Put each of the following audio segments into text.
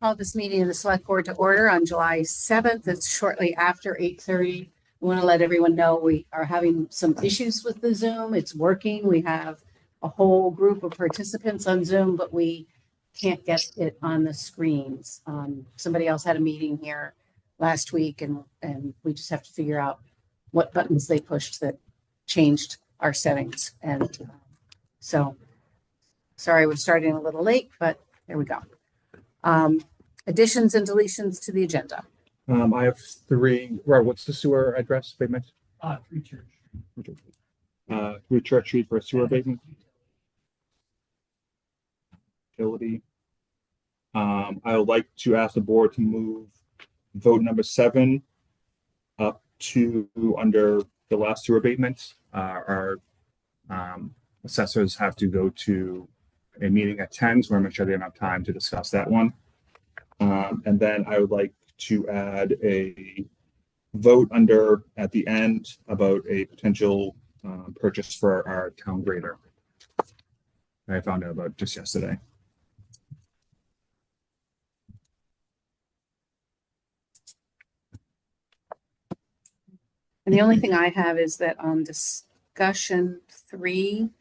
Call this meeting of the Select Board to order on July 7th. It's shortly after 8:30. We want to let everyone know we are having some issues with the Zoom. It's working. We have a whole group of participants on Zoom, but we can't get it on the screens. Somebody else had a meeting here last week, and we just have to figure out what buttons they pushed that changed our settings. And so, sorry, we're starting a little late, but there we go. Additions and deletions to the agenda. I have three. Right, what's the sewer address abatement? 3 Church Street. 3 Church Street for a sewer abatement. Utility. I would like to ask the board to move vote number 7 up to under the last sewer abatements. Our assessors have to go to a meeting at 10, so we're going to make sure they have enough time to discuss that one. And then I would like to add a vote under at the end about a potential purchase for our town grader. I found out about just yesterday. And the only thing I have is that on discussion 3,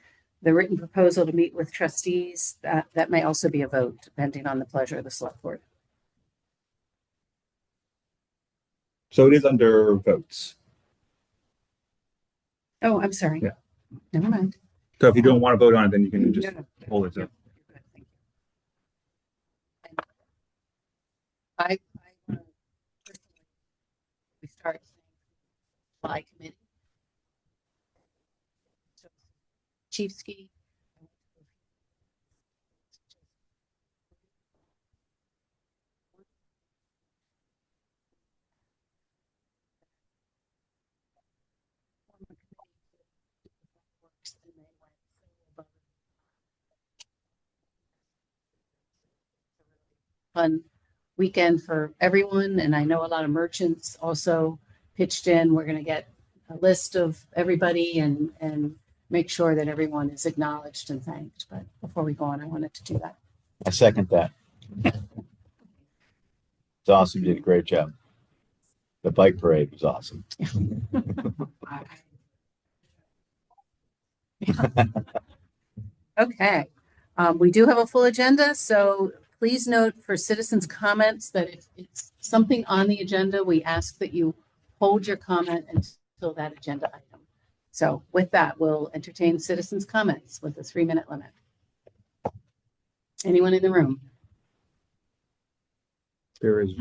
the written proposal to meet with trustees, that may also be a vote, depending on the pleasure of the Select Board. So it is under votes. Oh, I'm sorry. Yeah. Never mind. So if you don't want to vote on it, then you can just hold it. You're good, thank you. I personally, we start by committee. So, Chief Ski. Fun weekend for everyone, and I know a lot of merchants also pitched in. We're going to get a list of everybody and make sure that everyone is acknowledged and thanked. But before we go on, I wanted to do that. I second that. It's awesome. You did a great job. The bike parade was awesome. Okay. We do have a full agenda, so please note for citizens' comments that if it's something on the agenda, we ask that you hold your comment until that agenda item. So with that, we'll entertain citizens' comments with a 3-minute limit. Anyone in the room? There is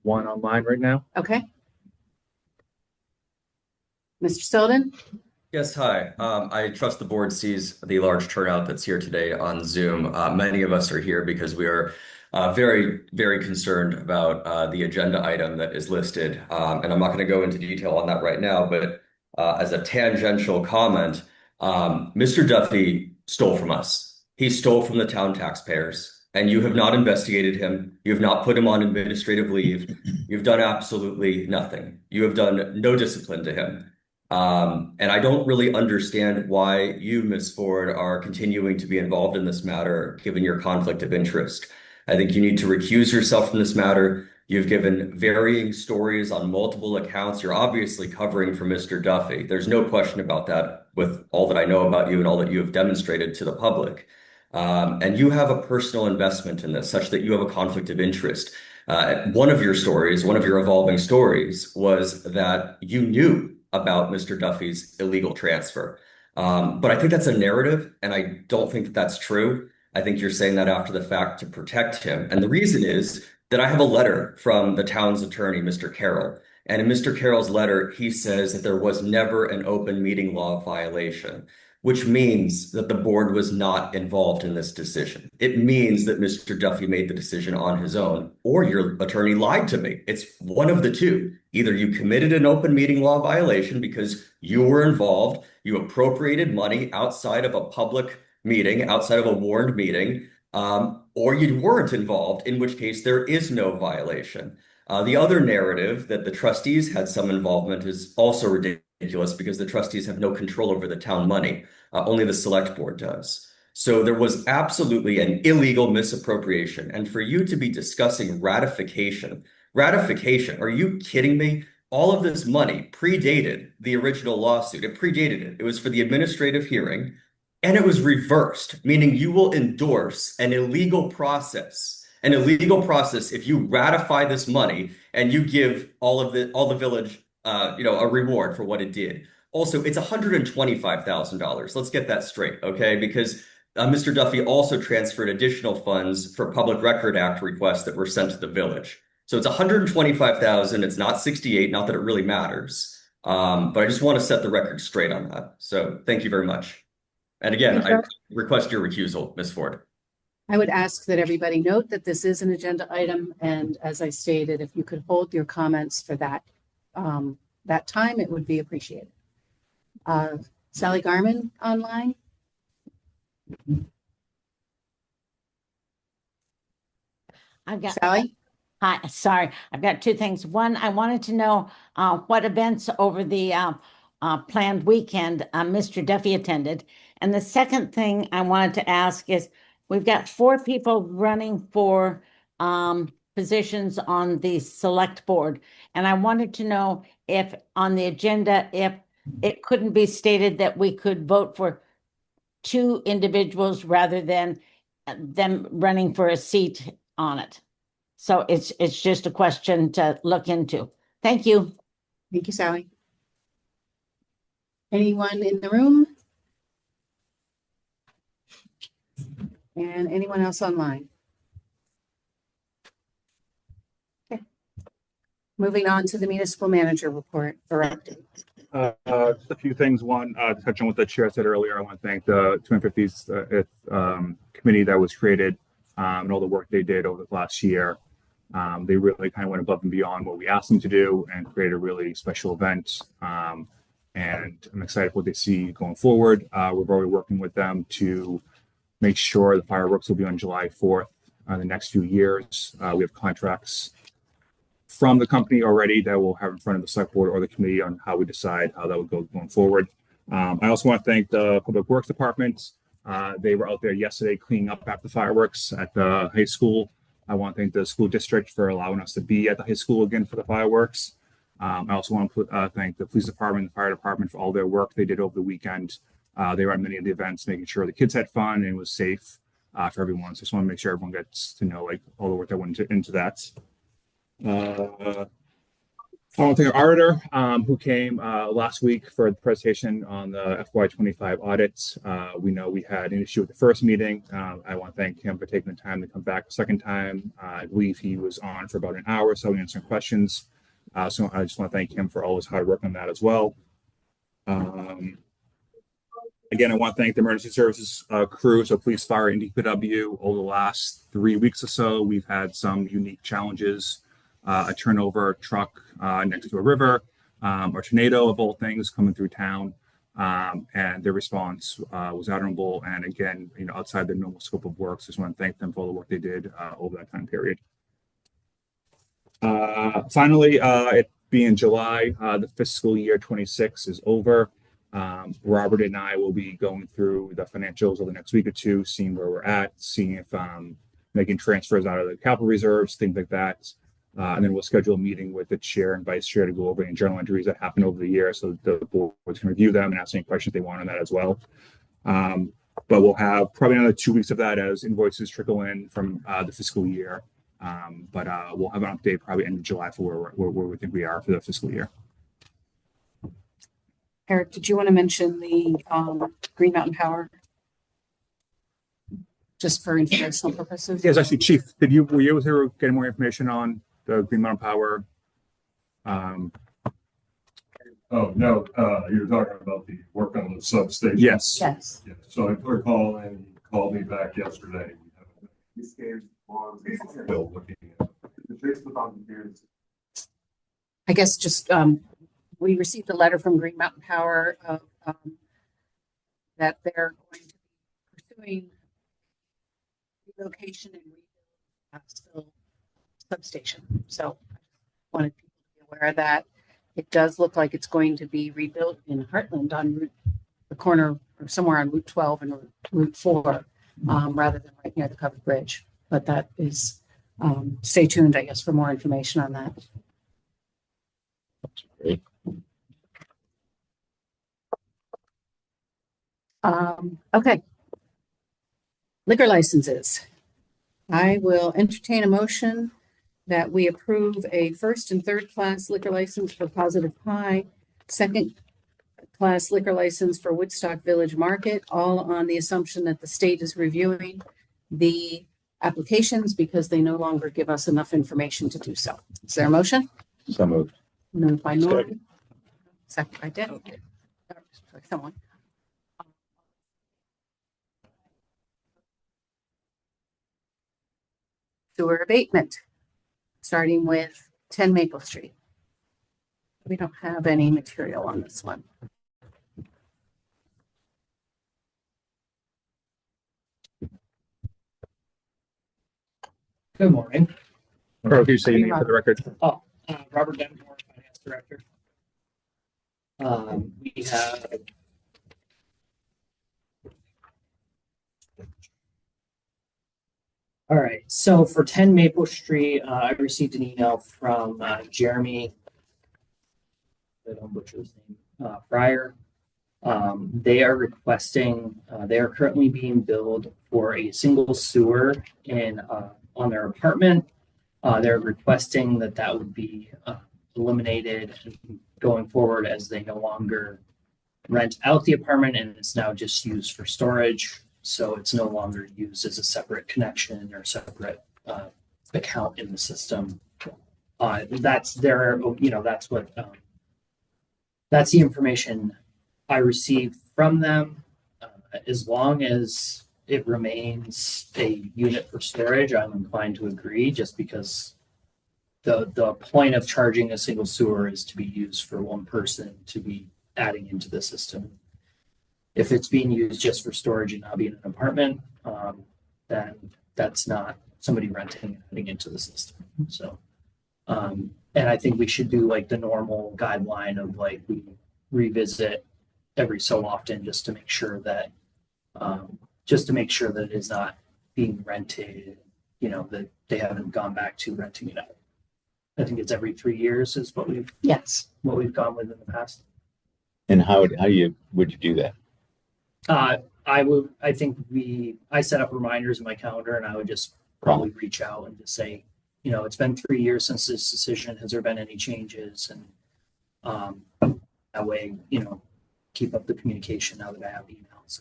one online right now. Okay. Mr. Selden? Yes, hi. I trust the board sees the large turnout that's here today on Zoom. Many of us are here because we are very, very concerned about the agenda item that is listed. And I'm not going to go into detail on that right now, but as a tangential comment, Mr. Duffy stole from us. He stole from the town taxpayers, and you have not investigated him. You have not put him on administrative leave. You've done absolutely nothing. You have done no discipline to him. And I don't really understand why you, Ms. Ford, are continuing to be involved in this matter, given your conflict of interest. I think you need to recuse yourself from this matter. You've given varying stories on multiple accounts. You're obviously covering for Mr. Duffy. There's no question about that with all that I know about you and all that you have demonstrated to the public. And you have a personal investment in this, such that you have a conflict of interest. One of your stories, one of your evolving stories, was that you knew about Mr. Duffy's illegal transfer. But I think that's a narrative, and I don't think that that's true. I think you're saying that after the fact to protect him. And the reason is that I have a letter from the town's attorney, Mr. Carroll. And in Mr. Carroll's letter, he says that there was never an open meeting law violation, which means that the board was not involved in this decision. It means that Mr. Duffy made the decision on his own, or your attorney lied to me. It's one of the two. Either you committed an open meeting law violation because you were involved, you appropriated money outside of a public meeting, outside of a warned meeting, or you weren't involved, in which case there is no violation. The other narrative that the trustees had some involvement is also ridiculous because the trustees have no control over the town money. Only the select board does. So there was absolutely an illegal misappropriation. And for you to be discussing ratification, are you kidding me? All of this money predated the original lawsuit. It predated it. It was for the administrative hearing, and it was reversed, meaning you will endorse an illegal process. An illegal process if you ratify this money and you give all the village a reward for what it did. Also, it's $125,000. Let's get that straight, okay? Because Mr. Duffy also transferred additional funds for Public Record Act requests that were sent to the village. So it's 125,000. It's not 68. Not that it really matters, but I just want to set the record straight on that. So thank you very much. And again, I request your recusal, Ms. Ford. I would ask that everybody note that this is an agenda item, and as I stated, if you could hold your comments for that time, it would be appreciated. Sally Garman online. I've got Sally? Hi, sorry, I've got two things. One, I wanted to know what events over the planned weekend Mr. Duffy attended. And the second thing I wanted to ask is, we've got 4 people running for positions on the select board. And I wanted to know if on the agenda, if it couldn't be stated that we could vote for 2 individuals rather than them running for a seat on it. So it's just a question to look into. Thank you. Thank you, Sally. Anyone in the room? And anyone else online? Okay. Moving on to the municipal manager report. Just a few things. One, to touch on what the chair said earlier, I want to thank the 250th committee that was created and all the work they did over the last year. They really kind of went above and beyond what we asked them to do and create a really special event. And I'm excited for what they see going forward. We're already working with them to make sure the fireworks will be on July 4th the next few years. We have contracts from the company already that we'll have in front of the select board or the committee on how we decide how that would go going forward. I also want to thank the Public Works Department. They were out there yesterday cleaning up after the fireworks at the high school. I want to thank the school district for allowing us to be at the high school again for the fireworks. I also want to thank the police department, the fire department for all their work they did over the weekend. They were at many of the events, making sure the kids had fun and it was safe for everyone. So I just want to make sure everyone gets to know like all the work that went into that. I want to thank our auditor who came last week for the presentation on the FY25 audits. We know we had an issue with the first meeting. I want to thank him for taking the time to come back a second time. I believe he was on for about an hour, so we answered questions. So I just want to thank him for all his hard work on that as well. Again, I want to thank the emergency services crew, so police, fire, and DPW. Over the last 3 weeks or so, we've had some unique challenges. A turnover truck next to a river, a tornado of all things coming through town, and their response was admirable. And again, outside the normal scope of work, so I just want to thank them for all the work they did over that time period. Finally, it being July, the fiscal year 26 is over. Robert and I will be going through the financials over the next week or two, seeing where we're at, seeing if making transfers out of the capital reserves, things like that. And then we'll schedule a meeting with the chair and vice chair to go over any journal entries that happened over the year, so the board can review them and ask any questions they want on that as well. But we'll have probably another 2 weeks of that as invoices trickle in from the fiscal year. But we'll have an update probably end of July for where we think we are for the fiscal year. Eric, did you want to mention the Green Mountain Power? Just for informational purposes? Yes, actually, Chief, were you able to get more information on the Green Mountain Power? Oh, no, you're talking about the work on the substation? Yes. Yes. Yeah, so I put a call in, he called me back yesterday. Still looking at it. I guess just we received a letter from Green Mountain Power that they're going to be pursuing relocation and rebuild substation. So I wanted people to be aware of that. It does look like it's going to be rebuilt in Heartland on the corner or somewhere on Route 12 and Route 4. rather than right near the covered bridge. But that is, stay tuned, I guess, for more information on that. Great. Okay. Liquor licenses. I will entertain a motion that we approve a first and third class liquor license for Positive Pie, second class liquor license for Woodstock Village Market, all on the assumption that the state is reviewing the applications because they no longer give us enough information to do so. Is there a motion? So moved. Moved by Norm. Second by Deb. Someone. Sewer abatement, starting with 10 Maple Street. We don't have any material on this one. Good morning. Or if you say your name for the record. Robert Denmore, Finance Director. We have all right, so for 10 Maple Street, I received an email from Jeremy, I don't butcher his name, Fryer. They are requesting, they are currently being billed for a single sewer in on their apartment. They're requesting that that would be eliminated going forward, as they no longer rent out the apartment and it's now just used for storage. So it's no longer used as a separate connection or separate account in the system. That's their, that's what, that's the information I received from them. As long as it remains a unit for storage, I'm inclined to agree, just because the point of charging a single sewer is to be used for one person to be adding into the system. If it's being used just for storage and not being an apartment, then that's not somebody renting and adding into the system. So, and I think we should do like the normal guideline of like we revisit every so often just to make sure that it is not being rented, that they haven't gone back to renting it out. I think it's every 3 years is what we've gone with in the past. And how would you do that? I set up reminders in my calendar, and I would just probably reach out and just say, it's been 3 years since this decision. Has there been any changes? And that way, keep up the communication now that I have emails,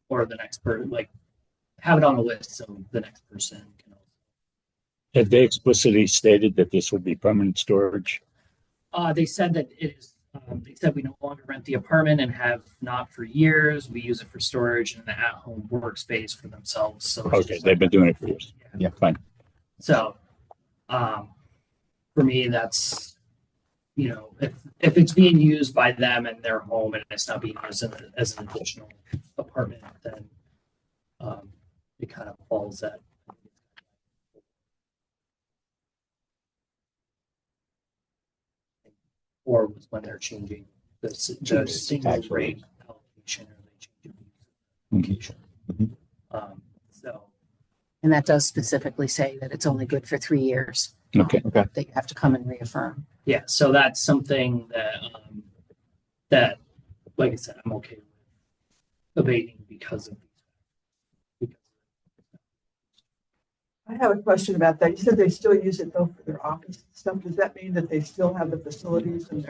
or the next person, like have it on the list so the next person can. Have they explicitly stated that this will be permanent storage? They said that it is. They said we no longer rent the apartment and have not for years. We use it for storage and an at-home workspace for themselves. So Okay, they've been doing it for years. Yeah. Fine. So, for me, that's, if it's being used by them in their home and it's not being used as an additional apartment, then it kind of falls at. Or was when they're changing the single rate allocation, or they change the allocation. So. And that does specifically say that it's only good for 3 years. Okay. That you have to come and reaffirm. Yeah, so that's something that like I said, I'm okay with abating because of these. I have a question about that. You said they still use it though for their office stuff. Does that mean that they still have the facilities and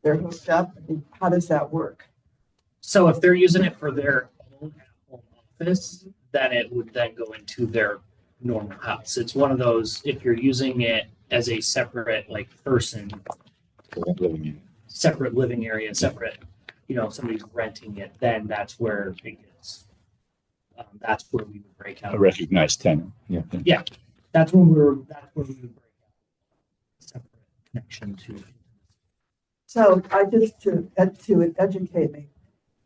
they're hooked up? I mean, how does that work? So if they're using it for their own home office, then it would then go into their normal house. It's one of those, if you're using it as a separate like person, separate living area, separate, somebody's renting it, then that's where it gets. That's where we would break out. A recognized tenant. Yeah. Yeah, that's where we would break out separate connection to. So I just to educate me,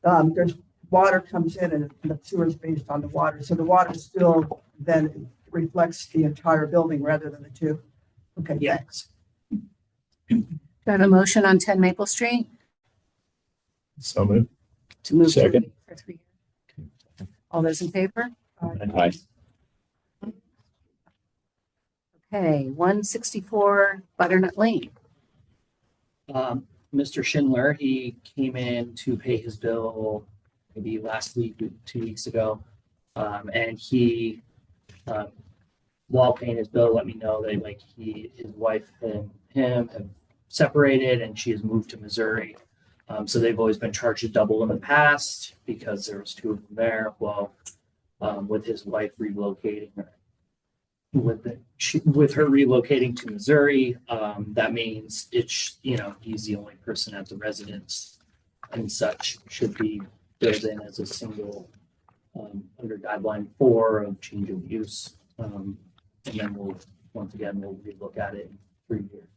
there's water comes in and the sewer is based on the water. So the water still then reflects the entire building rather than the two. Okay, Yeah. thanks. Do I have a motion on 10 Maple Street So moved. to move Second. for 3 years? All those in favor? Aye. Okay, 164 Butternut Lane. Mr. Schindler, he came in to pay his bill maybe last week, 2 weeks ago. And he, while paying his bill, let me know that like his wife and him have separated and she has moved to Missouri. So they've always been charged double in the past because there was two of them there. Well, with his wife relocating, with her relocating to Missouri, that means he's the only person at the residence and such should be built in as a single under guideline 4 of change of use. And then we'll relook at it in 3 years.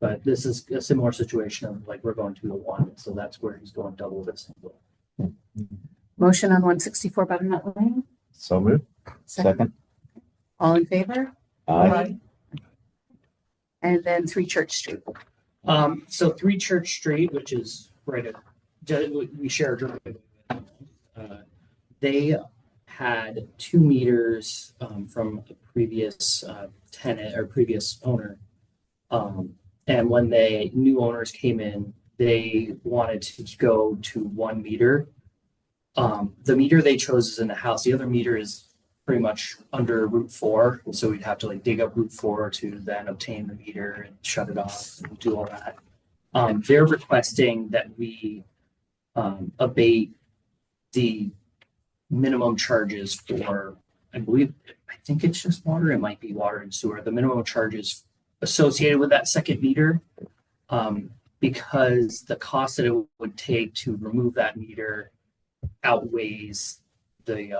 But this is a similar situation of like we're going 2-1, so that's where he's going double this single. Motion on 164 Butternut Lane. So moved. Second. All in favor? Aye. And then 3 Church Street. So 3 Church Street, which is we share a driveway. They had 2 meters from a previous tenant or previous owner. And when new owners came in, they wanted to go to 1 meter. The meter they chose is in the house. The other meter is pretty much under Route 4. So we'd have to like dig up Route 4 to then obtain the meter and shut it off and do all that. They're requesting that we abate the minimum charges for, I think it's just water. It might be water and sewer. The minimum charges associated with that second meter, because the cost that it would take to remove that meter outweighs the,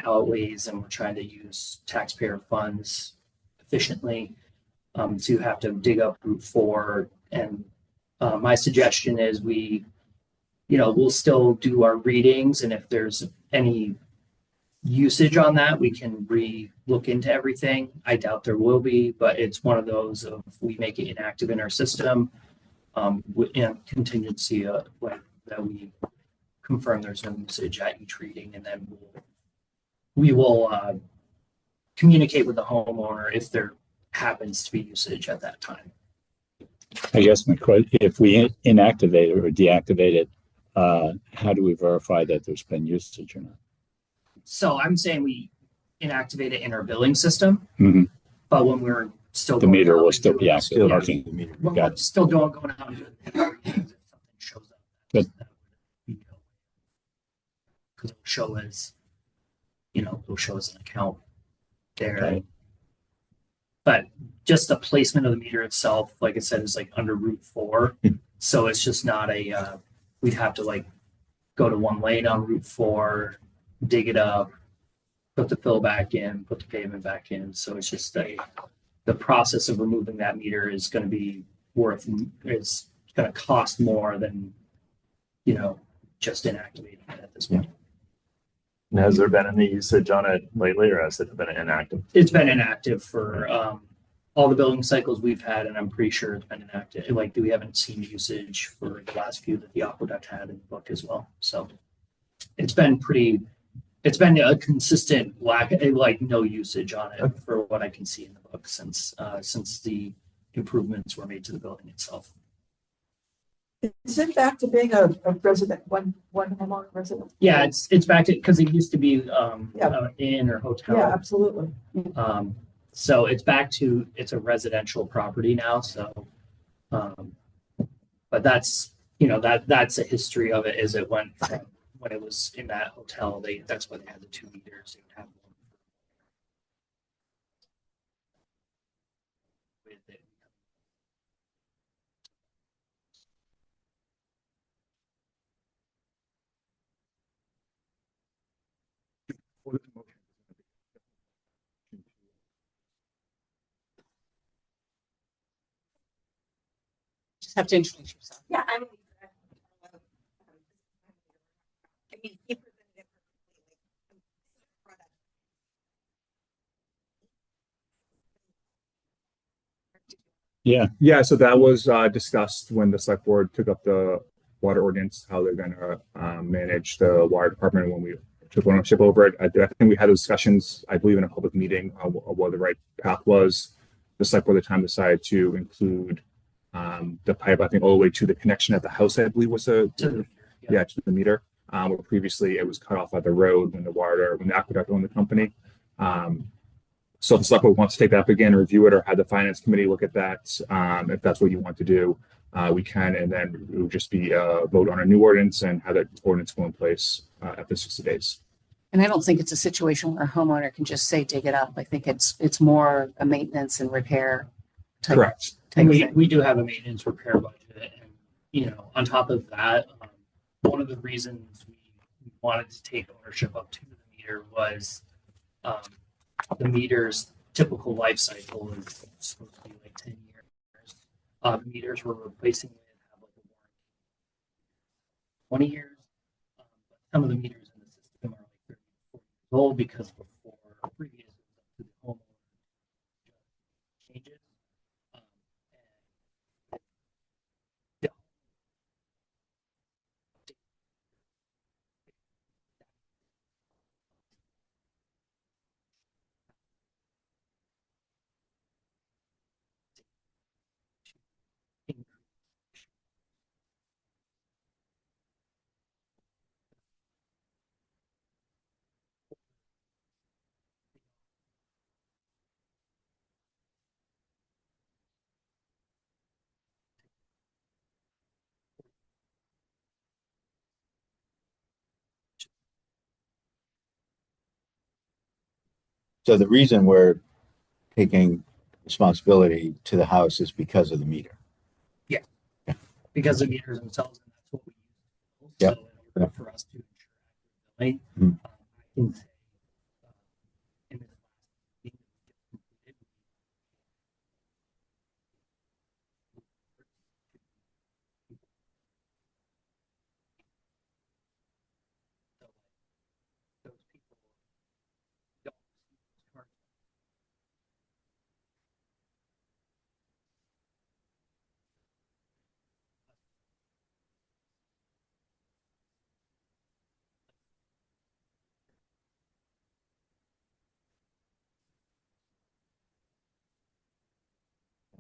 outweighs, and we're trying to use taxpayer funds efficiently to have to dig up Route 4. And my suggestion is we'll still do our readings, and if there's any usage on that, we can look into everything. I doubt there will be, but it's one of those of we make it inactive in our system with contingency that we confirm there's no usage at each reading, and then we will communicate with the homeowner if there happens to be usage at that time. I guess my question, if we inactivate it or deactivate it, how do we verify that there's been usage or not? So I'm saying we inactivate it in our billing system, Mhm. but when we're still The going meter out will and still doing be active. Yeah. Okay. When Got we're still going out and doing if something shows up. Good. Because it'll show as, it'll show as an account there. Okay. But just the placement of the meter itself, like I said, is like under Route 4. So it's just not we'd have to like go to 1 lane on Route 4, dig it up, put the fill back in, put the pavement back in. So it's just the process of removing that meter is going to be it's going to cost more than, just inactivating it at this point. And has there been any usage on it lately, or has it been inactive? It's been inactive for all the billing cycles we've had, and I'm pretty sure it's been inactive. Like we haven't seen usage for the last few that the aqueduct had in the book as well. So it's been a consistent lack, like no usage on it for what I can see in the book since the improvements were made to the building itself. Is it back to being a resident, one homeowner resident? Yeah, it's back to, because it used to be Yeah. inn or hotel. Yeah, absolutely. So it's back to, it's a residential property now. So, but that's, that's a history of it. Is it went from when it was in that hotel, that's why they had the 2 meters. They would have one with it. Just have to introduce yourself. Yeah, I'm. I mean, he presented it Yeah. Yeah, so that was discussed when the select board took up the water ordinance, how they're gonna manage the water department when we took ownership over it. I think we had discussions, I believe, in a public meeting on what the right path was. The select board at the time decided to include the pipe, I think, all the way to the connection at the house, I believe was to the meter. Where previously it was cut off at the road when the aqueduct owned the company. So if the select board wants to take that up again, review it, or have the finance committee look at that, if that's what you want to do, we can, and then it would just be a vote on a new ordinance and have that ordinance go in place after 60 days. And I don't think it's a situation where a homeowner can just say, dig it up. I think it's more a maintenance and repair type. Correct. And thing. we do have a maintenance repair budget, and on top of that, one of the reasons we wanted to take ownership up to the meter was the meter's typical life cycle is supposed to be like 10 years. The meters we're replacing with have like a warranty 20 years. But some of the meters in the system are like 30 or 40 years old because before previous it was up to the homeowner changes. So the reason we're taking responsibility to the house is because of the meter. Because the meters themselves, and that's what we use. Yep. So in order for us to ensure accurate Mhm. billing, I can say in this last meeting that we just completed, so those people don't receive those charges.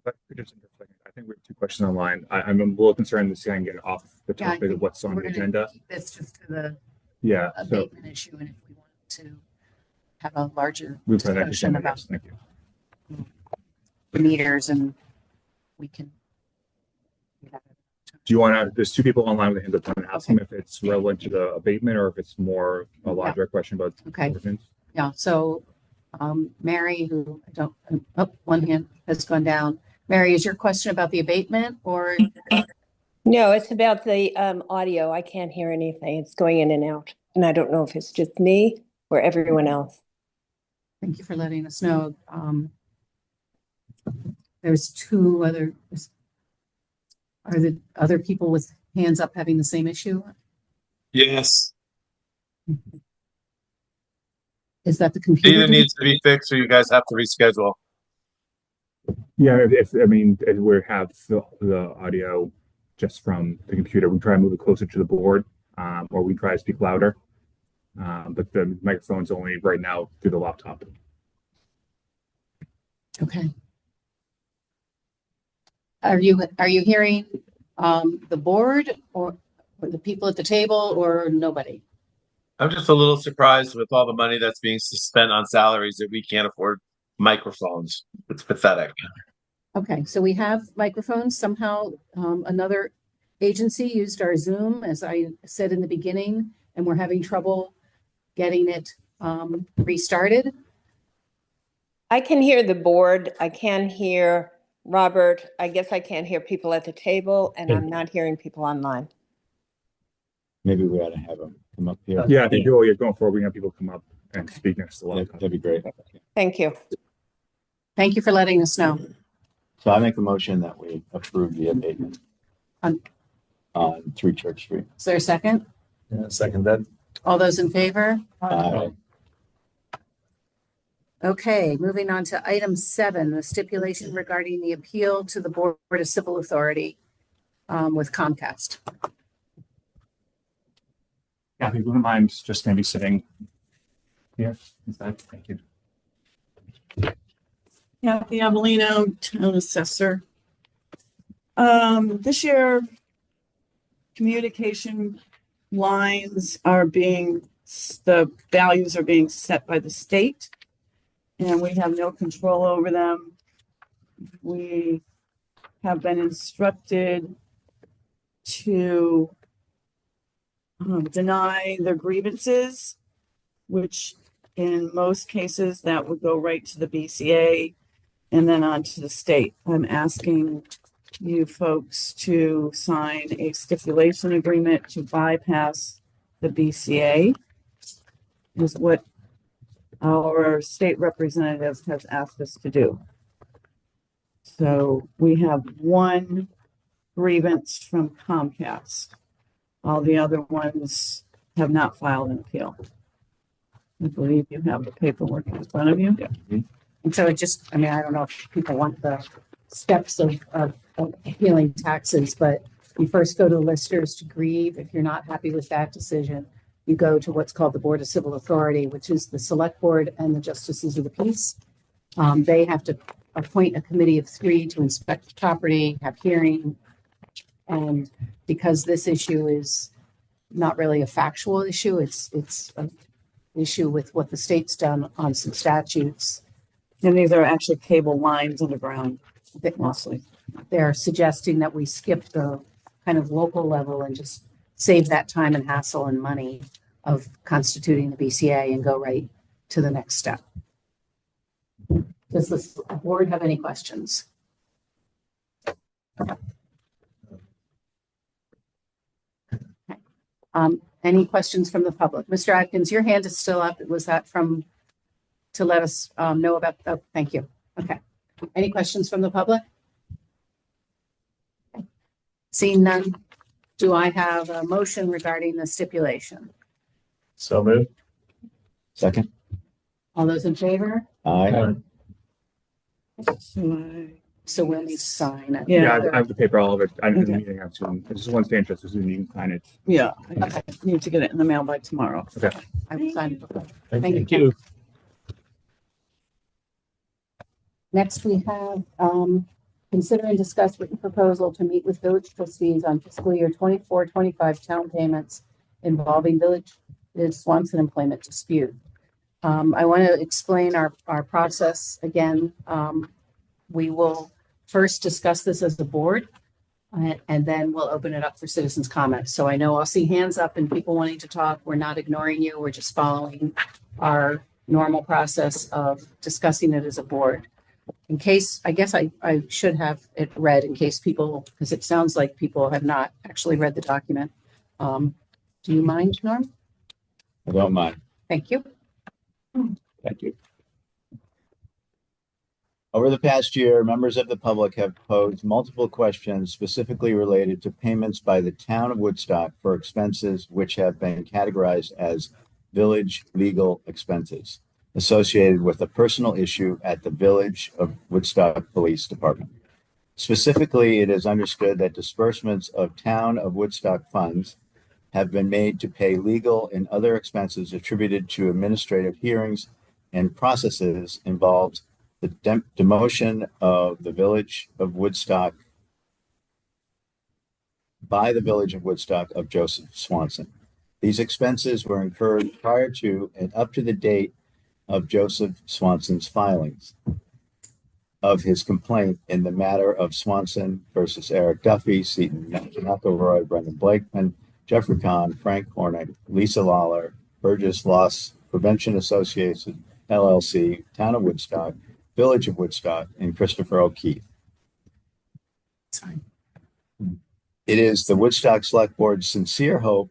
But just a second, I think we have two questions online. I'm a little concerned this guy can get off the Yeah, I topic of think what's on we're the gonna agenda. keep this just to the Yeah, so abatement issue, and if we want to have a larger we put that discussion agenda. about Yes, thank you. the meters, and we can. Do you want to, there's two people online with hands up. Want to ask them if it's relevant to the abatement or if it's more a larger question about Okay. ordinance? Yeah, so Mary, who I don't, one hand has gone down. Mary, is your question about the abatement or? No, it's about the audio. I can't hear anything. It's going in and out. And I don't know if it's just me or everyone else. Thank you for letting us know. There's two other, are the other people with hands up having the same issue? Yes, Is that the computer? either needs to be fixed or you guys have to reschedule. Yeah, I mean, if we have the audio just from the computer, we try to move it closer to the board, or we try to speak louder. But the microphone's only right now through the laptop. Okay. Are you hearing the board or the people at the table or nobody? I'm just a little surprised with all the money that's being spent on salaries that we can't afford microphones. It's pathetic. Okay, so we have microphones. Somehow another agency used our Zoom, as I said in the beginning, and we're having trouble getting it restarted. I can hear the board. I can hear Robert. I guess I can't hear people at the table, and I'm not hearing people online. Maybe we ought to have them come up here. Yeah, I think you're going forward. We can have people come up and speak next to the laptop. That'd be great. Thank you. Thank you for letting us know. So I make a motion that we approve the abatement On- on 3 Church Street. Is there a second? Yeah, second that. All those in favor? Aye. Okay, moving on to item 7, the stipulation regarding the appeal to the Board of Civil Authority with Comcast. Yeah, Kathy, if you wouldn't mind just maybe sitting here instead? Thank you. Kathy Avelino, Town Assessor. This year, communication lines are the values are being set by the state, and we have no control over them. We have been instructed to deny their grievances, which in most cases that would go right to the BCA and then on to the state. I'm asking you folks to sign a stipulation agreement to bypass the BCA, is what our state representative has asked us to do. So we have one grievance from Comcast. All the other ones have not filed an appeal. I believe you have the paperwork in front of you. Yeah. And so I mean, I don't know if people want the steps of appealing taxes, but you first go to listers to grieve. If you're not happy with that decision, you go to what's called the Board of Civil Authority, which is the Select Board and the Justices of the Peace. They have to appoint a committee of 3 to inspect the property, have hearing. And because this issue is not really a factual issue, it's an issue with what the state's done on some statutes. And these are actually cable lines underground, mostly. They're suggesting that we skip the kind of local level and just save that time and hassle and money of constituting the BCA and go right to the next step. Does the board have any questions? Okay. Any questions from the public? Mr. Atkins, your hand is still up. Was that to let us know about, oh, thank you. Okay. Any questions from the public? Okay. Seeing none, do I have a motion regarding the stipulation? So moved. Second. All those in favor? Aye. So we'll need to sign it. Yeah, I have the paper all of it. I didn't Okay. the meeting out soon. I just want to stay interested, so you can sign it. Yeah, I need to get it in the mail by tomorrow. Okay. I will sign it. Thank you. Next, we have consider and discuss written proposal to meet with village trustees on fiscal year 24-25 town payments involving village Swanson employment dispute. I want to explain our process again. We will first discuss this as a board, and then we'll open it up for citizens' comments. So I know I'll see hands up and people wanting to talk. We're not ignoring you. We're just following our normal process of discussing it as a board. In case, I guess I should have it read in case people, because it sounds like people have not actually read the document. Do you mind, Norm? I don't mind. Thank you. Thank you. Over the past year, members of the public have posed multiple questions specifically related to payments by the town of Woodstock for expenses which have been categorized as village legal expenses associated with a personal issue at the Village of Woodstock Police Department. Specifically, it is understood that disbursements of town of Woodstock funds have been made to pay legal and other expenses attributed to administrative hearings and processes involved the demotion of the Village of Woodstock by the Village of Woodstock of Joseph Swanson. These expenses were incurred prior to and up to the date of Joseph Swanson's filings of his complaint in the matter of Swanson versus Eric Duffy, Seton McElroy, Brendan Blakeman, Jeffrey Kahn, Frank Hornick, Lisa Lawler, Burgess Loss Prevention Association, LLC, Town of Woodstock, Village of Woodstock, and Christopher O'Keefe. It is the Woodstock Select Board's sincere hope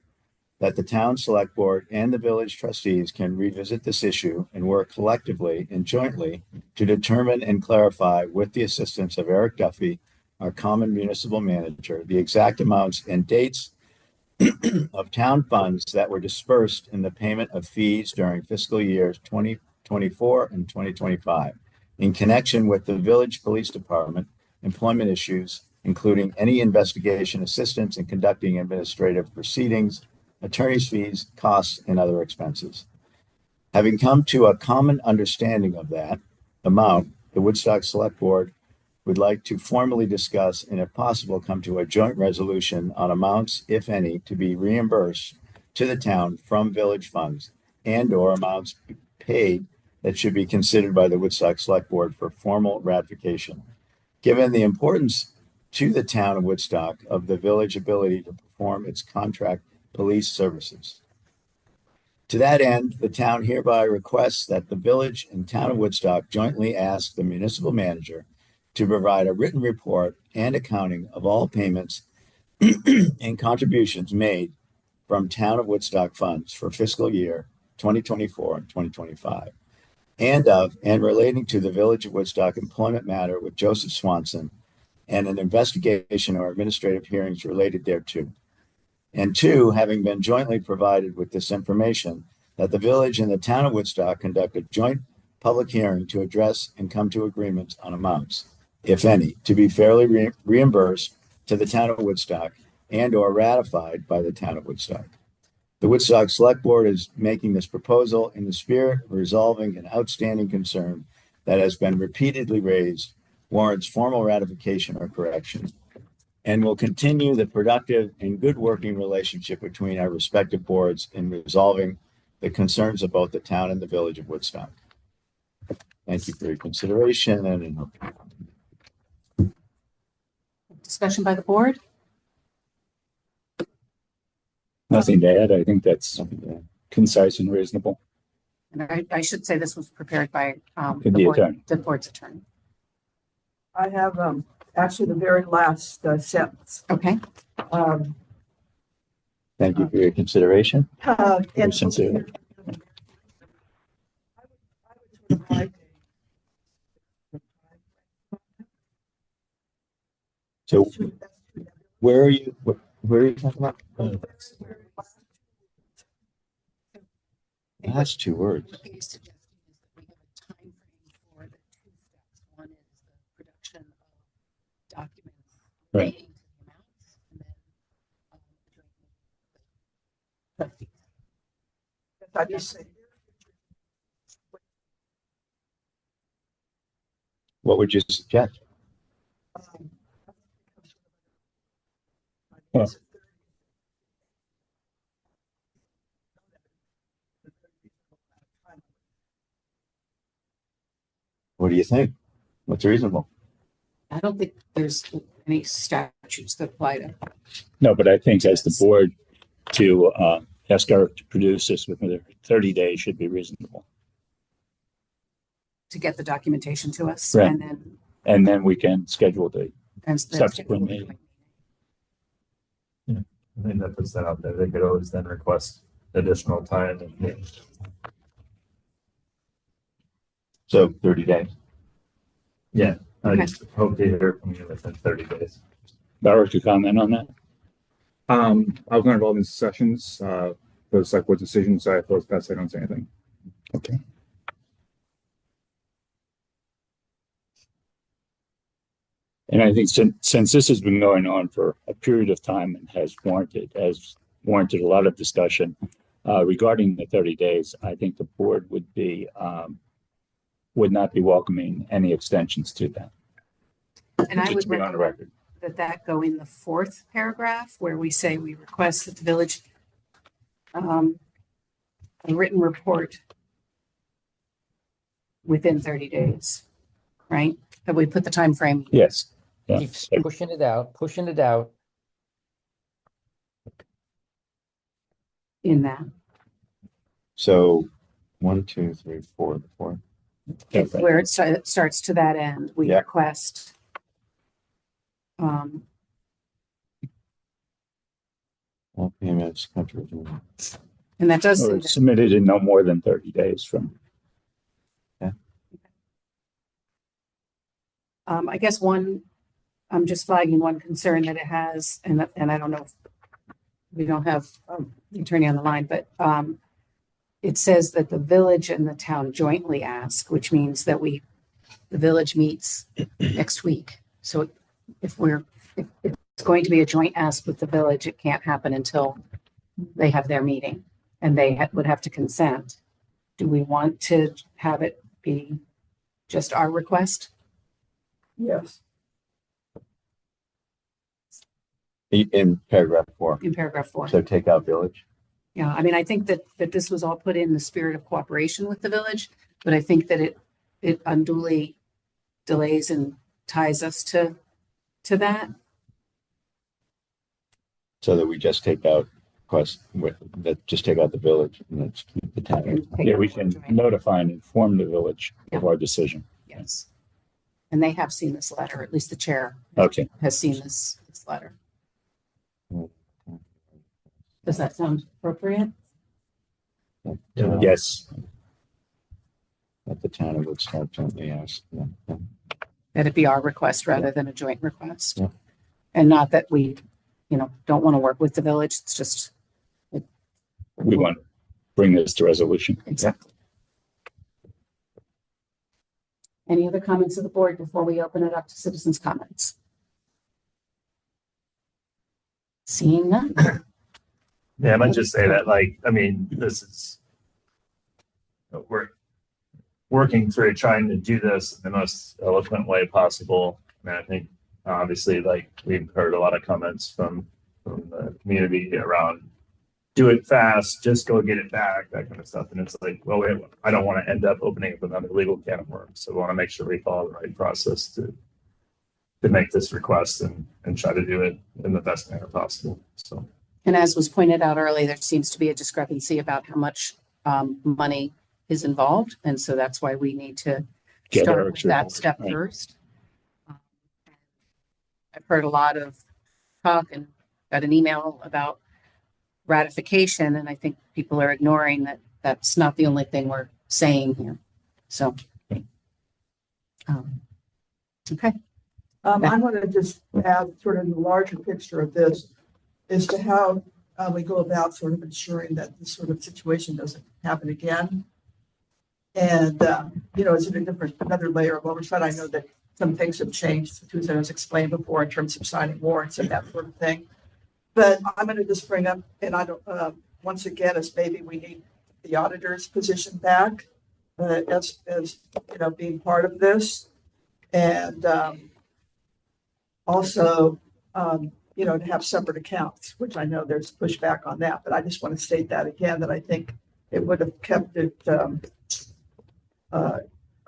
that the Town Select Board and the village trustees can revisit this issue and work collectively and jointly to determine and clarify, with the assistance of Eric Duffy, our common municipal manager, the exact amounts and dates of town funds that were dispersed in the payment of fees during fiscal years 2024 and 2025 in connection with the village police department employment issues, including any investigation assistance in conducting administrative proceedings attorney's fees, costs, and other expenses. Having come to a common understanding of that amount, the Woodstock Select Board would like to formally discuss and, if possible, come to a joint resolution on amounts, if any, to be reimbursed to the town from village funds and/or amounts paid that should be considered by the Woodstock Select Board for formal ratification. Given the importance to the town of Woodstock of the village ability to perform its contract police services. To that end, the town hereby requests that the village and town of Woodstock jointly ask the municipal manager to provide a written report and accounting of all payments and contributions made from town of Woodstock funds for fiscal year 2024 and 2025, and relating to the village of Woodstock employment matter with Joseph Swanson and an investigation or administrative hearings related thereto. And two, having been jointly provided with this information, that the village and the town of Woodstock conduct a joint public hearing to address and come to agreements on amounts, if any, to be fairly reimbursed to the town of Woodstock and/or ratified by the town of Woodstock. The Woodstock Select Board is making this proposal in the spirit of resolving an outstanding concern that has been repeatedly raised, warrants formal ratification or correction, and will continue the productive and good working relationship between our respective boards in resolving the concerns of both the town and the village of Woodstock. Thank you for your consideration and Discussion by the board? Nothing to add. I think that's concise and reasonable. And I should say this was prepared by The board's attorney. I have actually the very last sentence. Okay. thank you for your consideration. And Sincerely. So where are you talking about? Last two words. What he's suggesting is that we have a time frame for the two steps. One is the production of documents Right. relating to the amounts, and then trustees. I just say, What would you suggest? Yeah. What do you think? What's reasonable? I don't think there's any statutes that apply to. No, but I think as the board to ask her to produce this within 30 days should be reasonable. To get the documentation to us, Right. and then we can schedule the subsequent schedule the meeting. I think that puts that out there. They could always then request additional time. So 30 days. Yeah, I Okay. just hope to hear from you within 30 days. Bauer, to comment on that? I was not involved in sessions, for the select board decisions, so I thought it's best I don't say anything. Okay. And I think since this has been going on for a period of time and has warranted a lot of discussion regarding the 30 days, I think the board would not be welcoming any extensions to that. And I Just would to be on the recommend record. that go in the fourth paragraph where we say we request that the village a written report within 30 days, right? That we put the time frame Yes. Yeah. Keeps pushing it out. in that. So 1, 2, 3, 4, 4. Yeah, right. Where it starts to that end, we Yeah. request All payments, country. and that does Or say it's that submitted in no more than 30 days from. I guess I'm just flagging one concern that it has, and I don't know if we don't have the attorney on the line, but it says that the village and the town jointly ask, which means that the village meets next week. So if it's going to be a joint ask with the village, it can't happen until they have their meeting and they would have to consent. Do we want to have it be just our request? Yes. In paragraph 4. In paragraph 4. So take out village. Yeah, I mean, I think that this was all put in the spirit of cooperation with the village, but I think that it unduly delays and ties us to that. So that we just take out just take out the village and let's keep the town. Yeah, we can notify and inform the village of our decision. Yes. And they have seen this letter, at least the chair Okay. has seen this letter. Does that sound appropriate? Yes. That the town of Woodstock jointly asked. That it be our request rather than a joint request. Yeah. And not that we, don't want to work with the village. It's just. We want to bring this to resolution. Exactly. Any other comments of the board before we open it up to citizens' comments? Seeing none. Yeah, I might just say that, this is, we're working through trying to do this in the most eloquent way possible. And I think, obviously, we've heard a lot of comments from the community around do it fast, just go get it back, that kind of stuff. And it's I don't want to end up opening up another legal can of worms. So we want to make sure we follow the right process to make this request and try to do it in the best manner possible. So. And as was pointed out earlier, there seems to be a discrepancy about how much money is involved. And so that's why we need to start with that step first. I've heard a lot of talk and got an email about ratification. And I think people are ignoring that that's not the only thing we're saying here. So, okay. I want to just add sort of the larger picture of this as to how we go about sort of ensuring that this sort of situation doesn't happen again. And, it's another layer of oversight. I know that some things have changed, Susan has explained before, in terms of signing warrants and that sort of thing. But I'm going to just bring up, and I don't, once again, as maybe we need the auditor's position back as being part of this. And also, to have separate accounts, which I know there's pushback on that, but I just want to state that again, that I think it would have kept it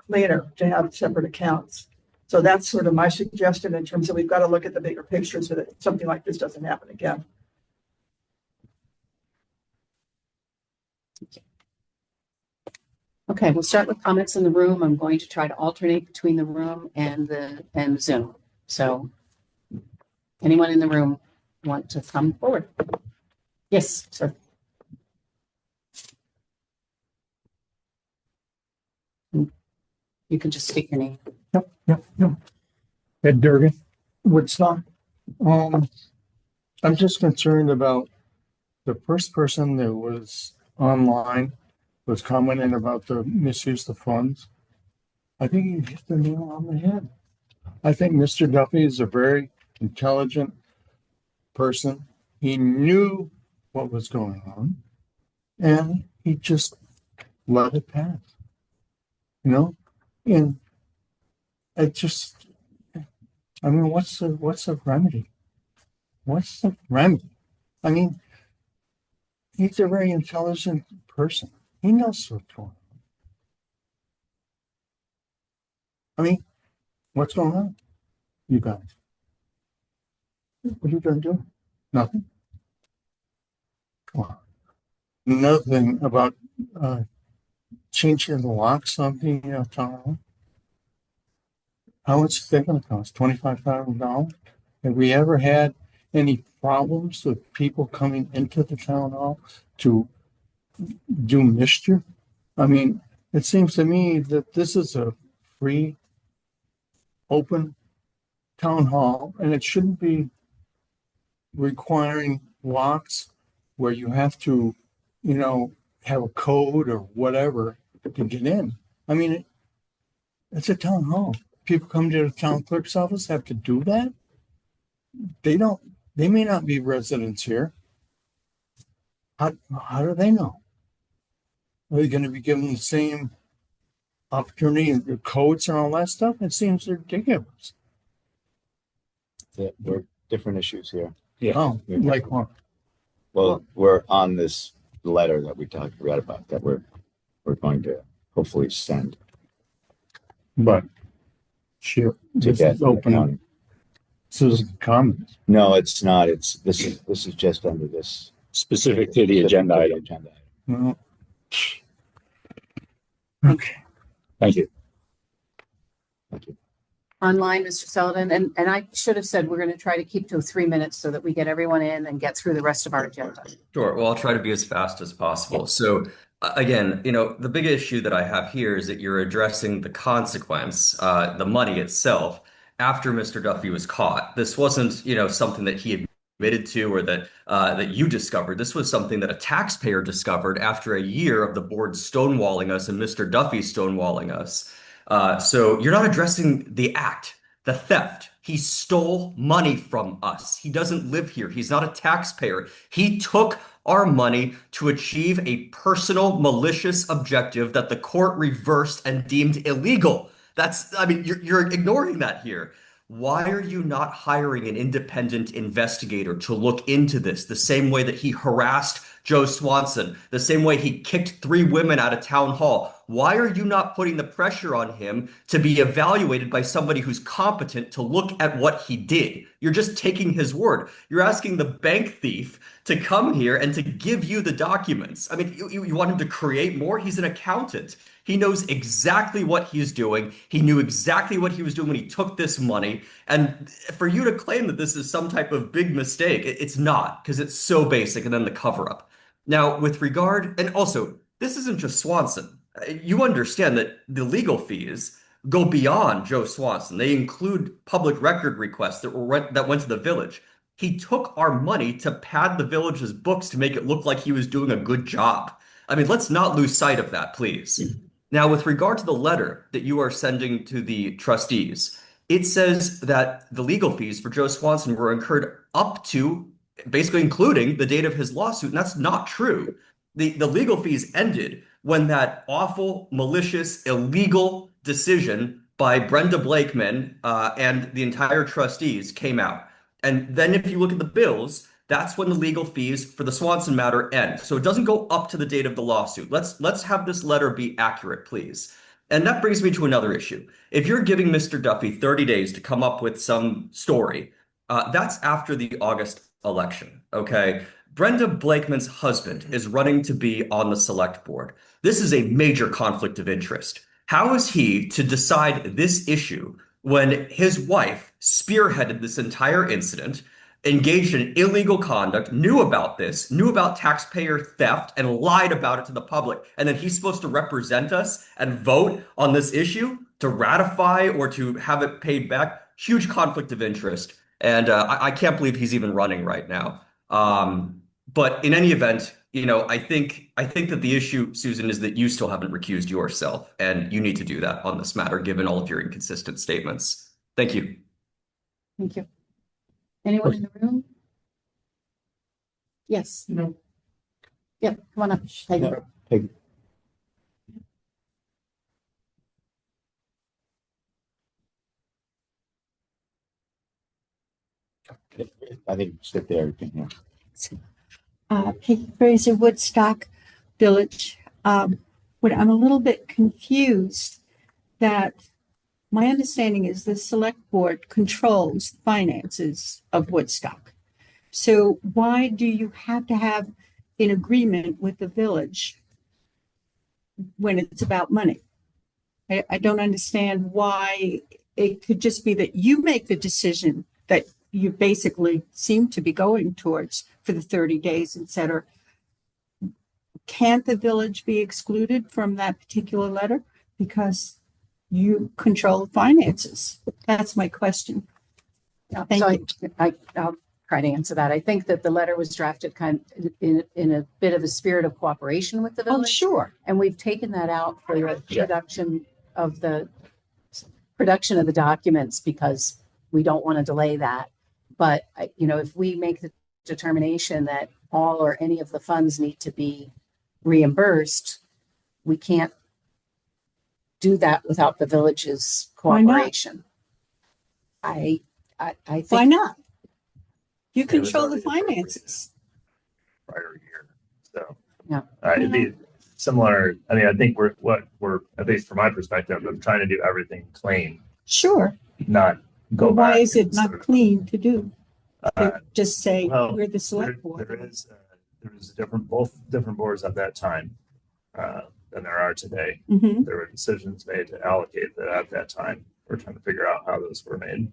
cleaner to have separate accounts. So that's sort of my suggestion in terms of we've got to look at the bigger picture so that something like this doesn't happen again. Okay, we'll start with comments in the room. I'm going to try to alternate between the room and Zoom. So anyone in the room want to come forward? Yes, sir. You can just state your name. Yep. Ed Durgan, Woodstock. I'm just concerned about the first person that was online was commenting about the misuse of funds. I think you hit the nail on the head. I think Mr. Duffy is a very intelligent person. He knew what was going on and he just let it pass, and it just, what's the remedy? What's the remedy? He's a very intelligent person. He knows what's going on. What's going on, you guys? What are you going to do? Nothing? Come on. Nothing about changing the locks on the town hall? How much is that going to cost? $25,000? Have we ever had any problems with people coming into the town hall to do mischief? It seems to me that this is a free, open town hall, and it shouldn't be requiring locks where you have to, have a code or whatever to get in. It's a town hall. People come to the town clerk's office have to do that. They may not be residents here. how do they know? Are they gonna be given the same opportunity and the codes and all that stuff? It seems ridiculous. There are different issues here. Oh, like what? Well, we're on this letter that we read about that we're going to hopefully send But sure, to this get is open citizen comments. No, it's not. This is just under this Specific to the agenda item. Well, okay. Thank you. Thank you. Online, Mr. Sullivan, and I should have said we're going to try to keep to 3 minutes so that we get everyone in and get through the rest of our agenda. Sure. Well, I'll try to be as fast as possible. So again, the big issue that I have here is that you're addressing the consequence, the money itself, after Mr. Duffy was caught. This wasn't, something that he admitted to or that you discovered. This was something that a taxpayer discovered after a year of the board stonewalling us and Mr. Duffy stonewalling us. So you're not addressing the act, the theft. He stole money from us. He doesn't live here. He's not a taxpayer. He took our money to achieve a personal malicious objective that the court reversed and deemed illegal. You're ignoring that here. Why are you not hiring an independent investigator to look into this the same way that he harassed Joe Swanson, the same way he kicked 3 women out of town hall? Why are you not putting the pressure on him to be evaluated by somebody who's competent to look at what he did? You're just taking his word. You're asking the bank thief to come here and to give you the documents. I mean, you want him to create more? He's an accountant. He knows exactly what he's doing. He knew exactly what he was doing when he took this money. And for you to claim that this is some type of big mistake, it's not, because it's so basic. And then the cover up. Now, with regard, and also, this isn't just Swanson. You understand that the legal fees go beyond Joe Swanson. They include public record requests that went to the village. He took our money to pad the village's books to make it look like he was doing a good job. I mean, let's not lose sight of that, please. Now, with regard to the letter that you are sending to the trustees, it says that the legal fees for Joe Swanson were incurred up to, basically including the date of his lawsuit, and that's not true. The legal fees ended when that awful, malicious, illegal decision by Brenda Blakeman and the entire trustees came out. And then if you look at the bills, that's when the legal fees for the Swanson matter end. So it doesn't go up to the date of the lawsuit. Let's have this letter be accurate, please. And that brings me to another issue. If you're giving Mr. Duffy 30 days to come up with some story, that's after the August election, okay? Brenda Blakeman's husband is running to be on the select board. This is a major conflict of interest. How is he to decide this issue when his wife spearheaded this entire incident, engaged in illegal conduct, knew about this, knew about taxpayer theft, and lied about it to the public? And then he's supposed to represent us and vote on this issue to ratify or to have it paid back? Huge conflict of interest. And I can't believe he's even running right now. But in any event, I think that the issue, Susan, is that you still haven't recused yourself, and you need to do that on this matter, given all of your inconsistent statements. Thank you. Thank you. Anyone in the room? Yes. No. Yep, come on up. Peggy. I think sit there. Peggy Fraser, Woodstock Village. What I'm a little bit confused that my understanding is the select board controls the finances of Woodstock. So why do you have to have an agreement with the village when it's about money? I don't understand why. It could just be that you make the decision that you basically seem to be going towards for the 30 days, et cetera. Can't the village be excluded from that particular letter because you control finances? That's my question. Thank you. I'll try to answer that. I think that the letter was drafted kind of in a bit of a spirit of cooperation with the village. Oh, sure. And we've taken that out for the production of the documents because we don't want to delay that. But if we make the determination that all or any of the funds need to be reimbursed, we can't do that without the village's Why not? cooperation. I think. Why not? You Yeah, it was control the already appropriated finances. prior year. So Yeah. it'd be similar. I mean, I think we're at least from my perspective, I'm trying to do everything clean, Sure. not go But why back is and it not sort of, clean to do? uh, Just say, well, we're the select board. there was both different boards at that time than there are today. Mhm. There were decisions made to allocate that at that time. We're trying to figure out how those were made.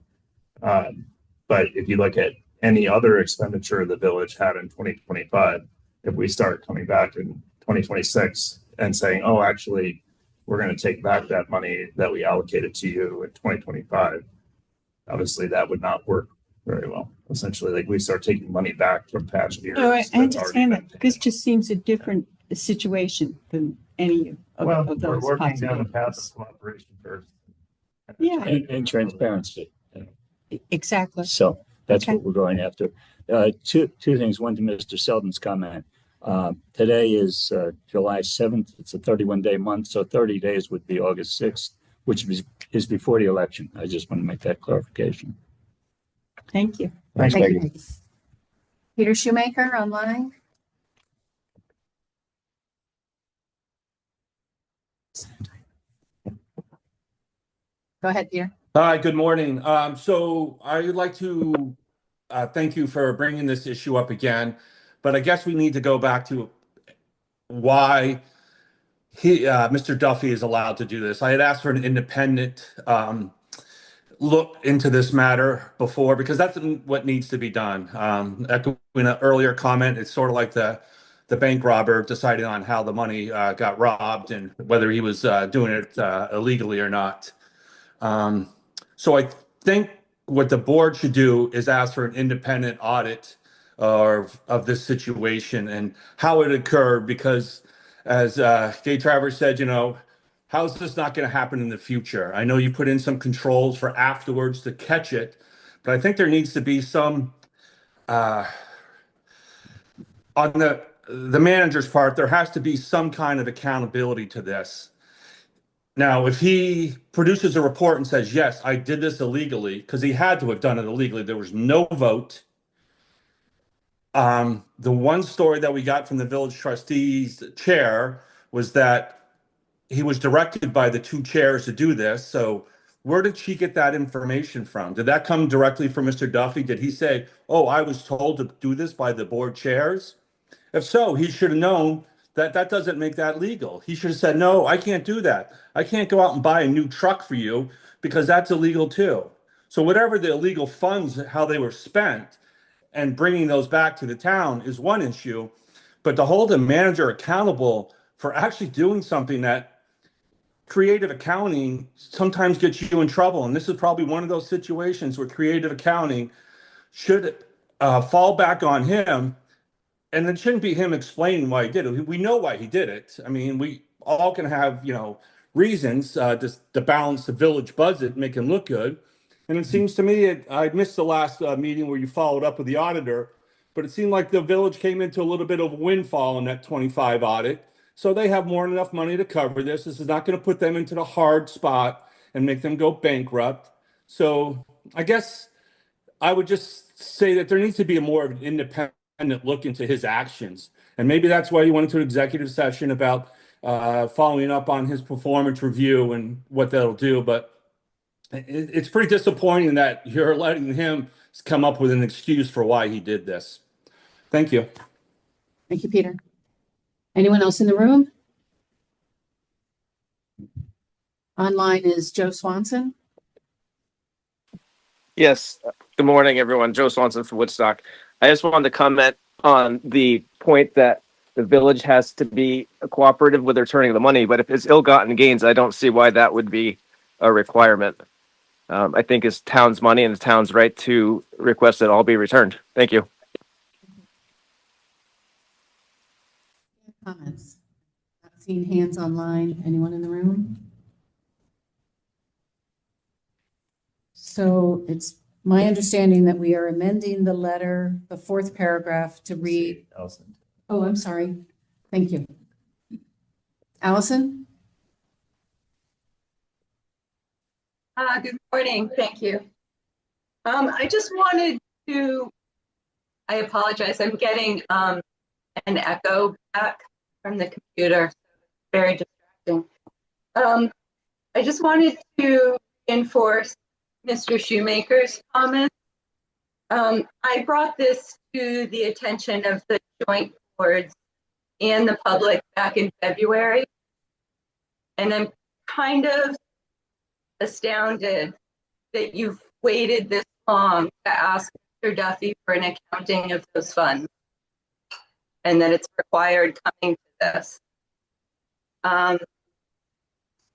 But if you look at any other expenditure the village had in 2025, if we start coming back in 2026 and saying, oh, actually, we're going to take back that money that we allocated to you in 2025, obviously that would not work very well. Essentially, like we start taking money back from past years. Oh, I that's already understand been that. This just seems a different situation than any of, Well, of we're those working down the path possibilities. of cooperation first. Yeah. And transparency. Exactly. So that's Okay. what we're going after. Two things. One to Mr. Selden's comment. Today is July 7th. It's a 31-day month, so 30 days would be August 6th, which is before the election. I just want to make that clarification. Thank you. Thanks, Thank you, Peggy. Peggy. Peter Shoemaker online. Go ahead, Peter. Hi, good morning. So I would like to thank you for bringing this issue up again, but I guess we need to go back to why Mr. Duffy is allowed to do this. I had asked for an independent look into this matter before, because that's what needs to be done. Echoing an earlier comment, it's sort of like the bank robber deciding on how the money got robbed and whether he was doing it illegally or not. So I think what the board should do is ask for an independent audit of this situation and how it occurred, because as Gay Travers said, how is this not going to happen in the future? I know you put in some controls for afterwards to catch it, but I think there needs to be some, on the manager's part, there has to be some kind of accountability to this. Now, if he produces a report and says, yes, I did this illegally, because he had to have done it illegally, there was no vote. The one story that we got from the village trustees chair was that he was directed by the two chairs to do this. So where did she get that information from? Did that come directly from Mr. Duffy? Did he say, oh, I was told to do this by the board chairs? If so, he should have known that that doesn't make that legal. He should have said, no, I can't do that. I can't go out and buy a new truck for you because that's illegal too. So whatever the illegal funds, how they were spent, and bringing those back to the town is one issue. But to hold a manager accountable for actually doing something that creative accounting sometimes gets you in trouble. And this is probably one of those situations where creative accounting should fall back on him. And it shouldn't be him explaining why he did it. We know why he did it. I mean, we all can have, reasons to balance the village budget, make him look good. And it seems to me, I missed the last meeting where you followed up with the auditor, but it seemed like the village came into a little bit of a windfall in that 25 audit. So they have more than enough money to cover this. This is not going to put them into the hard spot and make them go bankrupt. So I guess I would just say that there needs to be a more of an independent look into his actions. And maybe that's why you went into an executive session about following up on his performance review and what that'll do. But it's pretty disappointing that you're letting him come up with an excuse for why he did this. Thank you. Thank you, Peter. Anyone else in the room? Online is Joe Swanson. Yes. Good morning, everyone. Joe Swanson from Woodstock. I just wanted to comment on the point that the village has to be cooperative with returning the money, but if it's ill-gotten gains, I don't see why that would be a requirement. I think it's town's money and the town's right to request that all be returned. Thank you. Comments? Not seeing hands online. Anyone in the room? So it's My understanding that we are amending the letter, the fourth paragraph to read, Allison. oh, I'm sorry. Thank you. Allison? Good morning. Thank you. I just wanted to, I apologize. I'm getting an echo back from the computer. Very distracting. I just wanted to enforce Mr. Shoemaker's comment. I brought this to the attention of the joint boards and the public back in February. And I'm kind of astounded that you've waited this long to ask Mr. Duffy for an accounting of those funds and that it's required coming to this.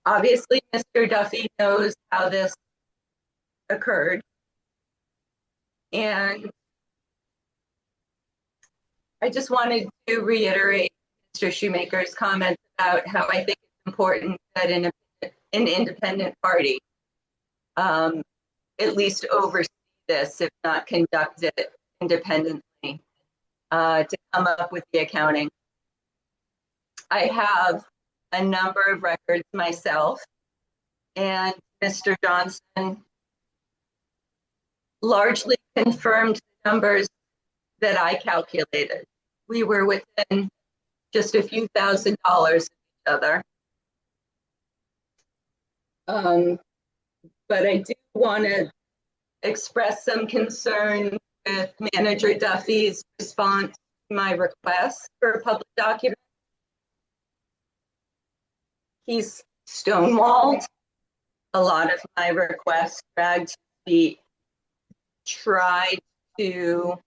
Obviously, Mr. Duffy knows how this occurred. And I just wanted to reiterate Mr. Shoemaker's comments about how I think it's important that an independent party at least oversee this, if not conduct it independently, to come up with the accounting. I have a number of records myself, and Mr. Johnson largely confirmed the numbers that I calculated. We were within just a few $1,000s of each other. But I do want to express some concern with Manager Duffy's response to my request for a public document. He's stonewalled a lot of my requests, dragged his feet, tried to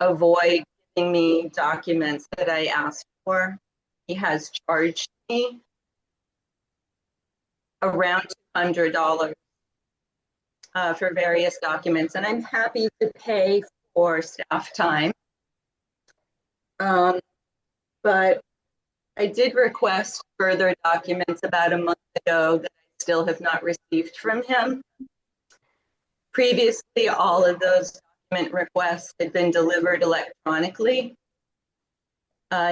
avoid giving me documents that I asked for. He has charged me around $200 for various documents, and I'm happy to pay for staff time. But I did request further documents about a month ago that I still have not received from him. Previously, all of those document requests had been delivered electronically.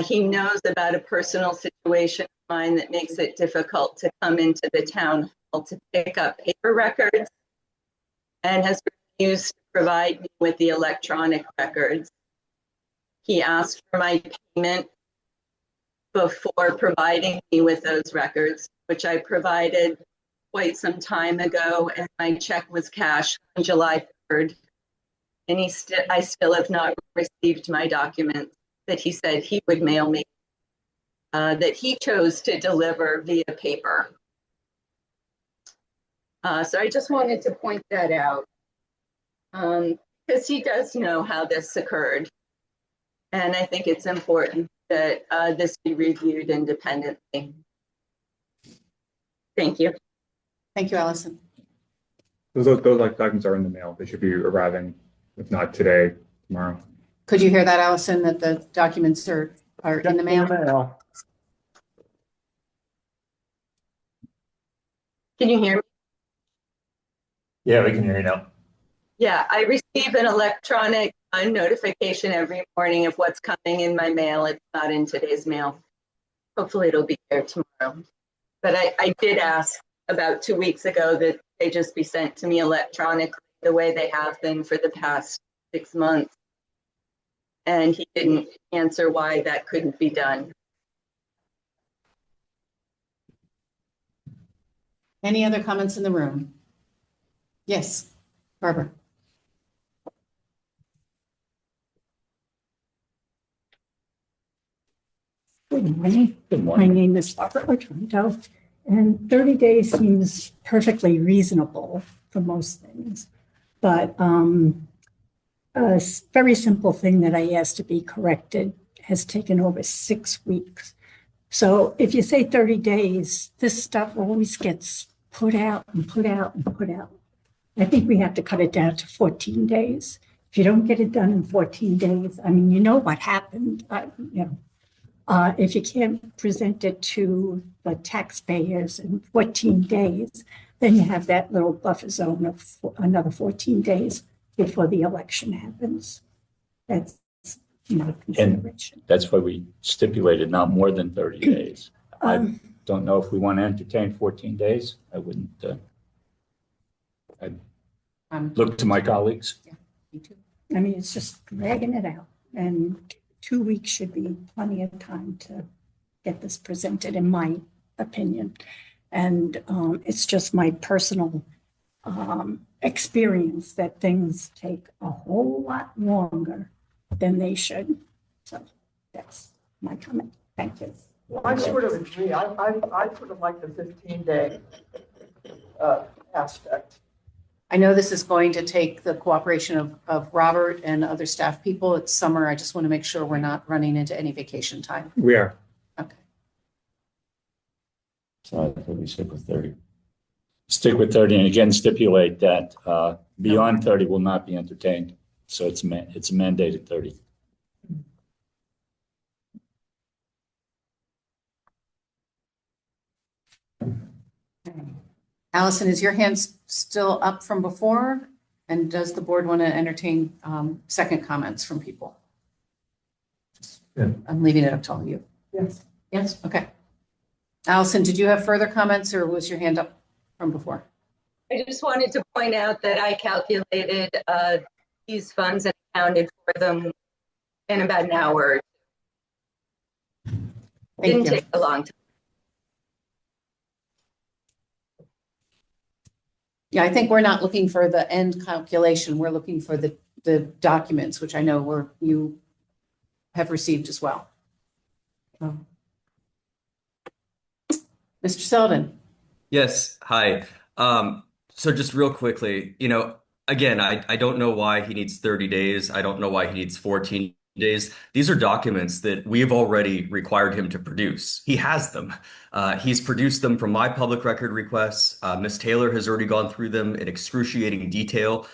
He knows about a personal situation of mine that makes it difficult to come into the town hall to pick up paper records and has refused to provide me with the electronic records. He asked for my payment before providing me with those records, which I provided quite some time ago, and my check was cashed on July 3rd. And I still have not received my documents that he said he would mail me, that he chose to deliver via paper. So I just wanted to point that out, because he does know how this occurred. And I think it's important that this be reviewed independently. Thank you. Thank you, Allison. Those documents are in the mail. They should be arriving, if not today, tomorrow. Could you hear that, Allison, that the documents are in the mail? Can you hear me? Yeah, we can hear you now. Yeah, I receive an electronic notification every morning of what's coming in my mail. It's not in today's mail. Hopefully it'll be there tomorrow. But I did ask about 2 weeks ago that they just be sent to me electronically the way they have been for the past 6 months. And he didn't answer why that couldn't be done. Any other comments in the room? Yes, Barbara. Good morning. Good morning. My name is Barbara Otranto, and 30 days seems perfectly reasonable for most things. But a very simple thing that I asked to be corrected has taken over 6 weeks. So if you say 30 days, this stuff always gets put out and put out and put out. I think we have to cut it down to 14 days. If you don't get it done in 14 days, I mean, you know what happened. If you can't present it to the taxpayers in 14 days, then you have that little buffer zone of another 14 days before the election happens. That's my consideration. And that's why we stipulated not more than 30 days. I don't know if we want to entertain 14 days. I wouldn't. I'd look to my colleagues. Yeah, me too. I mean, it's just dragging it out, and 2 weeks should be plenty of time to get this presented, in my opinion. And it's just my personal experience that things take a whole lot longer than they should. So that's my comment. Thank you. Well, I sort of agree. I sort of like the 15-day aspect. I know this is going to take the cooperation of Robert and other staff people. It's summer. I just want to make sure we're not running into any vacation time. We are. Okay. So I think we stick with 30. Stick with 30, and again, stipulate that beyond 30 will not be entertained. So it's mandated 30. Allison, is your hand still up from before? And does the board want to entertain second comments from people? Yeah. I'm leaving it up to all of you. Yes. Yes, okay. Allison, did you have further comments, or was your hand up from before? I just wanted to point out that I calculated these funds and accounted for them in about an hour. Didn't take a long time. Yeah, I think we're not looking for the end calculation. We're looking for the documents, which I know you have received as well. Mr. Selden. Yes, hi. So just real quickly, again, I don't know why he needs 30 days. I don't know why he needs 14 days. These are documents that we have already required him to produce. He has them. He's produced them from my public record requests. Ms. Taylor has already gone through them in excruciating detail.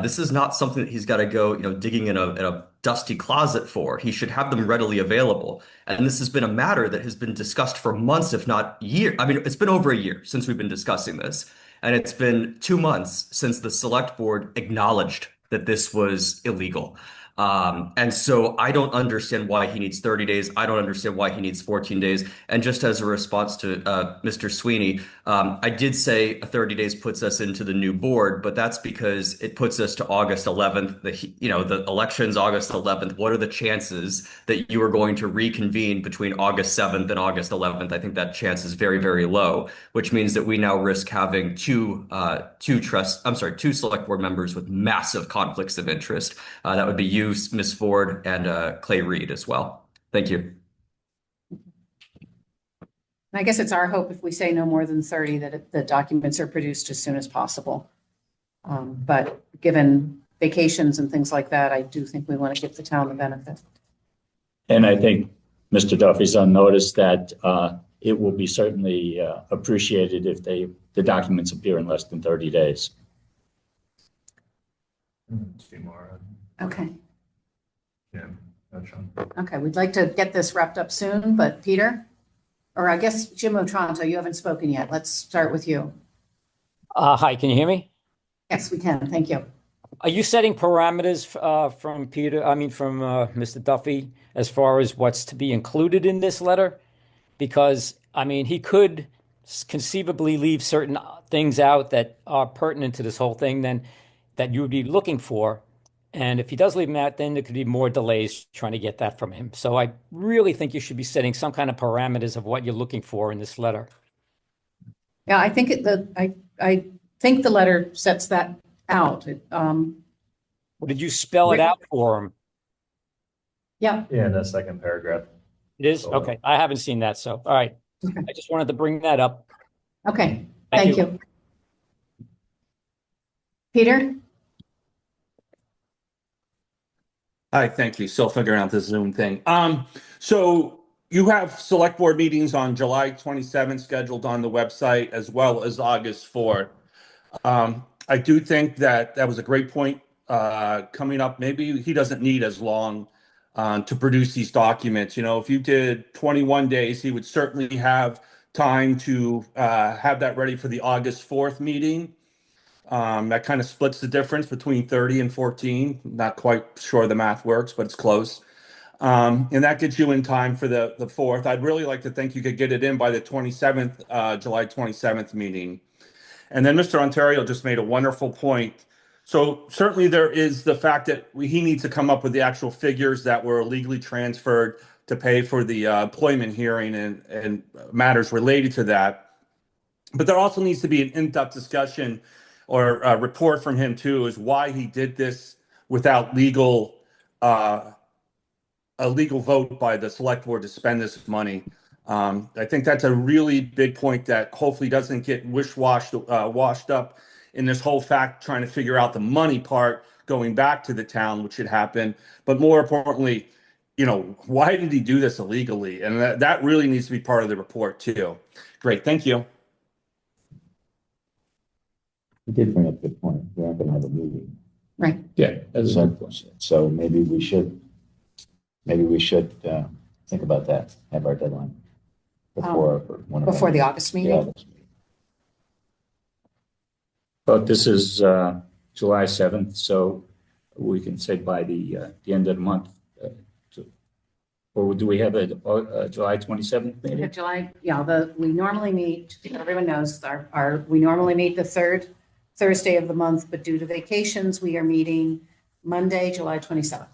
This is not something that he's got to go, digging in a dusty closet for. He should have them readily available. And this has been a matter that has been discussed for months, if not years. I mean, it's been over a year since we've been discussing this. And it's been 2 months since the select board acknowledged that this was illegal. And so I don't understand why he needs 30 days. I don't understand why he needs 14 days. And just as a response to Mr. Sweeney, I did say 30 days puts us into the new board, but that's because it puts us to August 11th. The election's August 11th. What are the chances that you are going to reconvene between August 7th and August 11th? I think that chance is very, very low, which means that we now risk having two select board members with massive conflicts of interest. That would be you, Ms. Ford, and Clay Reed as well. Thank you. I guess it's our hope, if we say no more than 30, that the documents are produced as soon as possible. But given vacations and things like that, I do think we want to give the town the benefit. And I think Mr. Duffy's on notice that it will be certainly appreciated if the documents appear in less than 30 days. 2 more. Okay. Yeah, that's Sean. Okay, we'd like to get this wrapped up soon, but Peter, or I guess Jim Otranto, you haven't spoken yet. Let's start with you. Hi, can you hear me? Yes, we can. Thank you. Are you setting parameters from Mr. Duffy as far as what's to be included in this letter? Because, he could conceivably leave certain things out that are pertinent to this whole thing then that you would be looking for. And if he does leave them out, then there could be more delays trying to get that from him. So I really think you should be setting some kind of parameters of what you're looking for in this letter. Yeah, I think I think the letter sets that out. Did you spell it out for him? Yeah. Yeah, in the second paragraph. It is? Okay. I haven't seen that. So, all right. Okay. I just wanted to bring that up. Okay. Thank you. Peter? Hi, thank you. Still figuring out the Zoom thing. So you have select board meetings on July 27th scheduled on the website, as well as August 4th. I do think that was a great point coming up. Maybe he doesn't need as long to produce these documents. If you did 21 days, he would certainly have time to have that ready for the August 4th meeting. That kind of splits the difference between 30 and 14. Not quite sure the math works, but it's close. And that gets you in time for the 4th. I'd really like to think you could get it in by the 27th, July 27th meeting. And then Mr. Ontario just made a wonderful point. So certainly there is the fact that he needs to come up with the actual figures that were illegally transferred to pay for the employment hearing and matters related to that. But there also needs to be an in-depth discussion or a report from him too, is why he did this without a legal vote by the select board to spend this money. I think that's a really big point that hopefully doesn't get washed up in this whole fact, trying to figure out the money part going back to the town, which should happen. But more importantly, why did he do this illegally? And that really needs to be part of the report too. Great, thank you. You did bring up a good point. We aren't going to have a meeting. Right. Yeah, that's a good point. So maybe we should think about that, have our deadline before the August meeting. But this is July 7th, so we can say by the end of the month. Or do we have a July 27th meeting? We normally meet, everyone knows, we normally meet the third Thursday of the month, but due to vacations, we are meeting Monday, July 27th.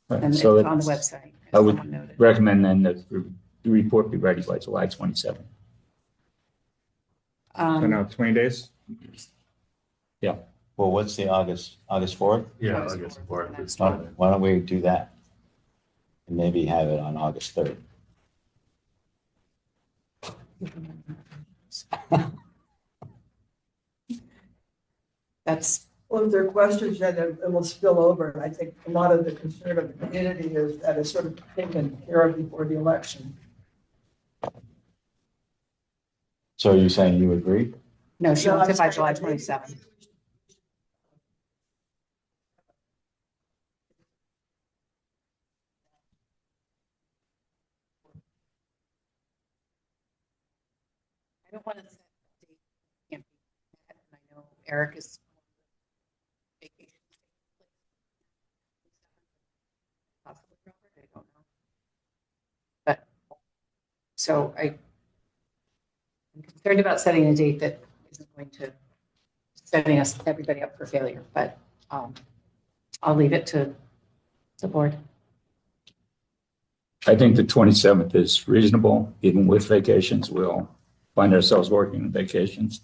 Right, And so it's on the website. I would recommend then that the report be ready by July 27th. So now 20 days? Yeah. Well, what's the August 4th? Yeah, August 4th. It's Why don't we do that? And maybe have it on August 3rd. Well, if there are questions, then it will spill over. And I think a lot of the concern of the community is that it's sort of taken care of before the election. So are you saying you agree? No, she wants it by July 27th. I don't want to set a date. Can't be met, and I know Eric is vacation. Possibly Robert, I don't know. But so I'm concerned about setting a date that isn't going to setting everybody up for failure. But I'll leave it to the board. I think the 27th is reasonable, even with vacations. We'll find ourselves working on vacations.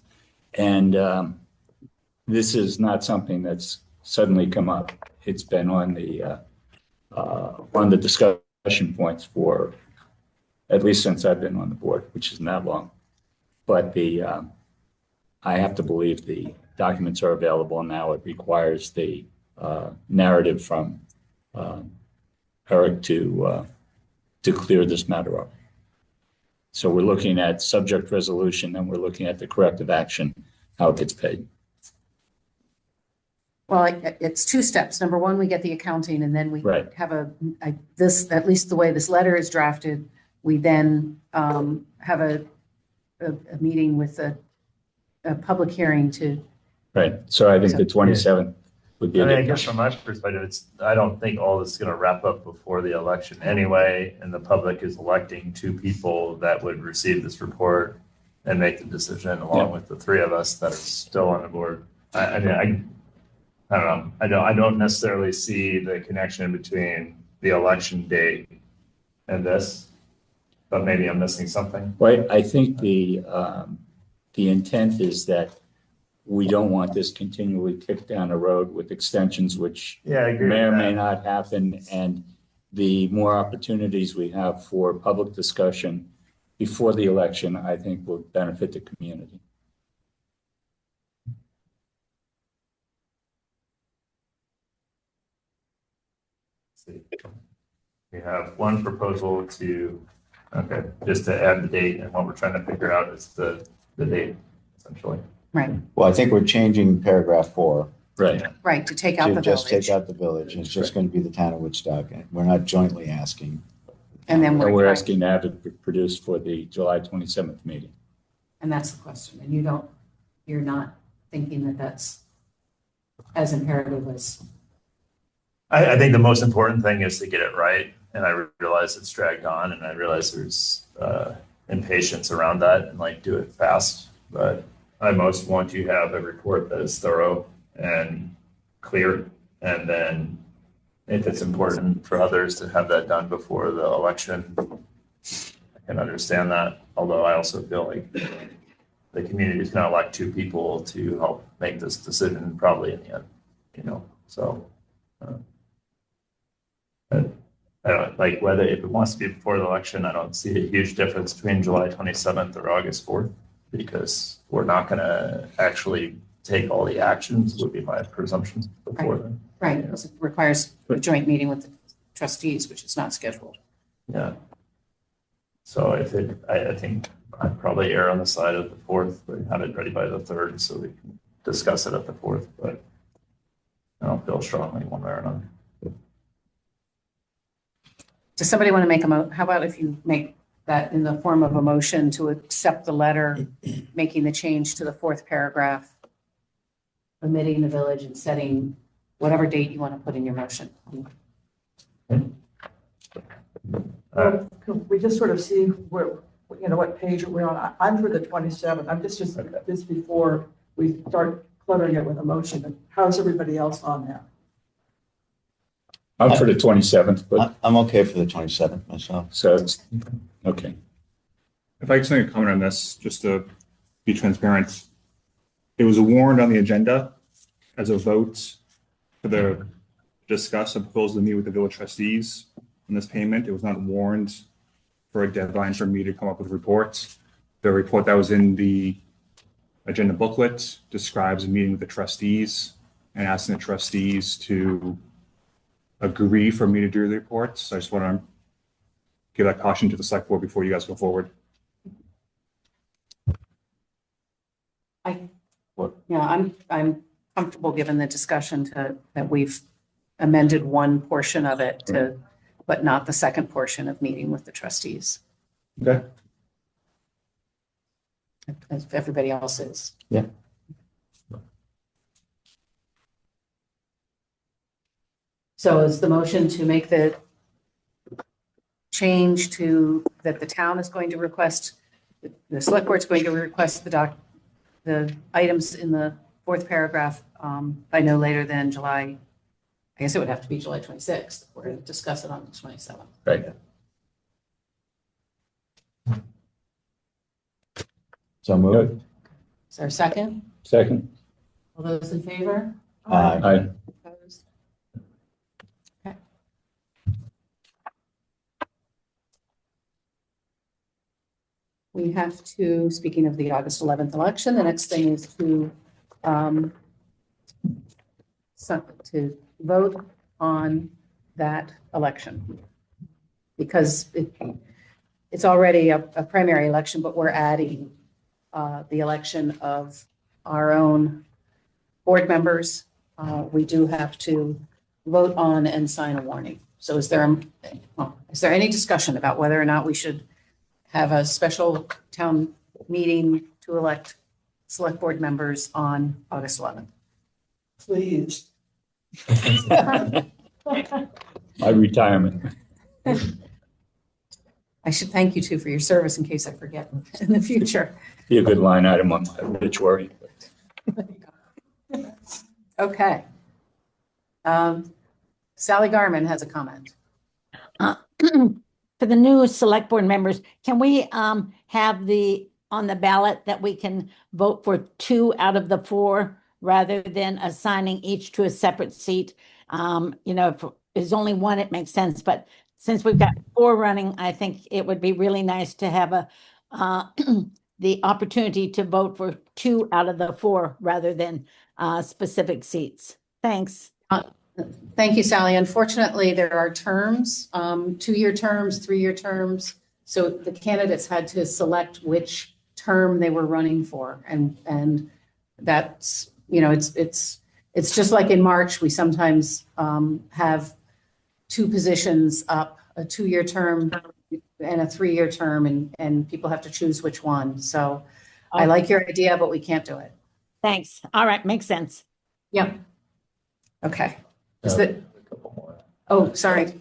And this is not something that's suddenly come up. It's been on the discussion points for at least since I've been on the board, which isn't that long. But I have to believe the documents are available now. It requires the narrative from Eric to clear this matter up. So we're looking at subject resolution, and we're looking at the corrective action, how it gets paid. Well, it's two steps. Number one, we get the accounting, and then we have at least the way this letter is drafted, we then have a meeting with a public hearing to. Right. So I think the 27th would be. I guess from my perspective, I don't think all this is going to wrap up before the election anyway, and the public is electing two people that would receive this report and make the decision along with the three of us that are still on the board. I don't know. I don't necessarily see the connection between the election date and this, but maybe I'm missing something. Well, I think the intent is that we don't want this continually kicked down the road with extensions, which may or may not happen. And the more opportunities we have for public discussion before the election, I think will benefit the community. We have one proposal just to add the date, and what we're trying to figure out is the date, essentially. Right. Well, I think we're changing paragraph 4. Right. Right, to take out the just village. take out the village. It's just going to be the town of Woodstock. And we're not jointly asking. And then we're asking to have it produced for the July 27th meeting. And that's the question. And you're not thinking that that's as imperative as. I think the most important thing is to get it right. And I realize it's dragged on, and I realize there's impatience around that, and like do it fast. But I most want to have a report that is thorough and clear. And then if it's important for others to have that done before the election, I can understand that. Although I also feel like the community is going to elect 2 people to help make this decision probably in the end, so. I don't like whether if it wants to be before the election, I don't see a huge difference between July 27th or August 4th, because we're not going to actually take all the actions, would be my presumption before then. Right, it requires a joint meeting with the trustees, which is not scheduled. Yeah. So I think I'd probably err on the side of the 4th, but have it ready by the 3rd so we can discuss it at the 4th, but I don't feel strongly one way or another. Does somebody want to make how about if you make that in the form of a motion to accept the letter, making the change to the 4th paragraph, omitting the village and setting whatever date you want to put in your motion. Can we just sort of see where, what page we're on? I'm for the 27th. I'm just before we start cluttering it with a motion. How's everybody else on that? I'm for the 27th, but I'm okay for the 27th myself. So it's okay. If I can make a comment on this, just to be transparent, it was warned on the agenda as a vote for the discuss a proposal to meet with the village trustees on this payment. It was not warned for a deadline for me to come up with reports. The report that was in the agenda booklet describes a meeting with the trustees and asking the trustees to agree for me to do the reports. So I just want to give that caution to the select board before you guys go forward. I'm comfortable given the discussion that we've amended one portion of it to, but not the second portion of meeting with the trustees. Okay. As everybody else is. Yeah. So is the motion to make the change to that the town is going to request, the select board is going to request the items in the 4th paragraph by no later than July, I guess it would have to be July 26th. We're going to discuss it on the 27th. Right. So moved. Is there a second? Second. All those in favor? Aye. Opposed? Okay. We have to, speaking of the August 11th election, the next thing is to vote on that election. Because it's already a primary election, but we're adding the election of our own board members. We do have to vote on and sign a warning. So is there any discussion about whether or not we should have a special town meeting to elect select board members on August 11th? Please. My retirement. I should thank you too for your service in case I forget in the future. Be a good line item on my obituary. Okay. Sally Garman has a comment. For the new select board members, can we have on the ballot that we can vote for 2 out of the 4 rather than assigning each to a separate seat? If there's only 1, it makes sense. But since we've got 4 running, I think it would be really nice to have the opportunity to vote for 2 out of the 4 rather than specific seats. Thanks. Thank you, Sally. Unfortunately, there are terms, 2-year terms, 3-year terms. So the candidates had to select which term they were running for. And that's, it's just like in March, we sometimes have 2 positions up, a 2-year term and a 3-year term, and people have to choose which one. So I like your idea, but we can't do it. Thanks. All right, makes sense. Yep. Okay. Is that? Oh, sorry.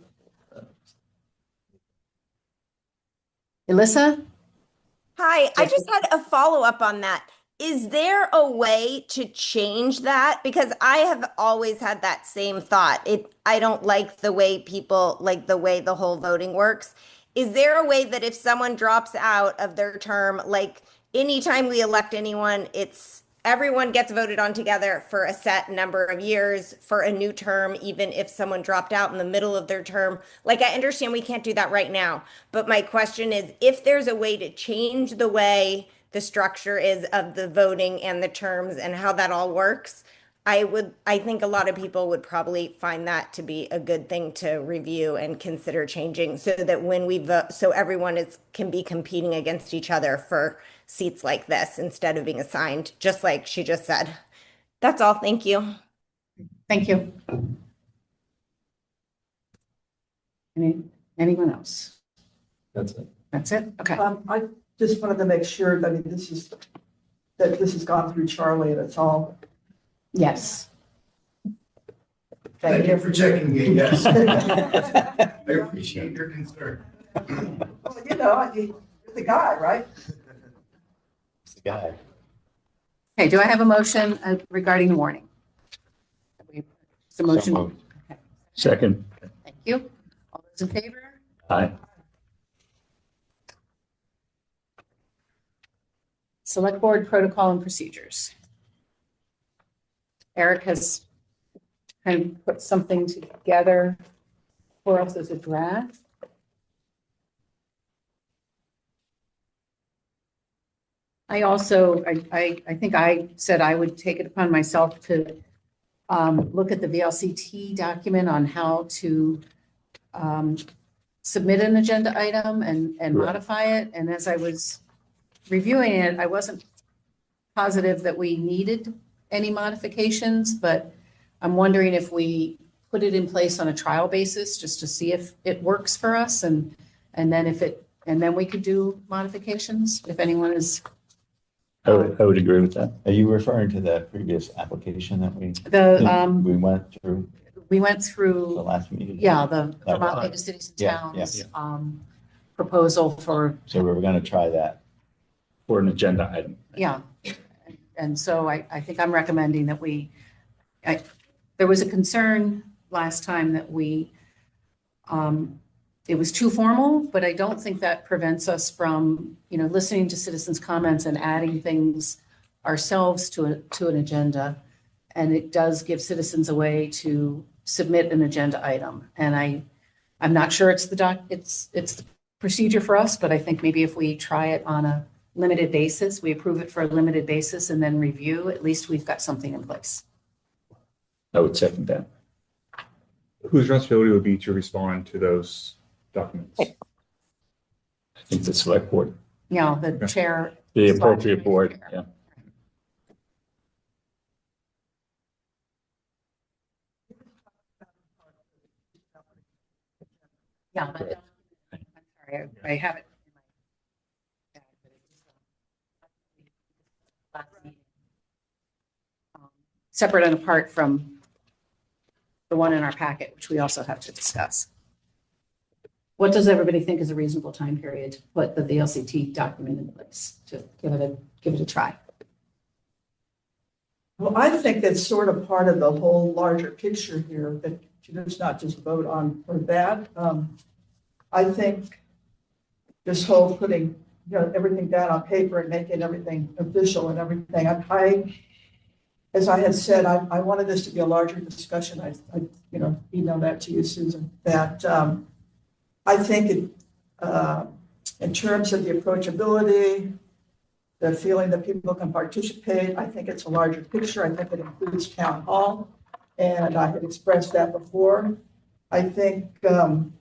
Alyssa? Hi, I just had a follow-up on that. Is there a way to change that? Because I have always had that same thought. I don't like the way people, like the way the whole voting works. Is there a way that if someone drops out of their term, like anytime we elect anyone, it's everyone gets voted on together for a set number of years for a new term, even if someone dropped out in the middle of their term? Like, I understand we can't do that right now, but my question is, if there's a way to change the way the structure is of the voting and the terms and how that all works, I think a lot of people would probably find that to be a good thing to review and consider changing, so that when we vote, so everyone can be competing against each other for seats like this instead of being assigned, just like she just said. That's all. Thank you. Thank you. Anyone else? That's it. That's it? Okay. I just wanted to make sure that this has gone through Charlie and it's all. Yes. Thank you for checking me, yes. I appreciate your concern. Well, you're the guy, right? It's the guy. Okay, do I have a motion regarding the warning? The motion. So moved. Okay. Second. Thank you. All those in favor? Aye. Select Board protocol and procedures. Eric has kind of put something together for us as a draft. I also, I think I said I would take it upon myself to look at the VLCT document on how to submit an agenda item and modify it. And as I was reviewing it, I wasn't positive that we needed any modifications, but I'm wondering if we put it in place on a trial basis just to see if it works for us, and then we could do modifications if anyone is. I would agree with that. Are you referring to the previous application that we went through? We went through the last meeting. Yeah, the Vermont League of Cities and Towns proposal for. So we were going to try that for an agenda item. Yeah. And so I think I'm recommending that there was a concern last time that it was too formal, but I don't think that prevents us from, listening to citizens' comments and adding things ourselves to an agenda. And it does give citizens a way to submit an agenda item. And I'm not sure it's the procedure for us, but I think maybe if we try it on a limited basis, we approve it for a limited basis and then review, at least we've got something in place. I would second that. Whose responsibility would be to respond to those documents? I think the select board. Yeah, the chair. The appropriate board, yeah. Yeah, but I'm sorry, I have it. Separate and apart from the one in our packet, which we also have to discuss. What does everybody think is a reasonable time period to put the VLCT document in place to give it a try? Well, I think that's sort of part of the whole larger picture here, that it's not just vote on for that. I think this whole putting everything down on paper and making everything official and everything, as I had said, I wanted this to be a larger discussion. I emailed that to you, Susan, that I think in terms of the approachability, the feeling that people can participate, I think it's a larger picture. I think it includes town hall, and I had expressed that before. I think town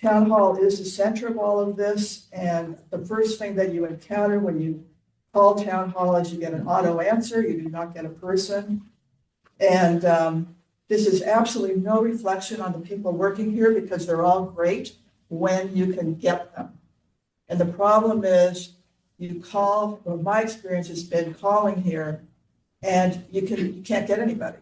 hall is the center of all of this, and the first thing that you encounter when you call town hall is you get an auto answer, you do not get a person. And this is absolutely no reflection on the people working here, because they're all great when you can get them. And the problem is you call, or my experience has been calling here, and you can't get anybody.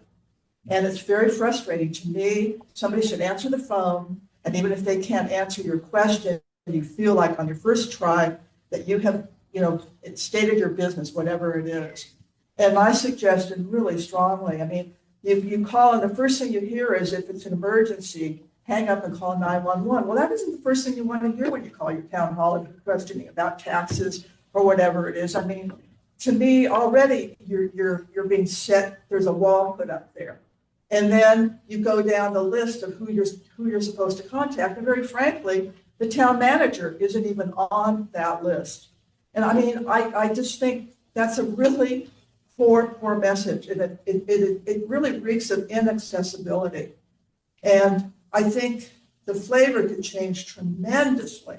And it's very frustrating to me. Somebody should answer the phone, and even if they can't answer your question, you feel like on your first try that you have, it stated your business, whatever it is. And my suggestion really strongly, I mean, if you call and the first thing you hear is if it's an emergency, hang up and call 911. Well, that isn't the first thing you want to hear when you call your town hall and you're questioning about taxes or whatever it is. I mean, to me, already you're being set. There's a wall put up there, and then you go down the list of who you're supposed to contact. And very frankly, the town manager isn't even on that list. And I mean, I just think that's a really poor message, and it really reeks of inaccessibility. And I think the flavor could change tremendously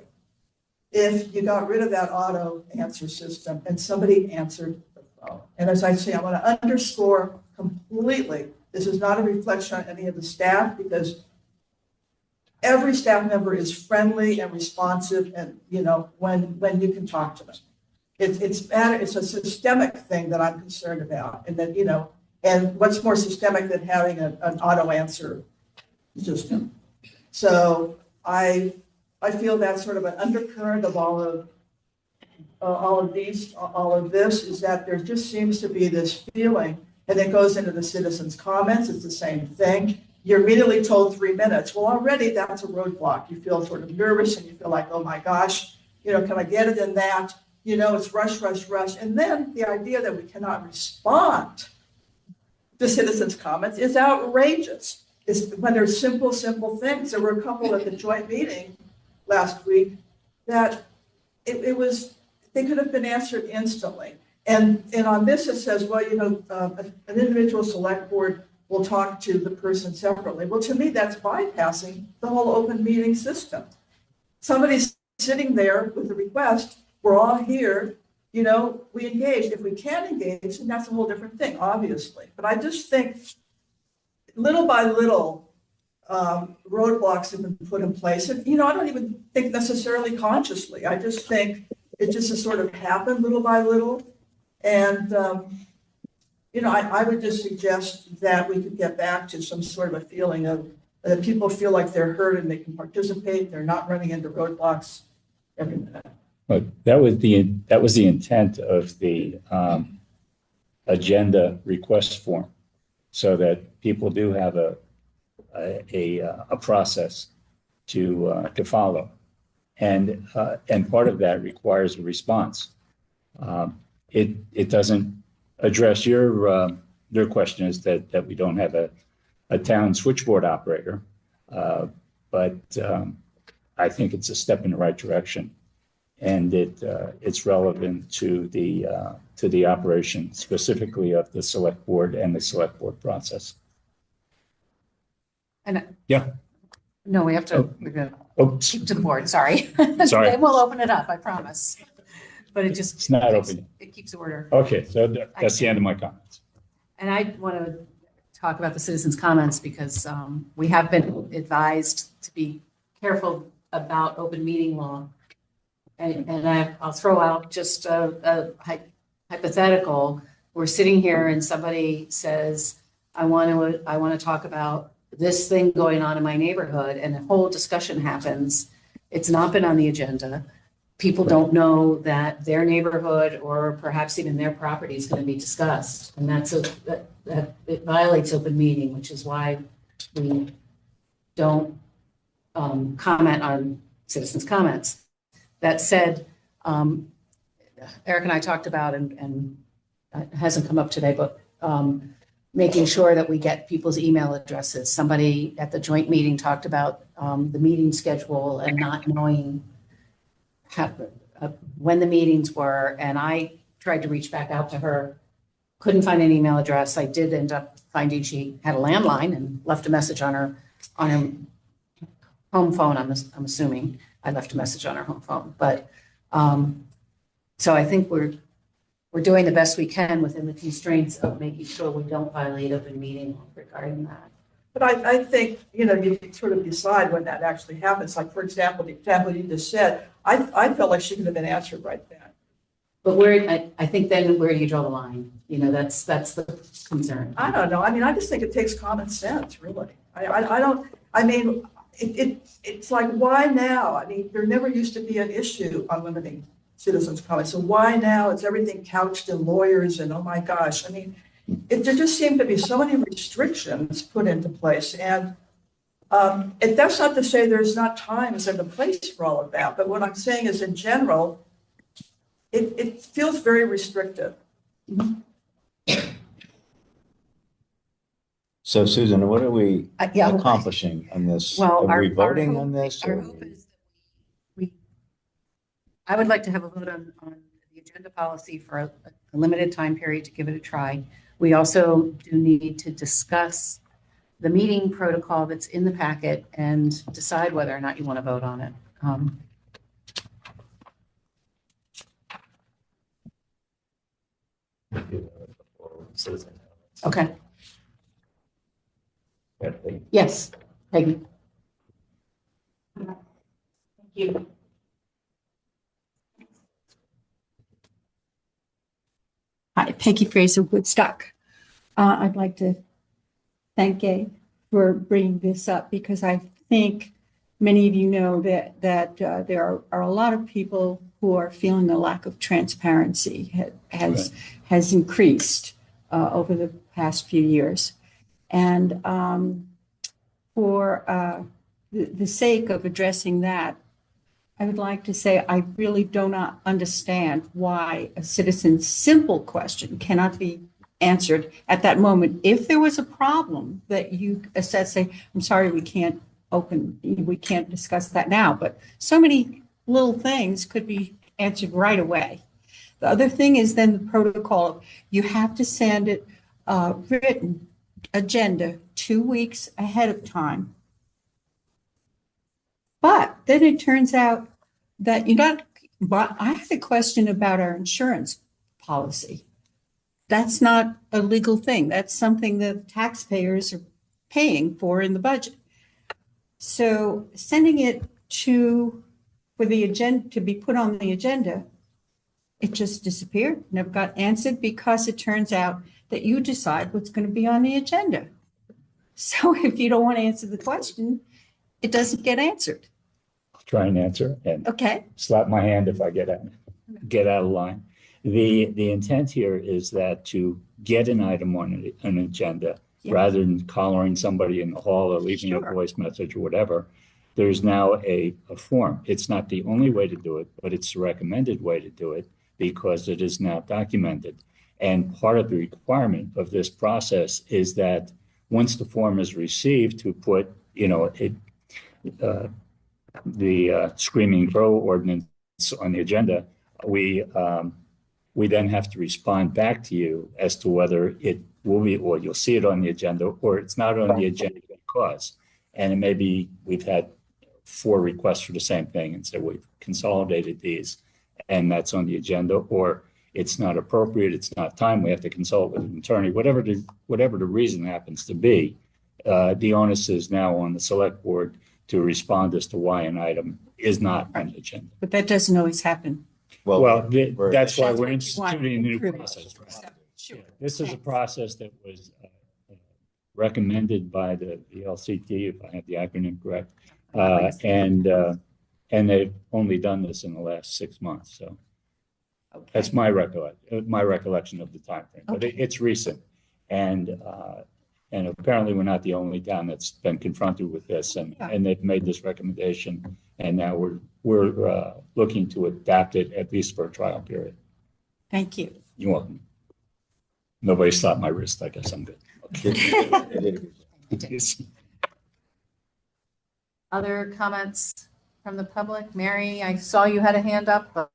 if you got rid of that auto answer system and somebody answered the phone. And as I say, I want to underscore completely, this is not a reflection on any of the staff, because every staff member is friendly and responsive, and when you can talk to them. It's a systemic thing that I'm concerned about, and that and what's more systemic than having an auto answer system? So I feel that's sort of an undercurrent of all of this is that there just seems to be this feeling, and it goes into the citizens' comments. It's the same thing. You're immediately told 3 minutes. Well, already that's a roadblock. You feel sort of nervous, and you feel like, oh my gosh, can I get it in that? It's rush. And then the idea that we cannot respond to citizens' comments is outrageous. It's when there's simple things. There were a couple at the joint meeting last week that they could have been answered instantly. And on this, it says, well, an individual select board will talk to the person separately. Well, to me, that's bypassing the whole open meeting system. Somebody's sitting there with a request. We're all here, we engage. If we can't engage, then that's a whole different thing, obviously. But I just think little by little, roadblocks have been put in place. And, I don't even think necessarily consciously. I just think it just has sort of happened little by little. And, I would just suggest that we could get back to some sort of a feeling of that people feel like they're heard and they can participate. They're not running into roadblocks every minute. But that was the intent of the agenda request form, so that people do have a process to follow, and part of that requires a response. It doesn't address your question is that we don't have a town switchboard operator, but I think it's a step in the right direction. And it's relevant to the operation specifically of the select board and the select board process. And yeah, no, we have to. We're gonna keep to the board. Sorry. Sorry. Then we'll open it up. I promise. But it's not open. It keeps order. Okay, so that's the end of my comments. And I want to talk about the citizens' comments because we have been advised to be careful about open meeting law. And I'll throw out just a hypothetical. We're sitting here and somebody says, I want to talk about this thing going on in my neighborhood, and a whole discussion happens. It's not been on the agenda. People don't know that their neighborhood or perhaps even their property is going to be discussed. And that it violates open meeting, which is why we don't comment on citizens' comments. That said, Eric and I talked about, and it hasn't come up today, but making sure that we get people's email addresses. Somebody at the joint meeting talked about the meeting schedule and not knowing when the meetings were. And I tried to reach back out to her, couldn't find an email address. I did end up finding she had a landline and left a message on her home phone. I'm assuming I left a message on her home phone, but so I think we're doing the best we can within the constraints of making sure we don't violate open meeting regarding that. But I think, you can sort of decide when that actually happens. Like, for example, the example you just said, I felt like she could have been answered right then. But I think then where do you draw the line? You know, that's the concern. I don't know. I mean, I just think it takes common sense, really. I don't, I mean, it's like, why now? I mean, there never used to be an issue on limiting citizens' comments. So why now? It's everything couched in lawyers and, oh my gosh. I mean, there just seem to be so many restrictions put into place. And that's not to say there's not times and a place for all of that. But what I'm saying is, in general, it feels very restrictive. So Susan, what are we Yeah. accomplishing on this? Well, Are we our voting hope- on this? Our or- hope is that I would like to have a vote on the agenda policy for a limited time period to give it a try. We also do need to discuss the meeting protocol that's in the packet and decide whether or not you want to vote on it. Okay. Yes, Peggy. Thank you. Hi, Peggy Fraser, Woodstock. I'd like to thank Gabe for bringing this up because I think many of you know that there are a lot of people who are feeling a lack of transparency has increased over the past few years. And for the sake of addressing that, I would like to say I really do not understand why a citizen's simple question cannot be answered at that moment. If there was a problem that you assess, say, I'm sorry, we can't discuss that now, but so many little things could be answered right away. The other thing is then the protocol. You have to send it written agenda 2 weeks ahead of time. But then it turns out that but I have a question about our insurance policy. That's not a legal thing. That's something that taxpayers are paying for in the budget. So sending it for the agenda to be put on the agenda, it just disappeared, never got answered because it turns out that you decide what's going to be on the agenda. So if you don't want to answer the question, it doesn't get answered. I'll try and answer and Okay. slap my hand if I get out of line. The intent here is that to get an item on an agenda, rather than collaring somebody in the hall or leaving a voice message or whatever, there's now a form. It's not the only way to do it, but it's the recommended way to do it because it is now documented. And part of the requirement of this process is that once the form is received, to put, the Screaming Crow ordinance on the agenda, we then have to respond back to you as to whether it will be, or you'll see it on the agenda, or it's not on the agenda because. And it may be we've had 4 requests for the same thing, and so we've consolidated these, and that's on the agenda, or it's not appropriate, it's not time, we have to consult with an attorney, whatever the reason happens to be. The onus is now on the select board to respond as to why an item is not on the agenda. But that doesn't always happen. Well, that's why That's we're what you want instituting a new to process. Sure. This is a process that was recommended by the LCT, if I have the acronym correct, and they've only done this in the last 6 months. So that's my recollection of the time frame. But it's recent, and apparently we're not the only town that's been confronted with this, and they've made this recommendation, and now we're looking to adapt it at least for a trial period. Thank you. You're welcome. Nobody slapped my wrist. I guess I'm good. Other comments from the public? Mary, I saw you had a hand up, but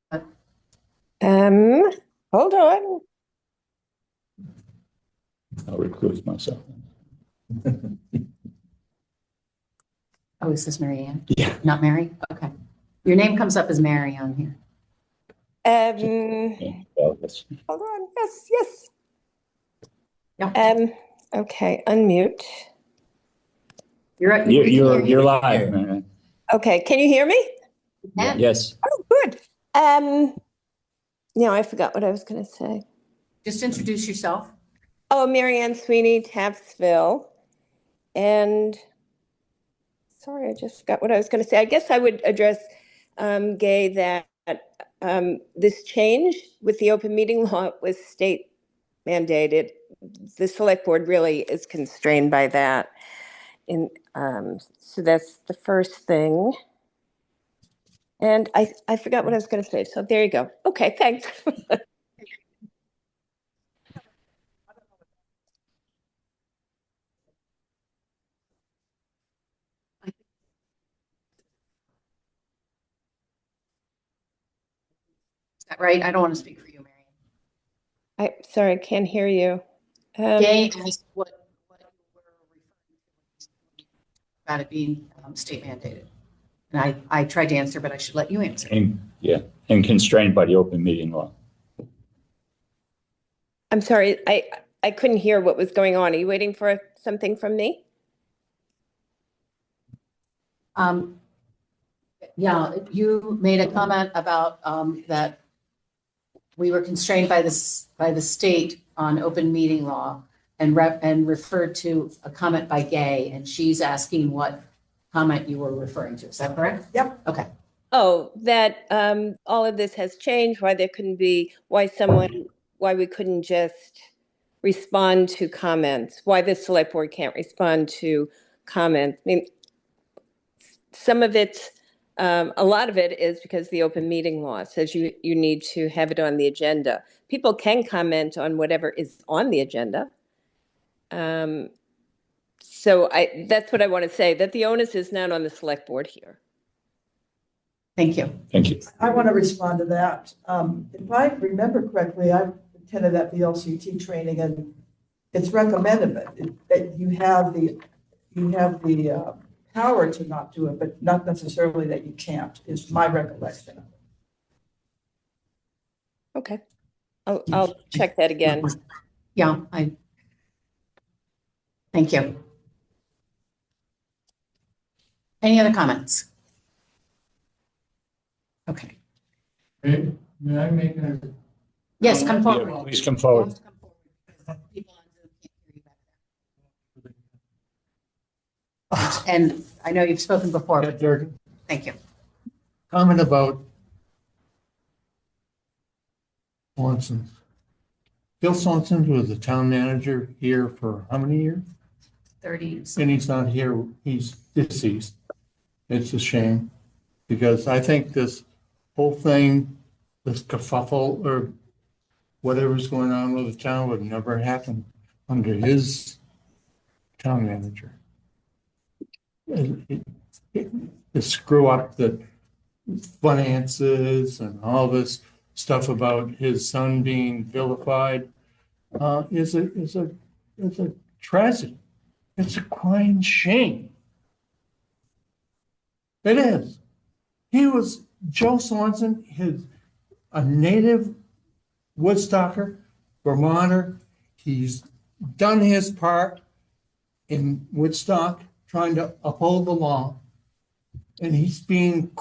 Hold on. I'll recluse myself. Oh, is this Mary Ann? Yeah. Not Mary? Okay. Your name comes up as Mary on here. Hold on. Yes. Yeah. Okay, unmute. You're live, man. Okay, can you hear me? Yes. Oh, good. No, I forgot what I was going to say. Just introduce yourself. Oh, Marianne Sweeney, Tapsville. And sorry, I just forgot what I was going to say. I guess I would address, Gay, that this change with the open meeting law was state mandated. The select board really is constrained by that. And so that's the first thing. And I forgot what I was going to say. So there you go. Okay, thanks. Is that right? I don't want to speak for you, Mary. Sorry, I can't hear you. Gay asked what you were referring to about it being state mandated. And I tried to answer, but I should let you answer. And constrained by the open meeting law. I'm sorry, I couldn't hear what was going on. Are you waiting for something from me? Yeah, you made a comment about that we were constrained by the state on open meeting law and referred to a comment by Gay, and she's asking what comment you were referring to. Is that correct? Yep. Okay. Oh, that all of this has changed, why there couldn't be, why we couldn't just respond to comments, why the select board can't respond to comments. I mean, some of it, a lot of it is because the open meeting law says you need to have it on the agenda. People can comment on whatever is on the agenda. So that's what I want to say, that the onus is not on the select board here. Thank you. Thank you. I want to respond to that. If I remember correctly, I attended that VLCT training, and it's recommended that you have the power to not do it, but not necessarily that you can't, is my recollection. Okay. I'll check that again. Yeah, thank you. Any other comments? Okay. May I make a? Yes, come forward. Yeah, please come forward. And I know you've spoken before, but thank you. Comment about Swanson. Bill Swanson was the town manager here for how many years? 30. And he's not here, he's deceased. It's a shame, because I think this whole thing, this kerfuffle or whatever's going on with the town would never happen under his town manager. The screw up the finances and all this stuff about his son being vilified is a tragedy. It's a crying shame. It is. He was Joe Swanson, a native Woodstocker, Vermonter. He's done his part in Woodstock, trying to uphold the law, and he's being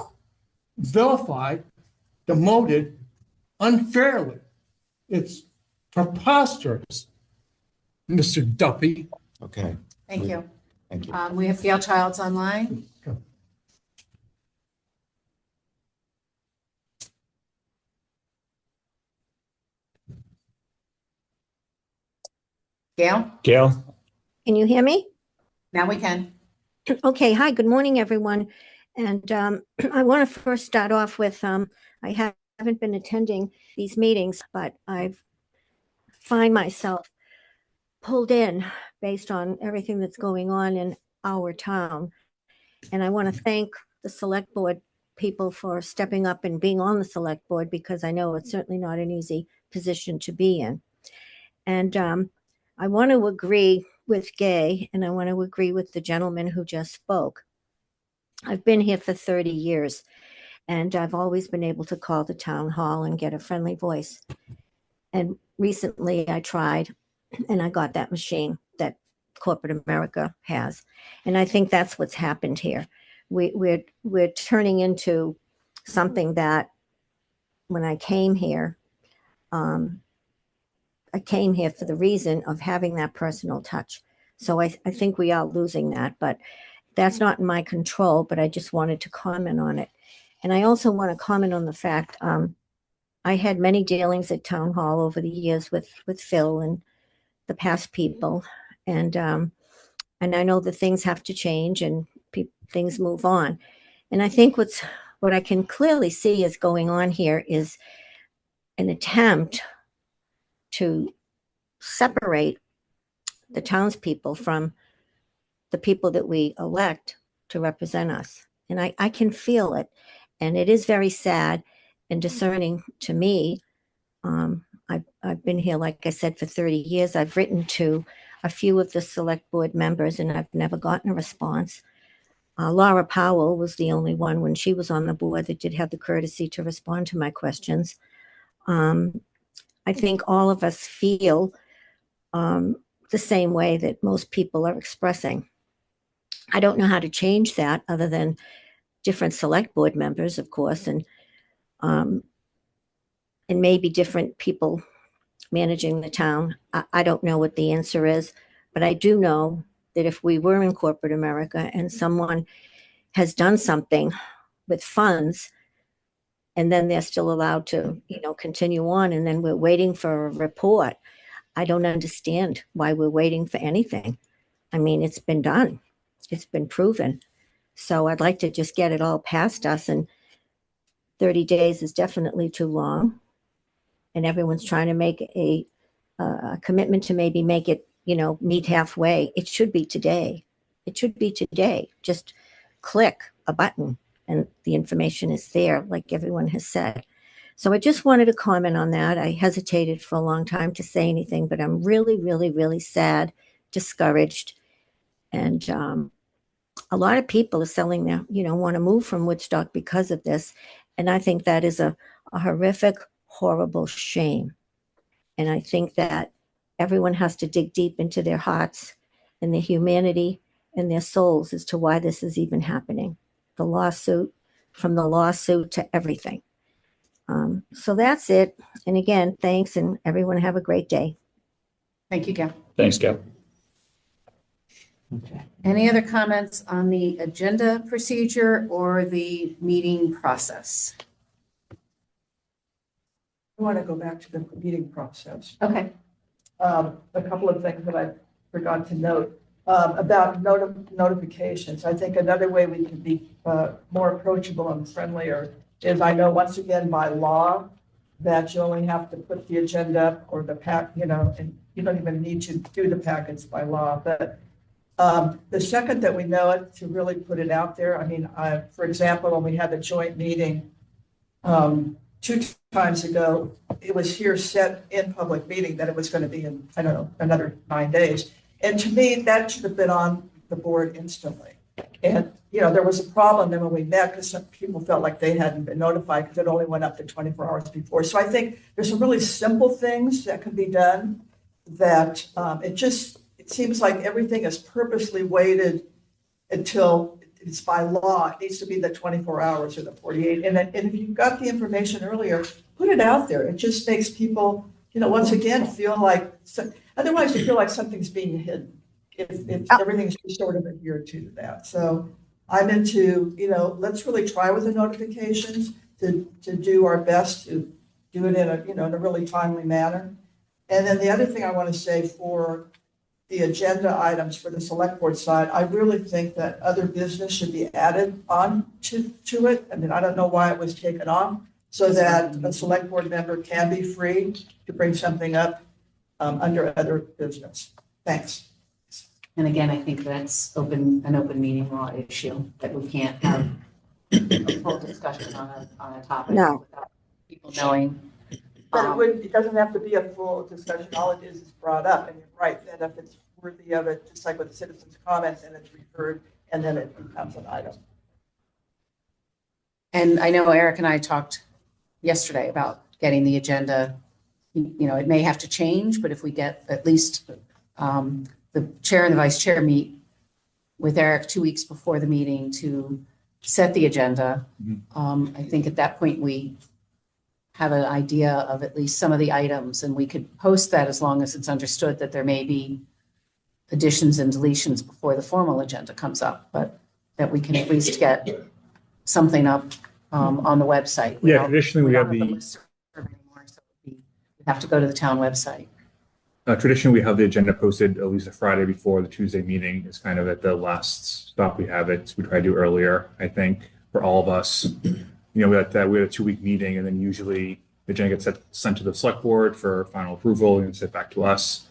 vilified, demoted unfairly. It's preposterous, Mr. Duffy. Okay. Thank you. Thank you. We have Gail Childs online. Gail? Gail? Can you hear me? Now we can. Okay. Hi, good morning, everyone. And I want to first start off with, I haven't been attending these meetings, but I find myself pulled in based on everything that's going on in our town. And I want to thank the select board people for stepping up and being on the select board, because I know it's certainly not an easy position to be in. And I want to agree with Gay, and I want to agree with the gentleman who just spoke. I've been here for 30 years, and I've always been able to call the town hall and get a friendly voice. And recently I tried, and I got that machine that corporate America has. And I think that's what's happened here. We're turning into something that when I came here I came here for the reason of having that personal touch. So I think we are losing that, but that's not in my control, but I just wanted to comment on it. And I also want to comment on the fact, I had many dealings at town hall over the years with Phil and the past people. And I know that things have to change and things move on. And I think what I can clearly see is going on here is an attempt to separate the townspeople from the people that we elect to represent us. And I can feel it. And it is very sad and discerning to me. I've been here, like I said, for 30 years. I've written to a few of the select board members and I've never gotten a response. Laura Powell was the only one when she was on the board that did have the courtesy to respond to my questions. I think all of us feel the same way that most people are expressing. I don't know how to change that other than different select board members, of course, and maybe different people managing the town. I don't know what the answer is, but I do know that if we were in corporate America and someone has done something with funds and then they're still allowed to, continue on, and then we're waiting for a report, I don't understand why we're waiting for anything. I mean, it's been done. It's been proven. So I'd like to just get it all past us, and 30 days is definitely too long. And everyone's trying to make a commitment to maybe make it, meet halfway. It should be today. It should be today. Just click a button and the information is there, like everyone has said. So I just wanted to comment on that. I hesitated for a long time to say anything, but I'm really, really, really sad, discouraged. And a lot of people are selling their, want to move from Woodstock because of this. And I think that is a horrific, horrible shame. And I think that everyone has to dig deep into their hearts and their humanity and their souls as to why this is even happening. The lawsuit, from the lawsuit to everything. So that's it. And again, thanks, and everyone have a great day. Thank you, Gail. Thanks, Gail. Okay. Any other comments on the agenda procedure or the meeting process? I want to go back to the meeting process. Okay. A couple of things that I forgot to note about notifications. I think another way we can be more approachable and friendlier is, I know once again by law that you only have to put the agenda or the pack, and you don't even need to do the packets by law. But the second that we know it, to really put it out there. I mean, for example, when we had the joint meeting 2 times ago, it was here set in public meeting that it was going to be in, I don't know, another 9 days. And to me, that should have been on the board instantly. And, there was a problem then when we met because some people felt like they hadn't been notified because it only went up to 24 hours before. So I think there's some really simple things that can be done that it seems like everything is purposely waited until it's by law. It needs to be the 24 hours or the 48. And if you've got the information earlier, put it out there. It just makes people, once again, feel like, otherwise you feel like something's being hidden if everything's just sort of adhered to that. So I'm into, let's really try with the notifications to do our best to do it in a really timely manner. And then the other thing I want to say for the agenda items for the select board side, I really think that other business should be added on to it. I mean, I don't know why it was taken off, so that a select board member can be free to bring something up under other business. Thanks. And again, I think that's an open meeting law issue, that we can't have a full discussion on a topic without people knowing. But it doesn't have to be a full discussion. All it is brought up, and you're right, that if it's worthy of it, just like with citizens' comments, and it's referred, and then it becomes an item. And I know Eric and I talked yesterday about getting the agenda. It may have to change, but if we get at least the chair and the vice chair meet with Eric 2 weeks before the meeting to set the agenda, I think at that point we have an idea of at least some of the items, and we could post that as long as it's understood that there may be additions and deletions before the formal agenda comes up, but that we can at least get something up on the website. Yeah, traditionally we have the listserv anymore, so we have to go to the town website. Traditionally, we have the agenda posted at least a Friday before the Tuesday meeting is kind of at the last stop we have it. We try to do earlier, I think, for all of us. You know, we had a 2-week meeting, and then usually the agenda gets sent to the select board for final approval and sent back to us.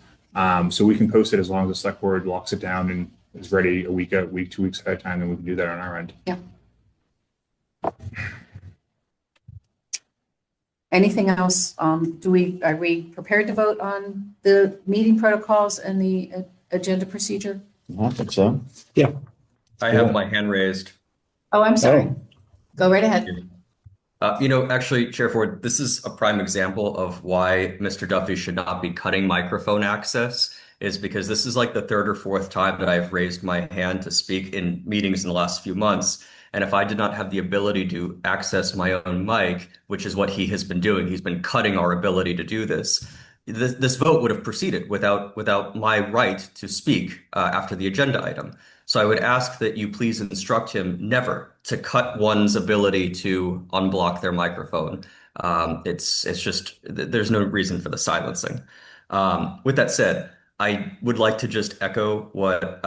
So we can post it as long as the select board locks it down and is ready a week, 2 weeks ahead of time, then we can do that on our end. Yeah. Anything else? Are we prepared to vote on the meeting protocols and the agenda procedure? I think so. Yeah. I have my hand raised. Oh, I'm sorry. Go right ahead. Actually, Chair Ford, this is a prime example of why Mr. Duffy should not be cutting microphone access, is because this is like the third or fourth time that I've raised my hand to speak in meetings in the last few months. And if I did not have the ability to access my own mic, which is what he has been doing, he's been cutting our ability to do this. This vote would have proceeded without my right to speak after the agenda item. So I would ask that you please instruct him never to cut one's ability to unblock their microphone. It's just, there's no reason for the silencing. With that said, I would like to just echo what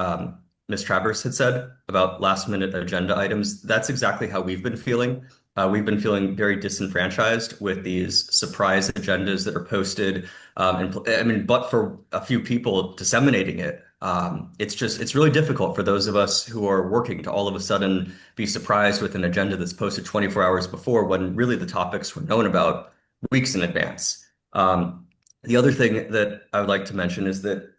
Ms. Travers had said about last minute agenda items. That's exactly how we've been feeling. We've been feeling very disenfranchised with these surprise agendas that are posted. But for a few people disseminating it, it's really difficult for those of us who are working to all of a sudden be surprised with an agenda that's posted 24 hours before, when really the topics were known about weeks in advance. The other thing that I would like to mention is that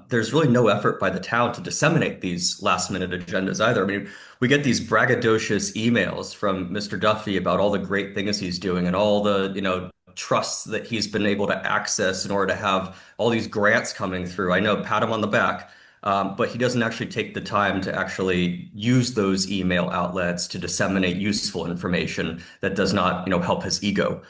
there's really no effort by the town to disseminate these last minute agendas either. I mean, we get these braggadocious emails from Mr. Duffy about all the great things he's doing and all the, trusts that he's been able to access in order to have all these grants coming through. I know, pat him on the back, but he doesn't actually take the time to actually use those email outlets to disseminate useful information that does not, help his ego.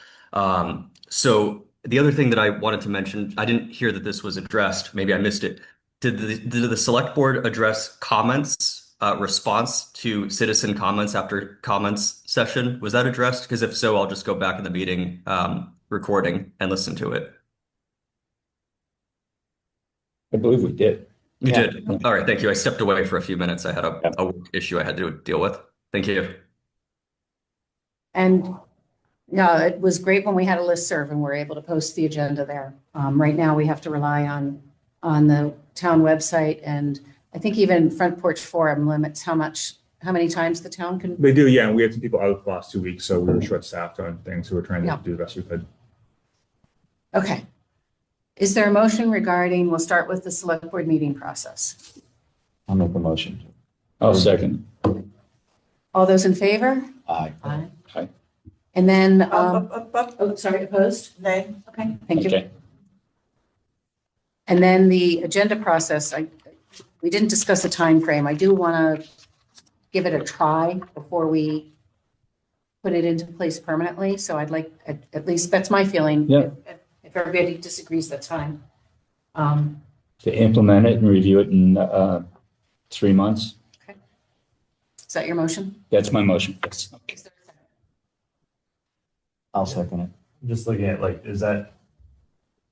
So the other thing that I wanted to mention, I didn't hear that this was addressed. Maybe I missed it. Did the select board address comments, response to citizen comments after comments session? Was that addressed? Because if so, I'll just go back in the meeting recording and listen to it. I believe we did. You did? All right, thank you. I stepped away for a few minutes. I had a work issue I had to deal with. Thank you. And yeah, it was great when we had a listserv and we're able to post the agenda there. Right now, we have to rely on the town website, and I think even Front Porch Forum limits how many times the town can. They do, yeah. And we had some people out the last 2 weeks, so we were short-staffed on things, so we're trying to do the best we could. Okay. Is there a motion regarding, we'll start with the select board meeting process. I'll make a motion. I'll second. All those in favor? Aye. Aye. Aye. And then, sorry, opposed? Nay. Okay, thank you. Okay. And then the agenda process, we didn't discuss a time frame. I do want to give it a try before we put it into place permanently. So I'd like, at least that's my feeling. Yeah. If everybody disagrees, that's fine. To implement it and review it in 3 months. Okay. Is that your motion? That's my motion. Yes. Okay. I'll second it. I'm just looking at is that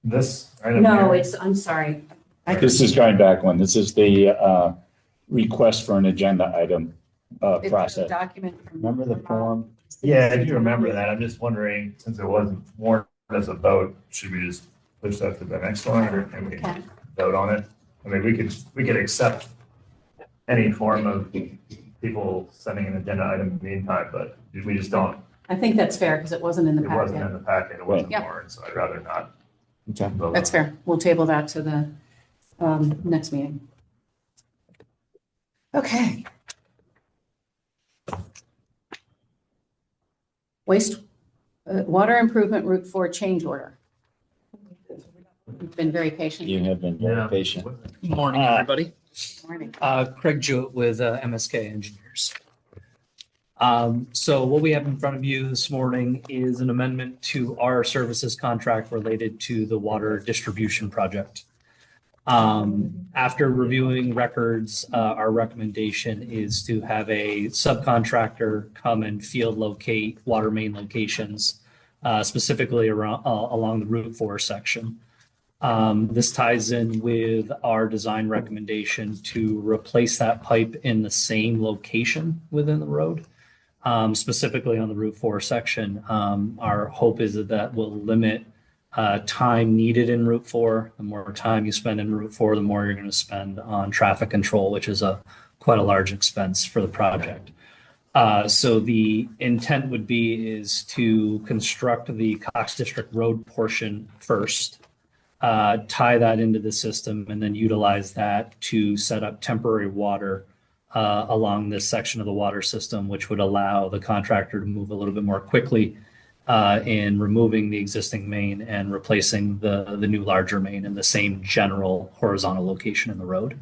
this item? No, here? I'm sorry. This is going back one. This is the request for an agenda item It's a process. document from. Remember the form? Yeah, I do remember that. I'm just wondering, since it wasn't warned as a vote, should we just push that to the next one, or can we vote on it? I mean, we could accept any form of people sending an agenda item in the meantime, but we just don't. I think that's fair because it wasn't in the It packet. wasn't in the packet. It wasn't Yeah. warned, so I'd rather not. Okay. vote That's on it. fair. We'll table that to the next meeting. Okay. Water improvement Route 4 change order. You've been very patient. You have been very patient. Good morning, everybody. Morning. Craig Jewett with MSK Engineers. So what we have in front of you this morning is an amendment to our services contract related to the water distribution project. After reviewing records, our recommendation is to have a subcontractor come and field locate water main locations, specifically along the Route 4 section. This ties in with our design recommendation to replace that pipe in the same location within the road. Specifically on the Route 4 section, our hope is that will limit time needed in Route 4. The more time you spend in Route 4, the more you're going to spend on traffic control, which is quite a large expense for the project. So the intent would be is to construct the Cox District Road portion first, tie that into the system, and then utilize that to set up temporary water along this section of the water system, which would allow the contractor to move a little bit more quickly in removing the existing main and replacing the new larger main in the same general horizontal location in the road.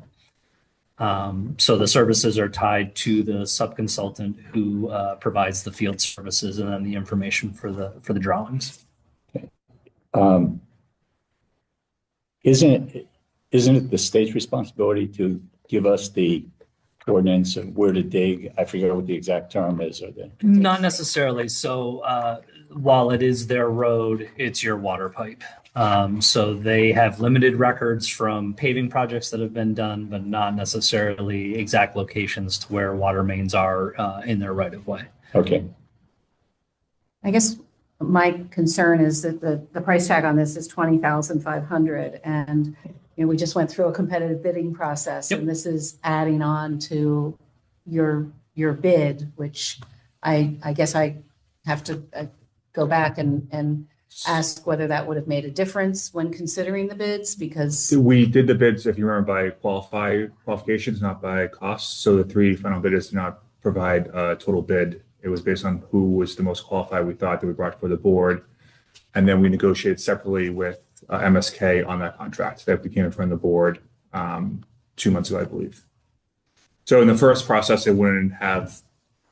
So the services are tied to the subconsultant who provides the field services and then the information for the drawings. Isn't it the state's responsibility to give us the ordinance of where to dig? I forget what the exact term is. Not necessarily. So while it is their road, it's your water pipe. So they have limited records from paving projects that have been done, but not necessarily exact locations to where water mains are in their right of way. Okay. I guess my concern is that the price tag on this is $20,500, and we just went through a competitive bidding process, and this is adding on to your bid, which I guess I have to go back and ask whether that would have made a difference when considering the bids, because we did the bids, if you remember, by qualifications, not by costs. So the three final bidders did not provide a total bid. It was based on who was the most qualified we thought that we brought for the board. And then we negotiated separately with MSK on that contract that became in front of the board 2 months ago, I believe. So in the first process, it wouldn't have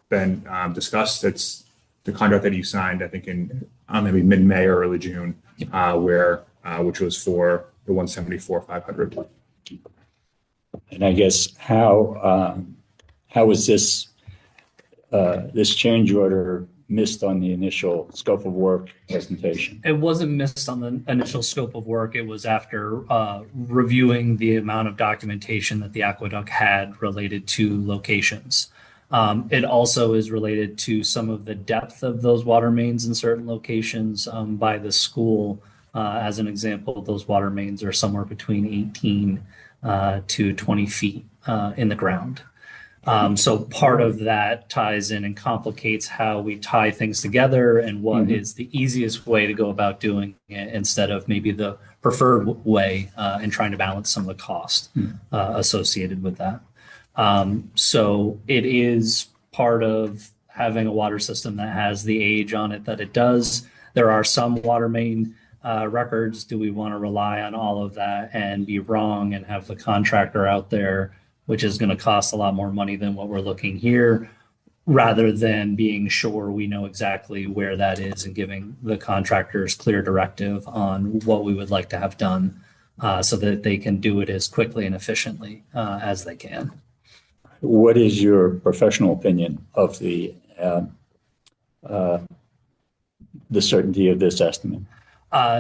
been discussed. It's the contract that you signed, I think, in maybe mid-May or early June, which was for the 174,500. And I guess how was this change order missed on the initial scope of work presentation? It wasn't missed on the initial scope of work. It was after reviewing the amount of documentation that the aqueduct had related to locations. It also is related to some of the depth of those water mains in certain locations by the school. As an example, those water mains are somewhere between 18 to 20 feet in the ground. So part of that ties in and complicates how we tie things together and what is the easiest way to go about doing it instead of maybe the preferred way in trying to balance some of the cost associated with that. So it is part of having a water system that has the age on it that it does. There are some water main records. Do we want to rely on all of that and be wrong and have the contractor out there, which is going to cost a lot more money than what we're looking here, rather than being sure we know exactly where that is and giving the contractors clear directive on what we would like to have done so that they can do it as quickly and efficiently as they can. What is your professional opinion of the certainty of this estimate?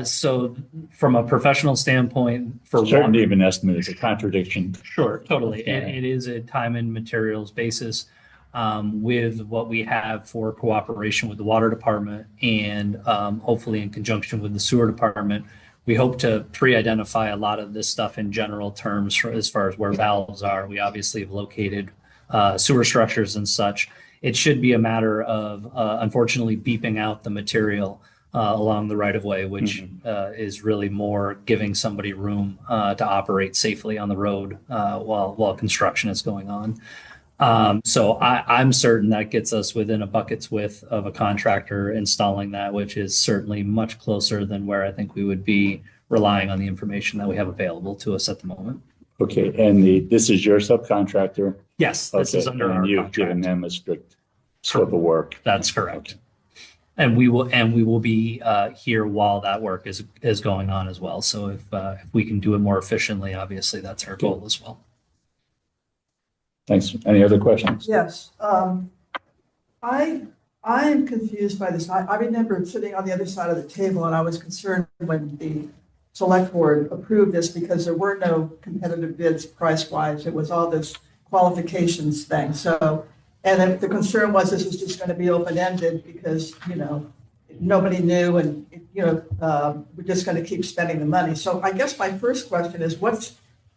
So from a professional standpoint, for certainty of an estimate is a contradiction. Sure, totally. It is a time and materials basis with what we have for cooperation with the water department and hopefully in conjunction with the sewer department. We hope to pre-identify a lot of this stuff in general terms as far as where valves are. We obviously have located sewer structures and such. It should be a matter of, unfortunately, beeping out the material along the right of way, which is really more giving somebody room to operate safely on the road while construction is going on. So I'm certain that gets us within a bucket's width of a contractor installing that, which is certainly much closer than where I think we would be relying on the information that we have available to us at the moment. Okay, and this is your subcontractor? Yes, this is under our and you've contract. given them a strict scope of work. That's correct. And we will be here while that work is going on as well. So if we can do it more efficiently, obviously that's our goal as well. Thanks. Any other questions? Yes. I'm confused by this. I remember sitting on the other side of the table and I was concerned when the select board approved this because there were no competitive bids price-wise. It was all this qualifications thing. So, and then the concern was this was just going to be open-ended because, nobody knew and, we're just going to keep spending the money. So I guess my first question is what's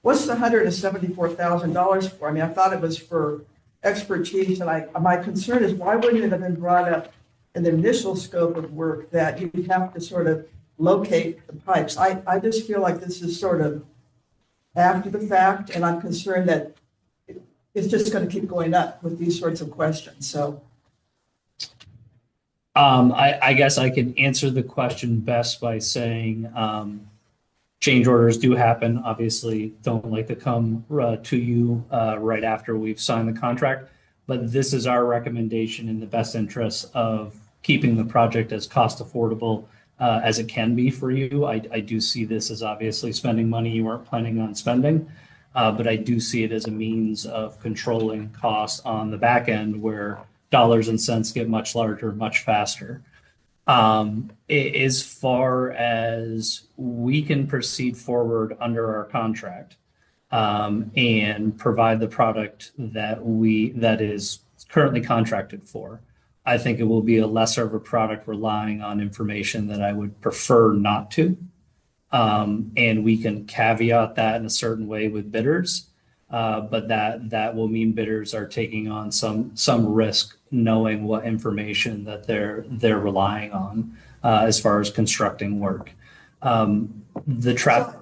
the $174,000 for? I mean, I thought it was for expertise, and my concern is why wouldn't it have been brought up in the initial scope of work that you have to sort of locate the pipes? I just feel like this is sort of after the fact, and I'm concerned that it's just going to keep going up with these sorts of questions. So, I guess I can answer the question best by saying change orders do happen. Obviously, don't like to come to you right after we've signed the contract, but this is our recommendation in the best interest of keeping the project as cost affordable as it can be for you. I do see this as obviously spending money you weren't planning on spending, but I do see it as a means of controlling costs on the back end where dollars and cents get much larger, much faster. As far as we can proceed forward under our contract and provide the product that is currently contracted for, I think it will be a lesser of a product relying on information that I would prefer not to. And we can caveat that in a certain way with bidders, but that will mean bidders are taking on some risk knowing what information that they're relying on as far as constructing work. The traffic.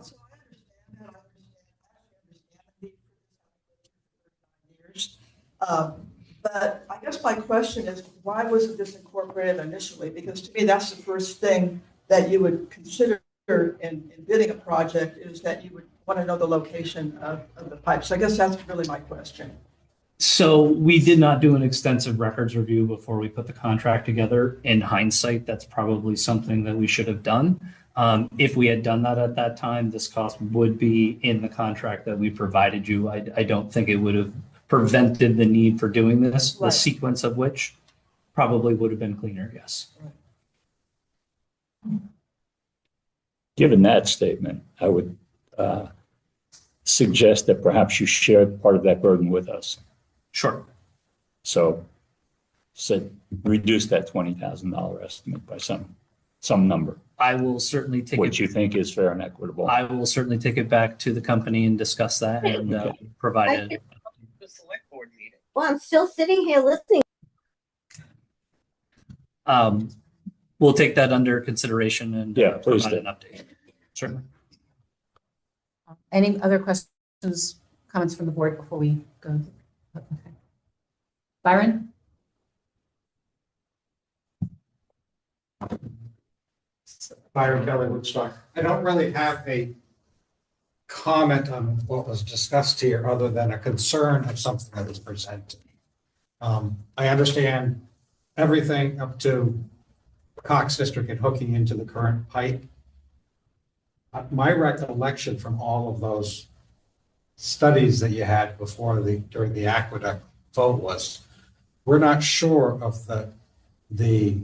But I guess my question is, why wasn't this incorporated initially? Because to me, that's the first thing that you would consider in bidding a project is that you would want to know the location of the pipe. So I guess that's really my question. So we did not do an extensive records review before we put the contract together. In hindsight, that's probably something that we should have done. If we had done that at that time, this cost would be in the contract that we provided you. I don't think it would have prevented the need for doing this, Right. The sequence of which probably would have been cleaner, yes. Given that statement, I would suggest that perhaps you share part of that burden with us. Sure. So reduce that $20,000 estimate by some number. I will certainly take what you think is fair and equitable. I will certainly take it back to the company and discuss that and provide it. The select board meeting. Well, I'm still sitting here listening. We'll take that under consideration and please provide do. an update. Certainly. Any other questions, comments from the board before we go? Okay. Byron? Byron Kelly, Woodstock. I don't really have a comment on what was discussed here other than a concern of something that was presented. I understand everything up to Cox District and hooking into the current pipe. My recollection from all of those studies that you had during the aqueduct vote was, we're not sure of the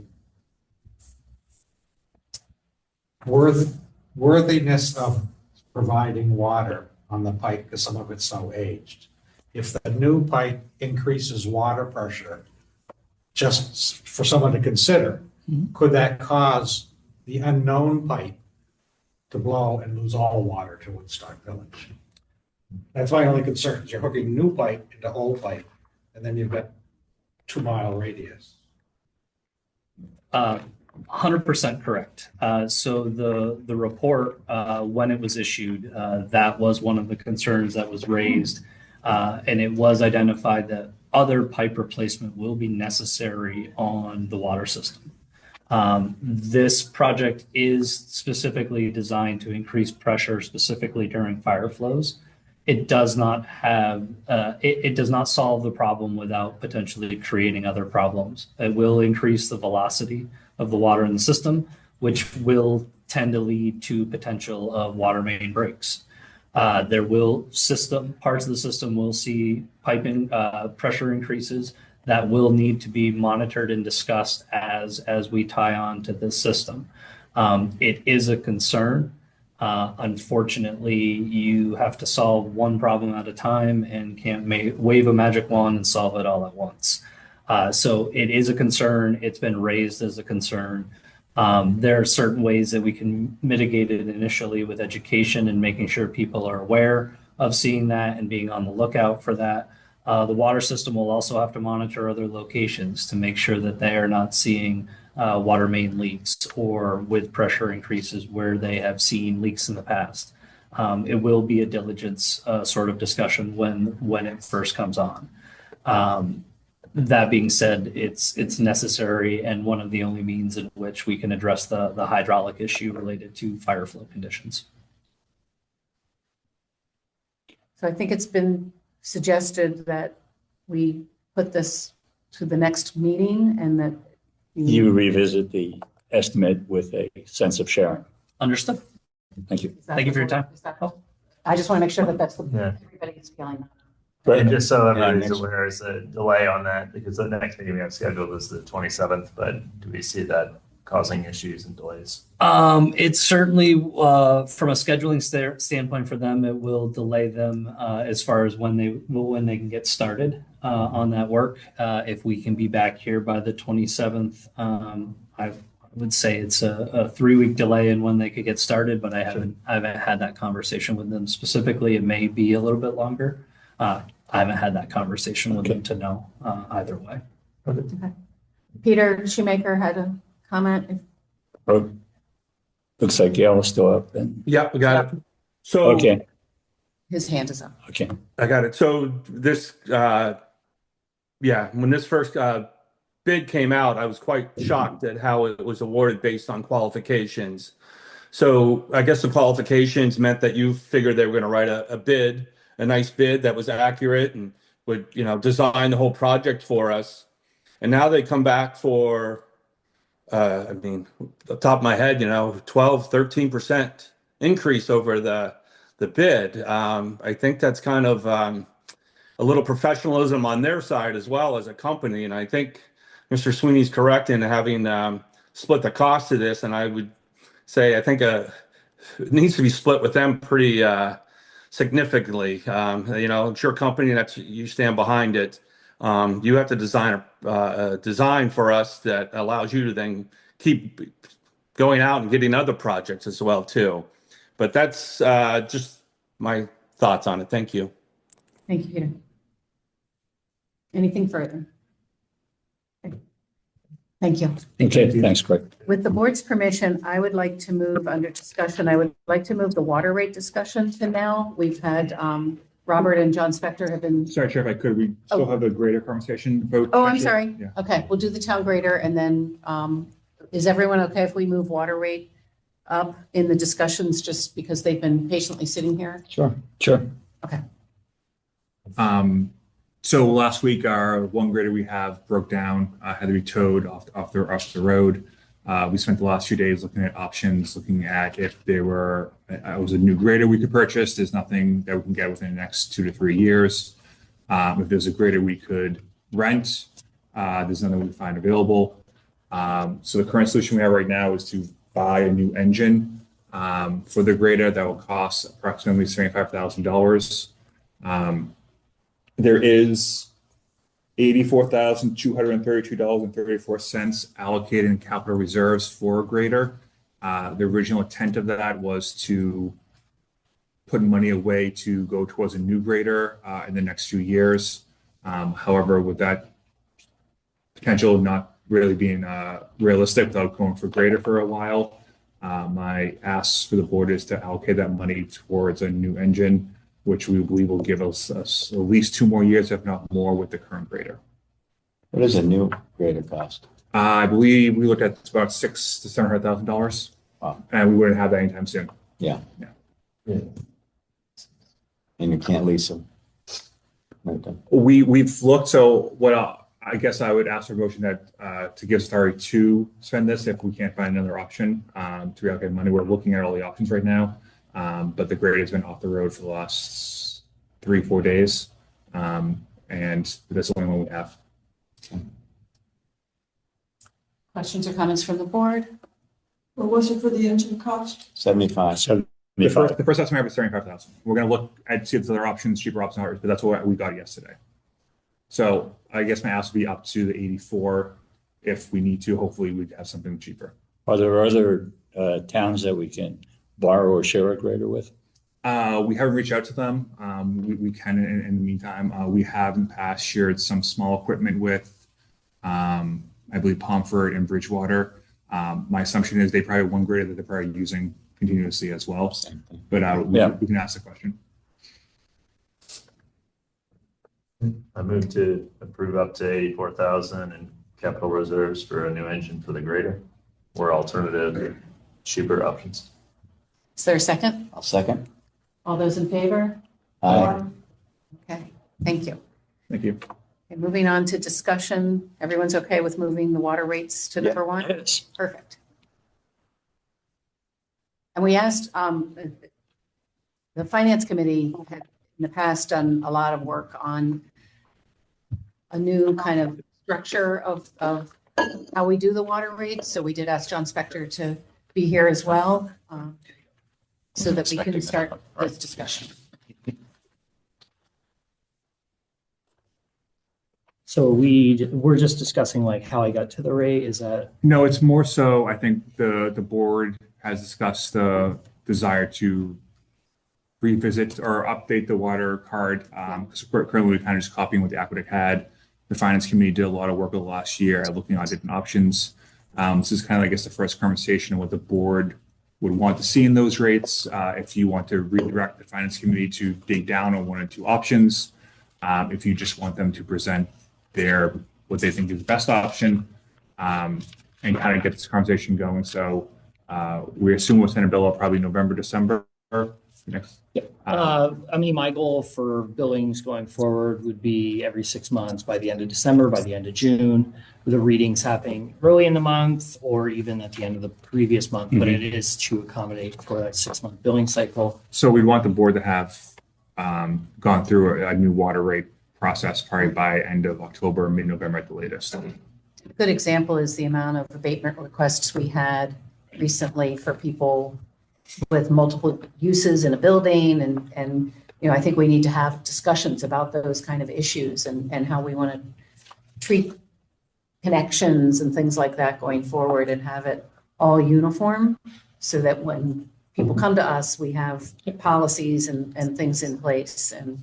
worthiness of providing water on the pipe because some of it's so aged. If the new pipe increases water pressure, just for someone to consider, could that cause the unknown pipe to blow and lose all water to Woodstock Village? That's my only concern, is you're hooking new pipe into old pipe, and then you've got 2-mile radius. 100% correct. So the report, when it was issued, that was one of the concerns that was raised, and it was identified that other pipe replacement will be necessary on the water system. This project is specifically designed to increase pressure specifically during fire flows. it does not have, it does not solve the problem without potentially creating other problems. It will increase the velocity of the water in the system, which will tend to lead to potential of water main breaks. There will parts of the system will see piping pressure increases that will need to be monitored and discussed as we tie on to this system. It is a concern. Unfortunately, you have to solve one problem at a time and can't wave a magic wand and solve it all at once. So it is a concern. It's been raised as a concern. There are certain ways that we can mitigate it initially with education and making sure people are aware of seeing that and being on the lookout for that. The water system will also have to monitor other locations to make sure that they are not seeing water main leaks or with pressure increases where they have seen leaks in the past. It will be a diligence sort of discussion when it first comes on. That being said, it's necessary and one of the only means in which we can address the hydraulic issue related to fire flow conditions. So I think it's been suggested that we put this to the next meeting and that You revisit the estimate with a sense of sharing. Understood. Thank you. Thank you for your time. I just want to make sure that that's the Yeah. everybody is feeling. And just so everybody's next- aware, is a delay on that because the next meeting we have scheduled is the 27th, but do we see that causing issues and delays? It's certainly from a scheduling standpoint for them, it will delay them as far as when they can get started on that work. If we can be back here by the 27th, I would say it's a 3-week delay in when they could get started, but I haven't had that conversation with them specifically. It may be a little bit longer. I haven't had that conversation with them to know either way. Okay. Peter Shoemaker had a comment. Oh, looks like Gail is still up then. Yeah, we got it. So Okay, His hand is up. okay. I got it. So this, when this first bid came out, I was quite shocked at how it was awarded based on qualifications. So I guess the qualifications meant that you figured they were going to write a nice bid that was accurate and would, design the whole project for us. And now they come back for, the top of my head, 12, 13% increase over the bid. I think that's kind of a little professionalism on their side as well as a company. And I think Mr. Sweeney's correct in having split the cost of this. And I would say, I think it needs to be split with them pretty significantly. It's your company that you stand behind it. You have to design a design for us that allows you to then keep going out and getting other projects as well too. But that's just my thoughts on it. Thank you. Thank you, Peter. Anything further? Okay. Thank you. Okay, thanks, Craig. With the board's permission, I would like to move under discussion. I would like to move the water rate discussion to now. We've had Robert and John Spector have been. Sorry, Chair, if I could, we still have the greater conversation vote. Oh, I'm actually? sorry. Yeah. Okay, we'll do the town grader and then is everyone okay if we move water rate up in the discussions just because they've been patiently sitting here? Sure. Okay. So last week, our one grader we have broke down, had to be towed off the road. We spent the last few days looking at options, looking at if there was a new grader we could purchase. There's nothing that we can get within the next 2 to 3 years. If there's a grader we could rent, there's nothing we can find available. So the current solution we have right now is to buy a new engine for the grader that will cost approximately $75,000. There is $84,232.34 allocated in capital reserves for a grader. The original intent of that was to put money away to go towards a new grader in the next few years. However, with that potential not really being realistic without going for grader for a while, my ask for the board is to allocate that money towards a new engine, which we believe will give us at least 2 more years, if not more, with the current grader. What does a new grader cost? I believe we looked at about $600,000 to $700,000. Wow. And we wouldn't have that anytime soon. Yeah. And you can't lease them. Okay. We've looked, so I guess I would ask for a motion that to give authority to spend this if we can't find another option to reallocate money. We're looking at all the options right now, but the grader has been off the road for the last 3-4 days, and that's the only one we have. Questions or comments from the board? What was it for the engine cost? 75. The first estimate was 35,000. We're going to look at see if there's other options, cheaper options, but that's what we got yesterday. So I guess my ask would be up to the 84 if we need to. Hopefully we'd have something cheaper. Are there other towns that we can borrow or share a grader with? We haven't reached out to them. We can in the meantime. We have in the past shared some small equipment with, I believe, Pomfret and Bridgewater. My assumption is they probably have one grader that they're probably using continuously as well. But we can ask the question. I move to approve up to 84,000 in capital reserves for a new engine for the grader or alternative cheaper options. Is there a second? I'll second. All those in favor? Aye. Okay, thank you. Thank you. Okay, moving on to discussion. Everyone's okay with moving the water rates to number one? Yes. Perfect. And we asked, the finance committee had in the past done a lot of work on a new kind of structure of how we do the water rates. So we did ask John Spector to be here as well, so that we can start this discussion. So we're just discussing like how I got to the rate. Is that? No, it's more so I think the board has discussed the desire to revisit or update the water card, because currently we're kind of just copying what the Aqueduct had. The finance committee did a lot of work over the last year at looking at different options. This is kind of, I guess, the first conversation of what the board would want to see in those rates. If you want to redirect the finance committee to dig down on one or two options, if you just want them to present what they think is the best option, and kind of get this conversation going. So we assume we'll send a bill out probably November, December next. I mean, my goal for billings going forward would be every 6 months by the end of December, by the end of June, with the readings happening early in the month or even at the end of the previous month. But it is to accommodate for that 6-month billing cycle. So we want the board to have gone through a new water rate process probably by end of October, mid-November at the latest. A good example is the amount of abatement requests we had recently for people with multiple uses in a building. And I think we need to have discussions about those kind of issues and how we want to treat connections and things like that going forward and have it all uniform so that when people come to us, we have policies and things in place. And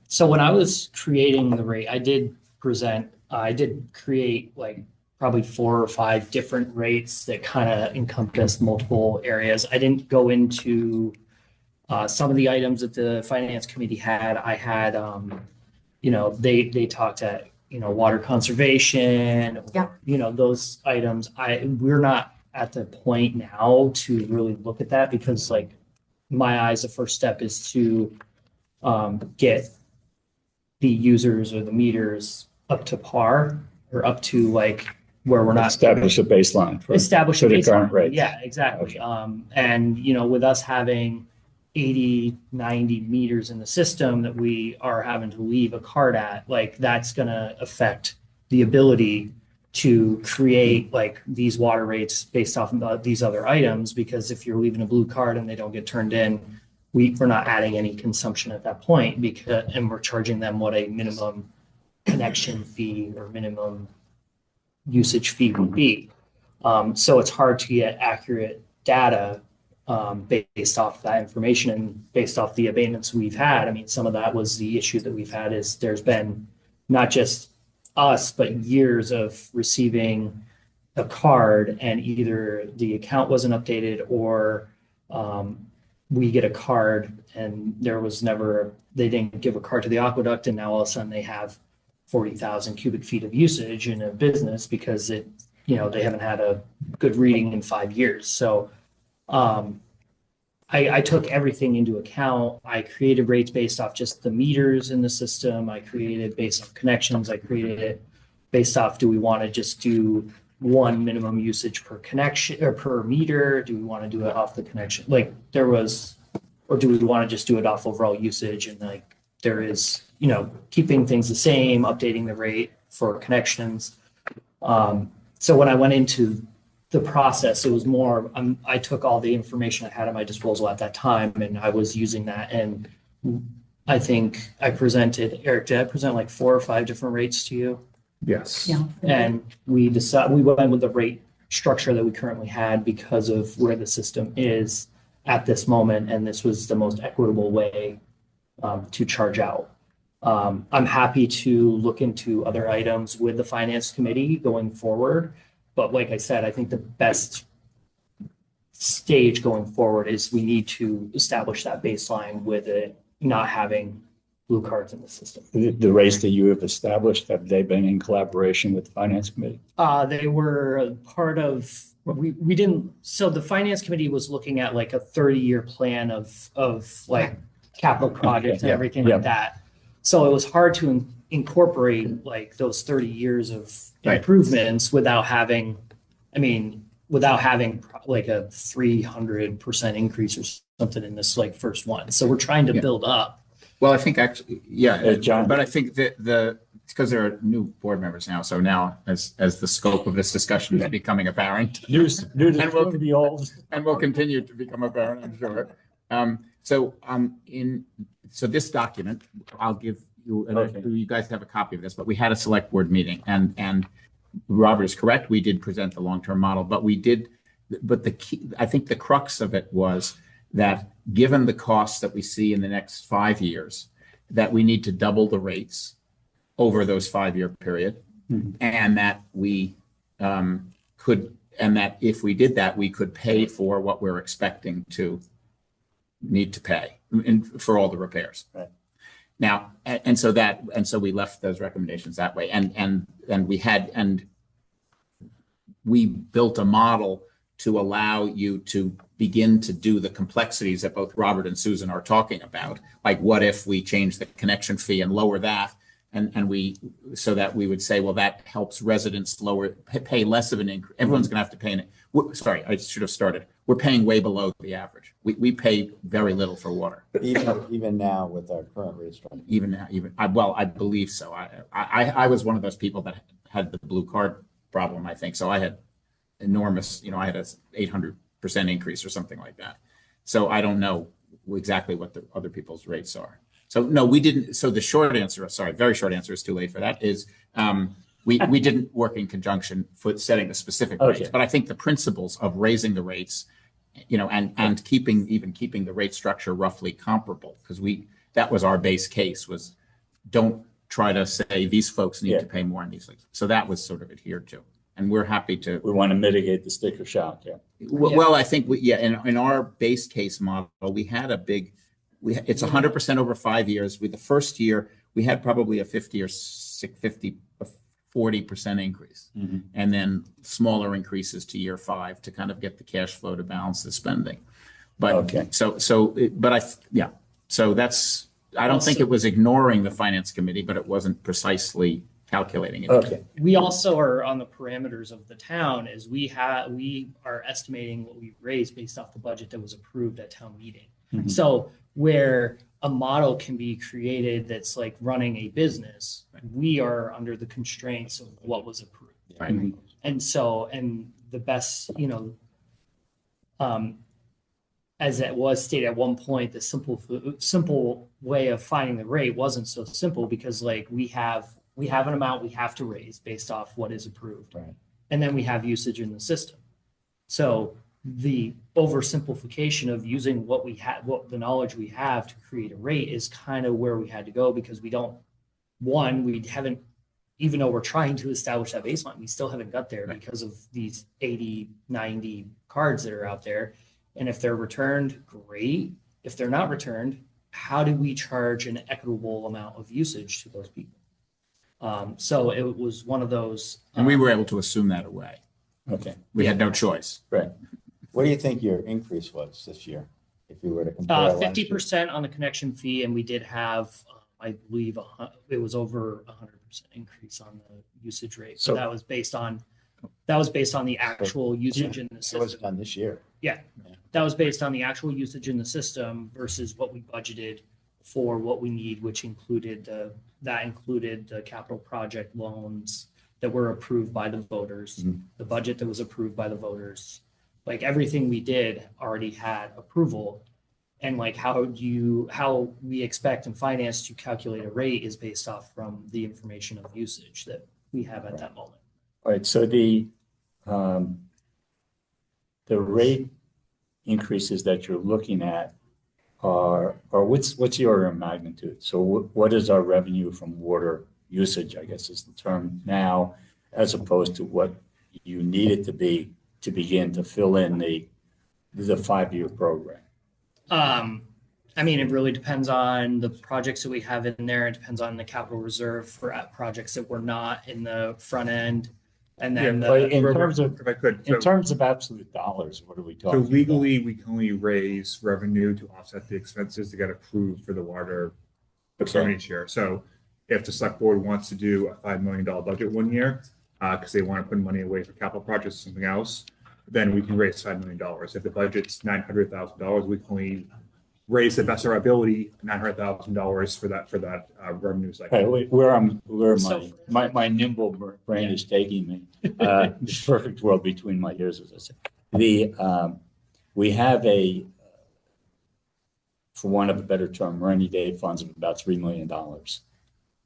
so when I was creating the rate, I did create like probably 4 or 5 different rates that kind of encompassed multiple areas. I didn't go into some of the items that the finance committee had. I had, they talked at, water conservation, those items. We're not at the point now to really look at that because like my eyes, the first step is to get the users or the meters up to par or up to like where we're not establish a baseline for the current rate. Yeah, exactly. And with us having 80, 90 meters in the system that we are having to leave a card at, like that's going to affect the ability to create like these water rates based off of these other items, because if you're leaving a blue card and they don't get turned in, we're not adding any consumption at that point and we're charging them what a minimum connection fee or minimum usage fee would be. So it's hard to get accurate data based off that information and based off the abatements we've had. I mean, some of that was the issue that we've had is there's been not just us, but years of receiving a card and either the account wasn't updated or we get a card and they didn't give a card to the aqueduct and now all of a sudden they have 40,000 cubic feet of usage in a business because they haven't had a good reading in 5 years. So I took everything into account. I created rates based off just the meters in the system. I created based on connections. I created it based off, do we want to just do one minimum usage per connection or per meter? Do we want to do it off the connection? Like there was, or do we want to just do it off overall usage? And like there is, you know, keeping things the same, updating the rate for connections. So when I went into the process, it was more, I took all the information I had at my disposal at that time and I was using that. And I think I presented, Eric, did I present like 4 or 5 different rates to you? Yes. Yeah. And we went with the rate structure that we currently had because of where the system is at this moment. And this was the most equitable way to charge out. I'm happy to look into other items with the finance committee going forward. But like I said, I think the best stage going forward is we need to establish that baseline with it not having blue cards in the system. The rates that you have established, have they been in collaboration with the finance committee? They were part of, we didn't, so the finance committee was looking at like a 30-year plan of like capital projects and everything like that. So it was hard to incorporate like those 30 years of improvements without having, without having like a 300% increase or something in this like first one. So we're trying to build up. Well, I think actually, John. but I think that it's because there are new board members now. So now as the scope of this discussion is becoming apparent, and will continue to become apparent, I'm sure. So this document, I'll give you, you guys have a copy of this, but we had a select board meeting and Robert is correct. We did present the long-term model, but the key, I think the crux of it was that given the costs that we see in the next 5 years, that we need to double the rates over those 5-year period. Mm-hmm. And that we and that if we did that, we could pay for what we're expecting to need to pay for all the repairs. Right. Now, and so we left those recommendations that way, and we built a model to allow you to begin to do the complexities that both Robert and Susan are talking about. Like, what if we change the connection fee and lower that, so that we would say, well, that helps residents pay less of an increase. Everyone's going to have to pay sorry, I should have started. We're paying way below the average. We pay very little for water. Even now with our current rate structure. I believe so. I was one of those people that had the blue card problem, I think. So I had enormous, I had a 800% increase or something like that. So I don't know exactly what the other people's rates are. So no, we didn't. So the short answer, sorry, very short answer, is too late for that, is we didn't work in conjunction for setting the specific rates. But I think the principles of raising the rates, and keeping the rate structure roughly comparable, because that was our base case, was don't try to say these folks need to pay more on these things. So that was sort of adhered to. And we're happy to. We want to mitigate the sticker shock. Yeah. Well, I think in our base case model, we had it's 100% over 5 years. The first year we had probably a 40% increase, Mm-hmm. and then smaller increases to year 5 to kind of get the cash flow to balance the spending. But so that's, I don't think it was ignoring the finance committee, but it wasn't precisely calculating it. Okay. We also are on the parameters of the town, as we are estimating what we raised based off the budget that was approved at town meeting. Mm-hmm. So where a model can be created that's like running a business, we are under the constraints of what was approved. Right. Mm-hmm. And the best, as it was stated at one point, the simple way of finding the rate wasn't so simple, because like we have an amount we have to raise based off what is approved. Right. And then we have usage in the system. So the oversimplification of using what the knowledge we have to create a rate is kind of where we had to go, because we haven't, even though we're trying to establish that baseline, we still haven't got there because of these 80, 90 cards that are out there. And if they're returned, great. If they're not returned, how do we charge an equitable amount of usage to those people? So it was one of those. And we were able to assume that away. Okay. We had no choice. Right. What do you think your increase was this year If you were to compare last year? 50% on the connection fee, and we did have, I believe, it was over 100% increase on the usage rate. So So- that was based on the actual usage in the It was system. done this year. Yeah, that was based on the actual usage in the system versus what we budgeted for what we need, which included the capital project loans that were approved by the voters, the budget that was approved by the voters. Like everything we did already had approval. And like how we expect in finance to calculate a rate is based off from the information of usage that we have at that moment. All right, so the rate increases that you're looking at are what's the order of magnitude? So what is our revenue from water usage, I guess is the term now, as opposed to what you need it to be to begin to fill in the 5-year program? I mean, it really depends on the projects that we have in there. It depends on the capital reserve for projects that were not in the front end. And then But in terms of absolute dollars, what are we So talking legally, we can only raise revenue to offset the expenses to get approved for the water department each year. So if the select board wants to do a $5 million budget one year, because they want to put money away for capital projects or something else, then we can raise $5 million. If the budget's $900,000, we can only raise the best of our ability $900,000 for that revenue cycle. Okay, my nimble brain is taking me. This perfect world between my ears, as I said. We have for want of a better term, rainy day funds of about $3 million.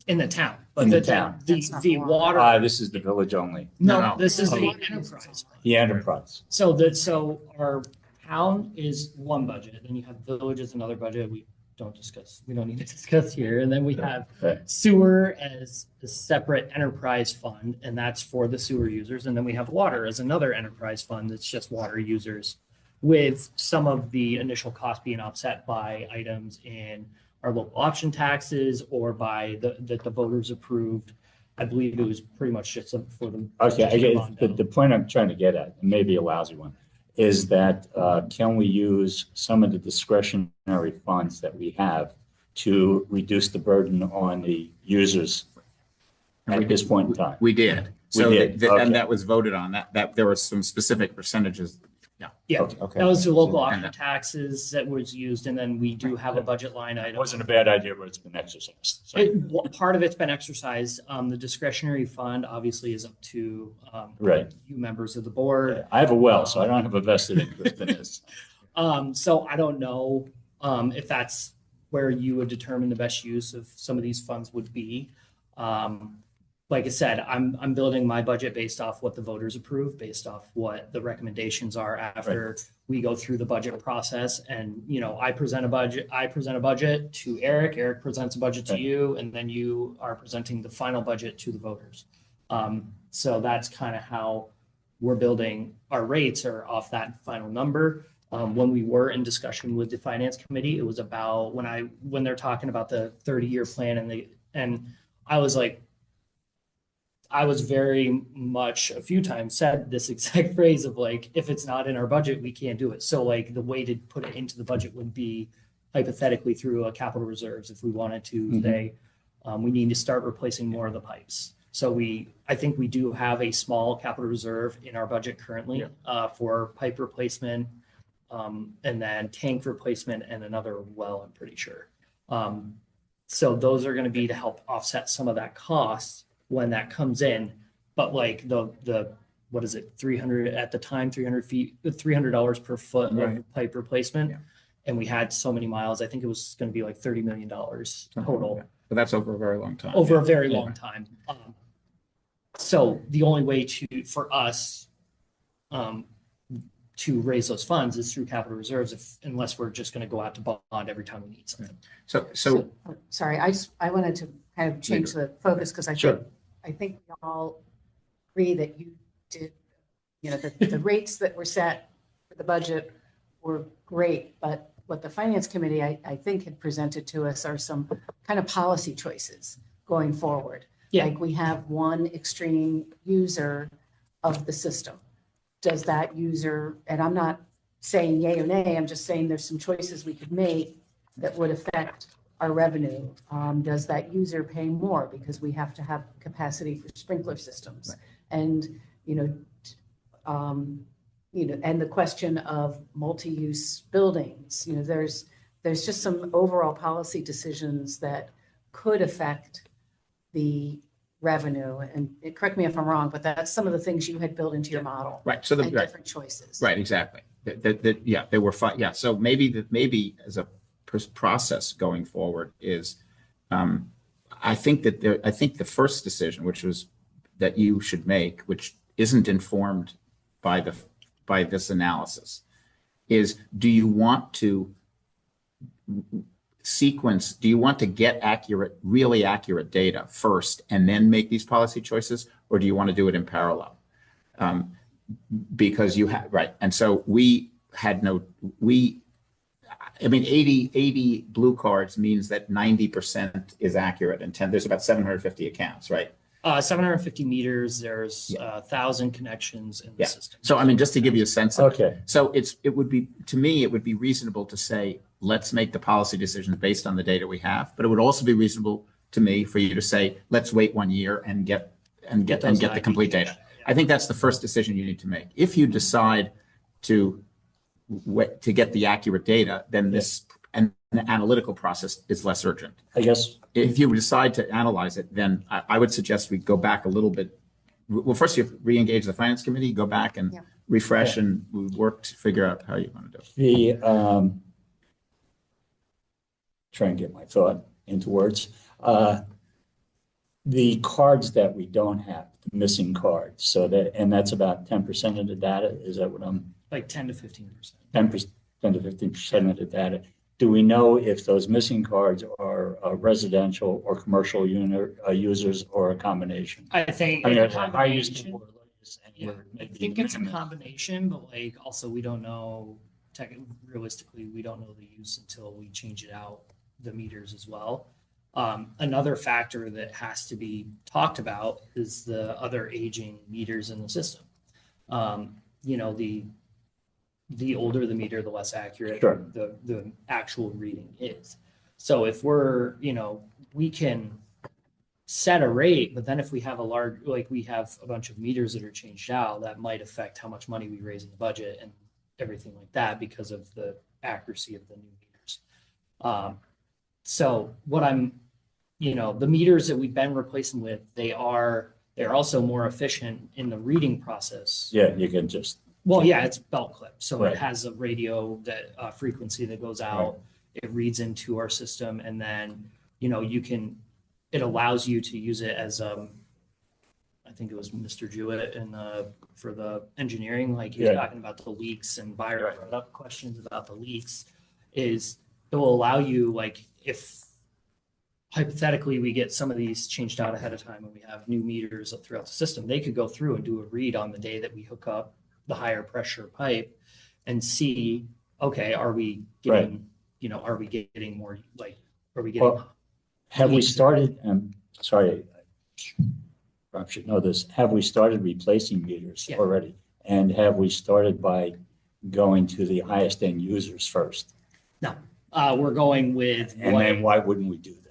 In the town. In the town. The water. This is the village only. No, this is the enterprise. The enterprise. So our town is one budget, then you have village as another budget we don't need to discuss here. And then we have sewer as a separate enterprise fund, and that's for the sewer users. And then we have water as another enterprise fund that's just water users, with some of the initial cost being offset by items in our local option taxes or by that the voters approved. I believe it was pretty much just for them. Okay, I get the point I'm trying to get at, maybe a lousy one, is that can we use some of the discretionary funds that we have to reduce the burden on the users at this point in time? We did. Okay. And that was voted on. That there were some specific percentages. Yeah, Okay. that was the local option taxes that was used, and then we do have a budget line item. It wasn't a bad idea, but it's been exercised. So. Part of it's been exercised. The discretionary fund obviously is up to you members of the board. I have a well, so I don't have a vested interest in this. So I don't know if that's where you would determine the best use of some of these funds would be. Like I said, I'm building my budget based off what the voters approve, based off what the recommendations are after we go through the budget process. And, I present a budget to Eric, Eric presents a budget to you, and then you are presenting the final budget to the voters. So that's kind of how we're building our rates are off that final number. When we were in discussion with the finance committee, it was about when they're talking about the 30-year plan and I was like, I was very much a few times said this exact phrase of like, if it's not in our budget, we can't do it. So like the way to put it into the budget would be hypothetically through a capital reserves. If we wanted to say, we need to start replacing more of the pipes. So I think we do have a small capital reserve in our budget currently for pipe replacement and then tank replacement and another well, I'm pretty sure. So those are going to be to help offset some of that cost when that comes in. But like the what is it, 300 at the time, 300 feet, $300 per foot of pipe replacement. Yeah. And we had so many miles, I think it was going to be like $30 million total. But that's over a very long time. Over a very long time. So the only way for us to raise those funds is through capital reserves, unless we're just going to go out to bond every time we need something. So sorry, I wanted to kind of change the focus because I think we all agree that you did, the rates that were set for the budget were great, but what the finance committee I think had presented to us are some kind of policy choices going forward. Yeah. Like we have one extreme user of the system. Does that user, and I'm not saying yay or nay. I'm just saying there's some choices we could make that would affect our revenue. Does that user pay more because we have to have capacity for sprinkler systems? Right. And, and the question of multi-use buildings, there's just some overall policy decisions that could affect the revenue. And correct me if I'm wrong, but that's some of the things you had built into your model. Right. So and different choices. Right. Exactly. Yeah, there were five. Yeah. So maybe as a process going forward is, I think the first decision, which was that you should make, which isn't informed by this analysis, is do you want to get really accurate data first and then make these policy choices, or do you want to do it in parallel? Because you have, right. And so we had 80 blue cards means that 90% is accurate, and there's about 750 accounts, right? 750 meters, there's 1,000 connections in the system. So, just to give you a sense of it. So it would be reasonable to say, let's make the policy decisions based on the data we have, but it would also be reasonable to me for you to say, let's wait 1 year and get the complete data. I think that's the first decision you need to make. If you decide to get the accurate data, then the analytical process is less urgent. I guess if you decide to analyze it, then I would suggest we go back a little bit. Well, first you re-engage the finance committee, go back and refresh, and we work to figure out how you want to do it. Try and get my thought into words. The cards that we don't have, the missing cards, and that's about 10% of the data. Is that what I'm? Like 10 to 15%. 10% to 15% of the data. Do we know if those missing cards are residential or commercial users or a combination? I think it's a combination. I think it's a combination, but also we don't know, realistically, we don't know the use until we change it out, the meters as well. Another factor that has to be talked about is the other aging meters in the system. The older the meter, the less accurate the actual reading is. So if we're, we can set a rate, but then if we have we have a bunch of meters that are changed out, that might affect how much money we raise in the budget and everything like that because of the accuracy of the new meters. So what the meters that we've been replacing with, they're also more efficient in the reading process. Yeah, you can just. Well, yeah, it's belt clip. So it has a radio frequency that goes out. It reads into our system, and then, it allows you to use it as, I think it was Mr. Jewett for the engineering, he was talking about the leaks, and Byron brought up questions about the leaks, it will allow you, if hypothetically we get some of these changed out ahead of time and we have new meters throughout the system, they could go through and do a read on the day that we hook up the higher pressure pipe and see, okay, are we getting, are we getting more, are we getting? Have we started, sorry, I should know this, have we started replacing meters already? And have we started by going to the highest end users first? No, we're going with. And then why wouldn't we do that?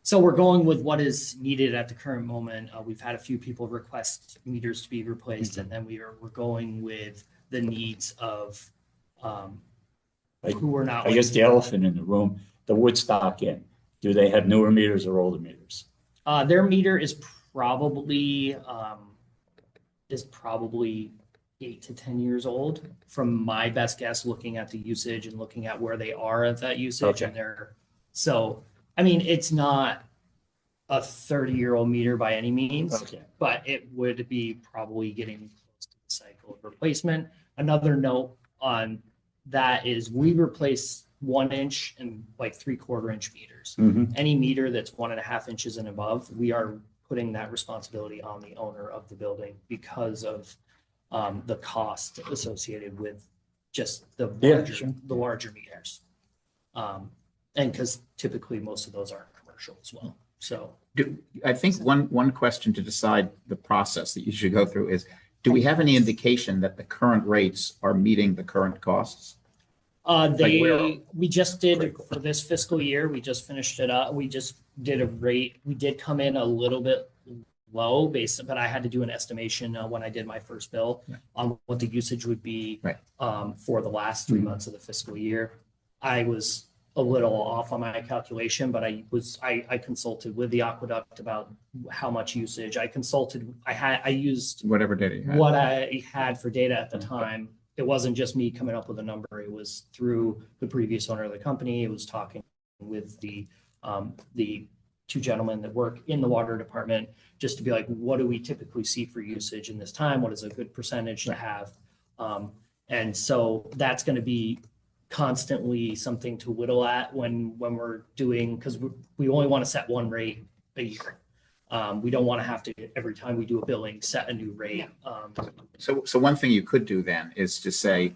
So we're going with what is needed at the current moment. We've had a few people request meters to be replaced, and then we're going with the needs of who are not. I guess the elephant in the room, the Woodstock Inn, do they have newer meters or older meters? Their meter is probably 8 to 10 years old, from my best guess, looking at the usage and looking at where they are at that usage. And it's not a 30-year-old meter by any means, but it would be probably getting close to the cycle of replacement. Another note on that is we replace 1 inch and 3/4 inch meters. Any meter that's 1.5 inches and above, we are putting that responsibility on the owner of the building because of the cost associated with just the larger meters. And because typically most of those aren't commercial as well. So I think one question to decide the process that you should go through is, Do we have any indication that the current rates are meeting the current costs? We just did for this fiscal year, we just finished it up. We just did a rate. We did come in a little bit low but I had to do an estimation when I did my first bill on what the usage would be for the last 3 months of the fiscal year. I was a little off on my calculation, but I consulted with the aqueduct about how much usage. I used whatever data you had. What I had for data at the time. It wasn't just me coming up with a number. It was through the previous owner of the company. It was talking with the two gentlemen that work in the water department, just to be like, what do we typically see for usage in this time? What is a good percentage to have? And so that's going to be constantly something to whittle at when we're doing, because we only want to set one rate a year. We don't want to have to, every time we do a billing, set a new rate. So one thing you could do then is to say,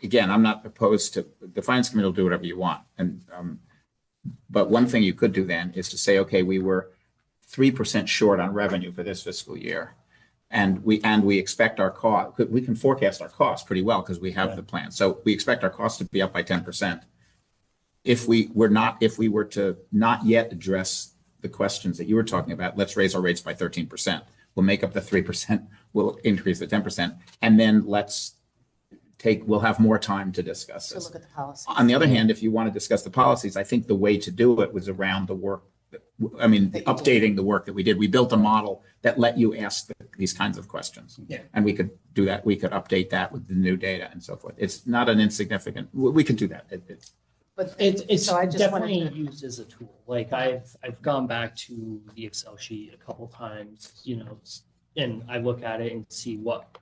again, I'm not opposed to, the finance committee will do whatever you want. But one thing you could do then is to say, okay, we were 3% short on revenue for this fiscal year. And we expect our cost, we can forecast our costs pretty well because we have the plan. So we expect our costs to be up by 10%. If we were to not yet address the questions that you were talking about, let's raise our rates by 13%. We'll make up the 3%, we'll increase the 10%, and then we'll have more time to discuss this. So look at the policy. On the other hand, if you want to discuss the policies, I think the way to do it was around the work. Updating the work that we did. We built a model that let you ask these kinds of questions. Yeah. And we could do that. We could update that with the new data and so forth. It's not an insignificant, we could do that. But it's So I just definitely wanted to- used as a tool. Like I've gone back to the Excel sheet a couple times, and I look at it and see what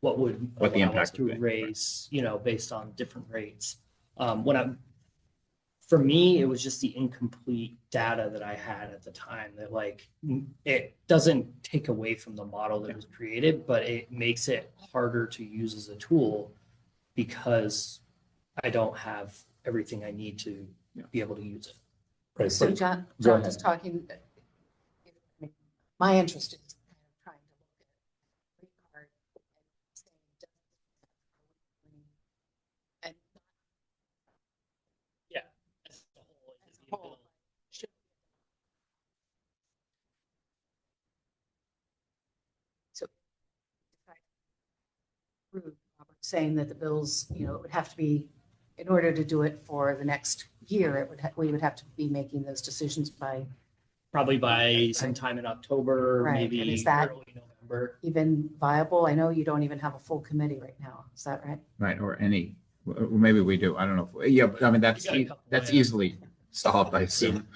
would What the allow impact us to would be. raise, based on different rates. For me, it was just the incomplete data that I had at the time that it doesn't take away from the model that was created, but it makes it harder to use as a tool because I don't have everything I need to be able to use it. Right. So John Go ahead. is talking, my interest is kind of trying to look at rate card and saying, and Yeah. As a whole, it is the ability- so Robert saying that the bills, it would have to be, in order to do it for the next year, we would have to be making those decisions by Probably by sometime in October, Right, maybe and is that- early November. even viable. I know you don't even have a full committee right now. Is that right? Right, or maybe we do. I don't know. Yeah, but I mean, that's easily solved, I assume.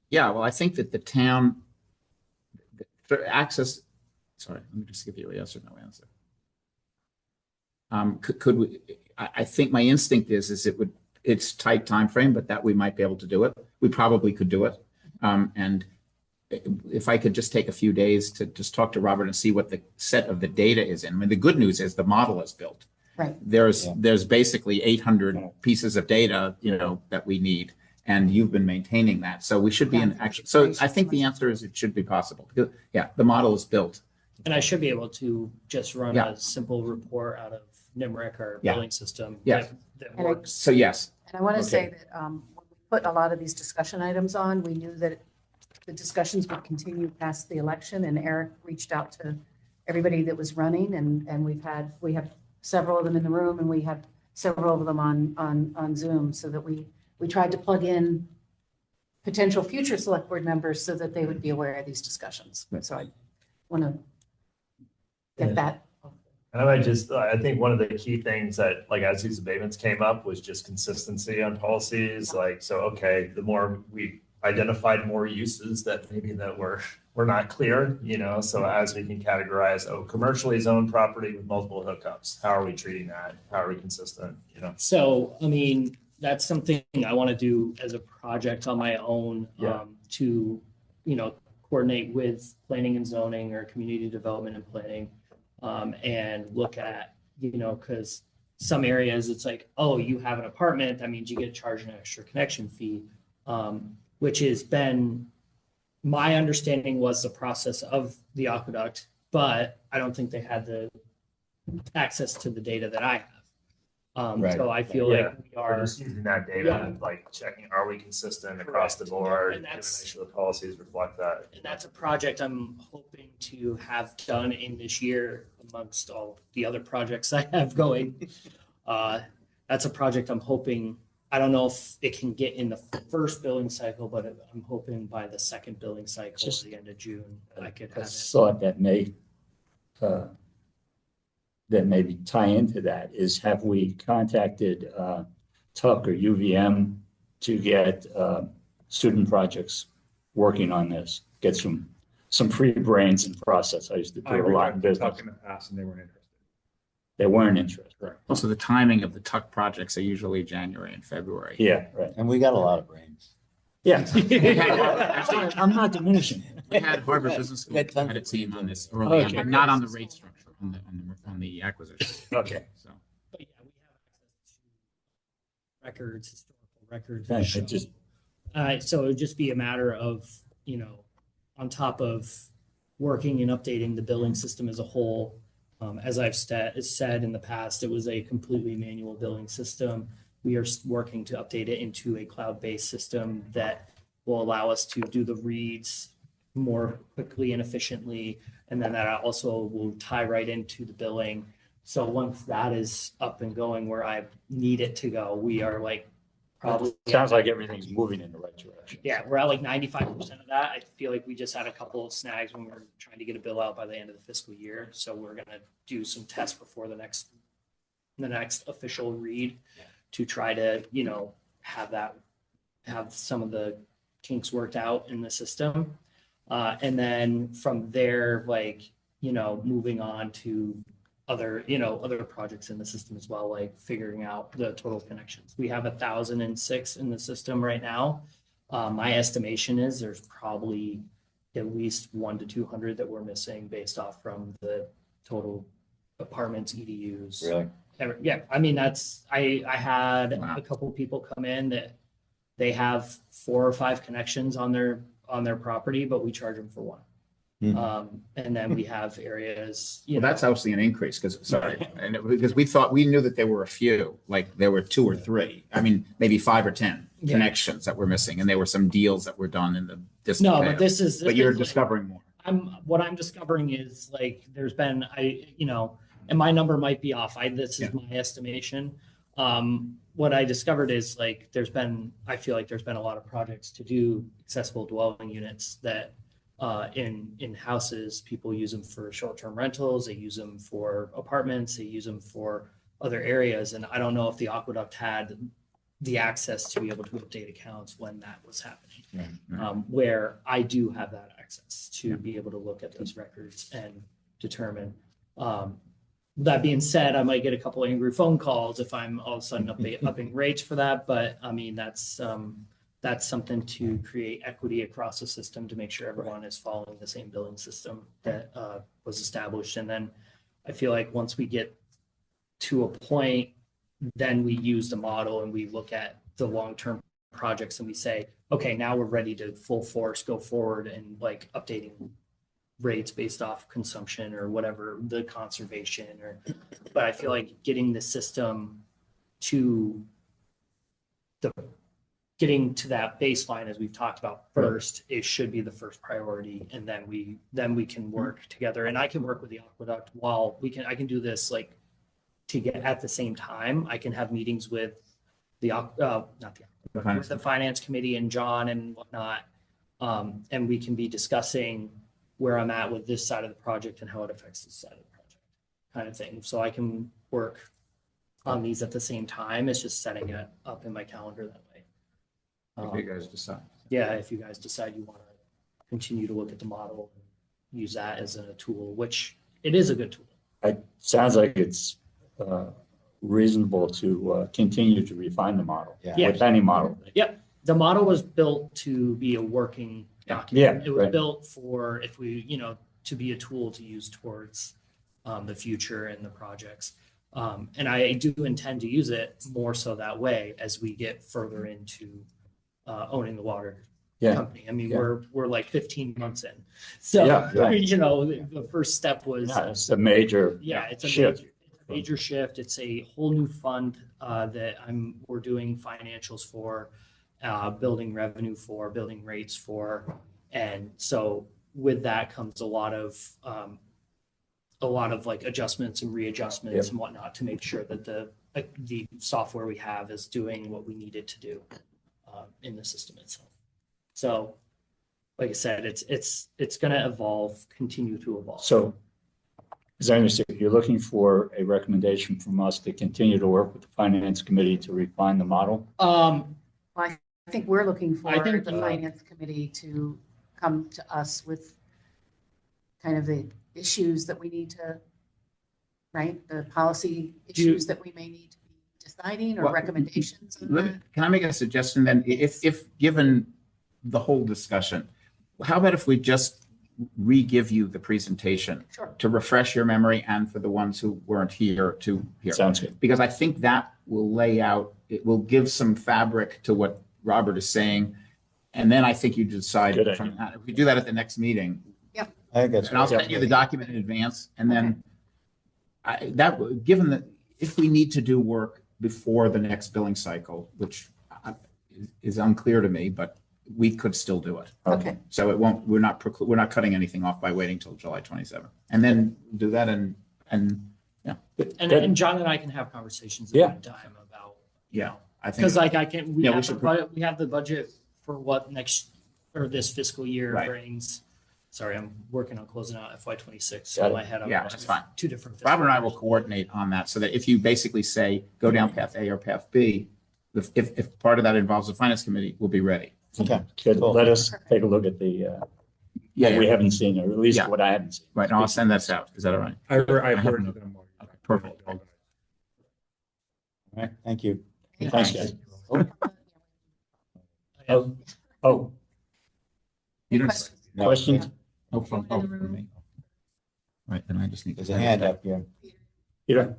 Yeah, well, I think that the town for access. Sorry, let me just give you a yes or no answer. Could we? I think my instinct is it's tight time frame, but that we might be able to do it. We probably could do it. And if I could just take a few days to just talk to Robert and see what the set of the data is in. I mean, the good news is the model is built. Right. There's basically 800 pieces of data, that we need, and you've been maintaining that. So we should be in action. So I think the answer is it should be possible. Because, the model is built. And I should be able to just run Yeah. a simple report out of NIMRIC, our Yeah. billing system. Yes. That And I- works. So yes. And I want to Okay. say that when we put a lot of these discussion items on, we knew that the discussions would continue past the election, and Eric reached out to everybody that was running, and we have several of them in the room, and we have several of them on Zoom, so that we tried to plug in potential future select board members so that they would be aware of these discussions. So I want to get that. And I think one of the key things that, as these abatements came up, was just consistency on policies. The more we identified more uses that maybe that were not clear, so as we can categorize, commercially zoned property with multiple hookups, how are we treating that? How are we consistent, So, that's something I want to do as a project on my own, to, coordinate with planning and zoning or community development and planning, and look at, because some areas it's like, oh, you have an apartment, that means you get charged an extra connection fee, which has been, my understanding was the process of the aqueduct but I don't think they had the access to the data that I have. So I feel Yeah, like we are just using that data, like checking, are we consistent across the board? And Make that's, sure the policies reflect that. and that's a project I'm hoping to have done in this year amongst all the other projects I have going. That's a project I'm hoping, I don't know if it can get in the first billing cycle, but I'm hoping by the second billing cycle, Just at the end of June, I could A have it. thought that maybe tie into that is, have we contacted Tuck or UVM to get student projects working on this? Get some free brains in process. I used to do a lot in business. In the past and they weren't interested. They weren't interested. Right. Also, the timing of the Tuck projects are usually January and February. Yeah, right. And we got a lot of brains. Yeah. I'm not diminishing. We had Harvard Business School had a team on this early on, but not on the rate structure, on the acquisition. Okay. So. But yeah, we have access to records, historical records. Thanks. It just So it would just be a matter of, on top of working and updating the billing system as a whole. As I've said in the past, it was a completely manual billing system. We are working to update it into a cloud-based system that will allow us to do the reads more quickly and efficiently. And then that also will tie right into the billing. So once that is up and going where I need it to go, we are like probably. sounds like everything's moving in the right direction. Yeah, we're at like 95% of that. I feel like we just had a couple of snags when we were trying to get a bill out by the end of the fiscal year. So we're gonna do some tests before the next official read to try to, have some of the kinks worked out in the system. And then from there, moving on to other projects in the system as well, like figuring out the total connections. We have 1,006 in the system right now. My estimation is there's probably at least 100 to 200 that we're missing based off from the total apartments, EDUs. Really? Yeah, I mean, I had Wow. a couple of people come in that they have 4 or 5 connections on their property, but we charge them for one. And then we have areas, Well, that's obviously an increase because we knew that there were a few, like there were 2 or 3. I mean, maybe 5 or 10 connections that were missing, and there were some deals that were done in the distant No, past. but you're discovering more. What I'm discovering is there's been, and my number might be off. This is my estimation. What I discovered is I feel like there's been a lot of projects to do accessible dwelling units that in houses, people use them for short-term rentals, they use them for apartments, they use them for other areas. And I don't know if the aqueduct had the access to be able to update accounts when that was happening. Where I do have that access to be able to look at those records and determine. That being said, I might get a couple of angry phone calls if I'm all of a sudden upping rates for that. But I mean, that's something to create equity across the system to make sure everyone is following the same billing system that was established. And then I feel like once we get to a point, then we use the model and we look at the long-term projects and we say, okay, now we're ready to full force go forward and updating rates based off consumption or whatever, the conservation but I feel like getting the system to getting to that baseline, as we've talked about first, it should be the first priority. And then we can work together, and I can work with the aqueduct while I can do this to get at the same time. I can have meetings with with the finance committee and John and whatnot. And we can be discussing where I'm at with this side of the project and how it affects this side of the project kind of thing. So I can work on these at the same time. It's just setting it up in my calendar that way. If you guys decide. Yeah, if you guys decide you want to continue to look at the model and use that as a tool, which it is a good tool. It sounds like it's reasonable to continue to refine the model with any model. Yep. The model was built to be a working document. It was built for to be a tool to use towards the future and the projects. And I do intend to use it more so that way as we get further into owning the water Yeah. company. I mean, Yeah. we're like 15 months in. So, Yeah, right. you know, the first step was, Yeah, it's a major it's a shift. major shift. It's a whole new fund that we're doing financials for, building revenue for, building rates for. And so with that comes a lot of like adjustments and readjustments and whatnot to make sure that the software we have is doing what we need it to do in the system itself. So, like I said, it's going to evolve, continue to evolve. So, as I understand, you're looking for a recommendation from us to continue to work with the finance committee to refine the model? I think we're looking for I think, the finance committee to come to us with kind of the issues that we need to, right? The policy issues that we may need to be deciding or Well, recommendations. on that. Can I make a suggestion then? If given the whole discussion, how about if we just re-give you the presentation to refresh your memory and for the ones who weren't here to hear? Sounds good. Because I think that will lay out, it will give some fabric to what Robert is saying. And then I think you decide from that. If we do that at the next meeting. Yep. I think that's. And I'll send you the document in advance. And then given that if we need to do work before the next billing cycle, which is unclear to me, but we could still do it. Okay. So it won't, we're not cutting anything off by waiting till July 27th. And then do that and yeah. And John and I can have conversations at one time about, yeah, I think. because like I can, we we have the budget for what this fiscal year Right. brings. Sorry, I'm working on closing out FY26. Got So it. in my head, I'm Yeah, that's fine. two different. Robert and I will coordinate on that so that if you basically say, go down path A or path B, if part of that involves the finance committee, we'll be ready. Okay. Good. Let us take a look at the, what we haven't seen, or at least what I haven't seen. Right, and I'll send that out. Is that all right? I have haven't- heard. Okay, perfect. All right, thank you. Thanks, guys. You don't. No. Questions? Oh, for me. Right, then I just need. There's a hand up here. Peter?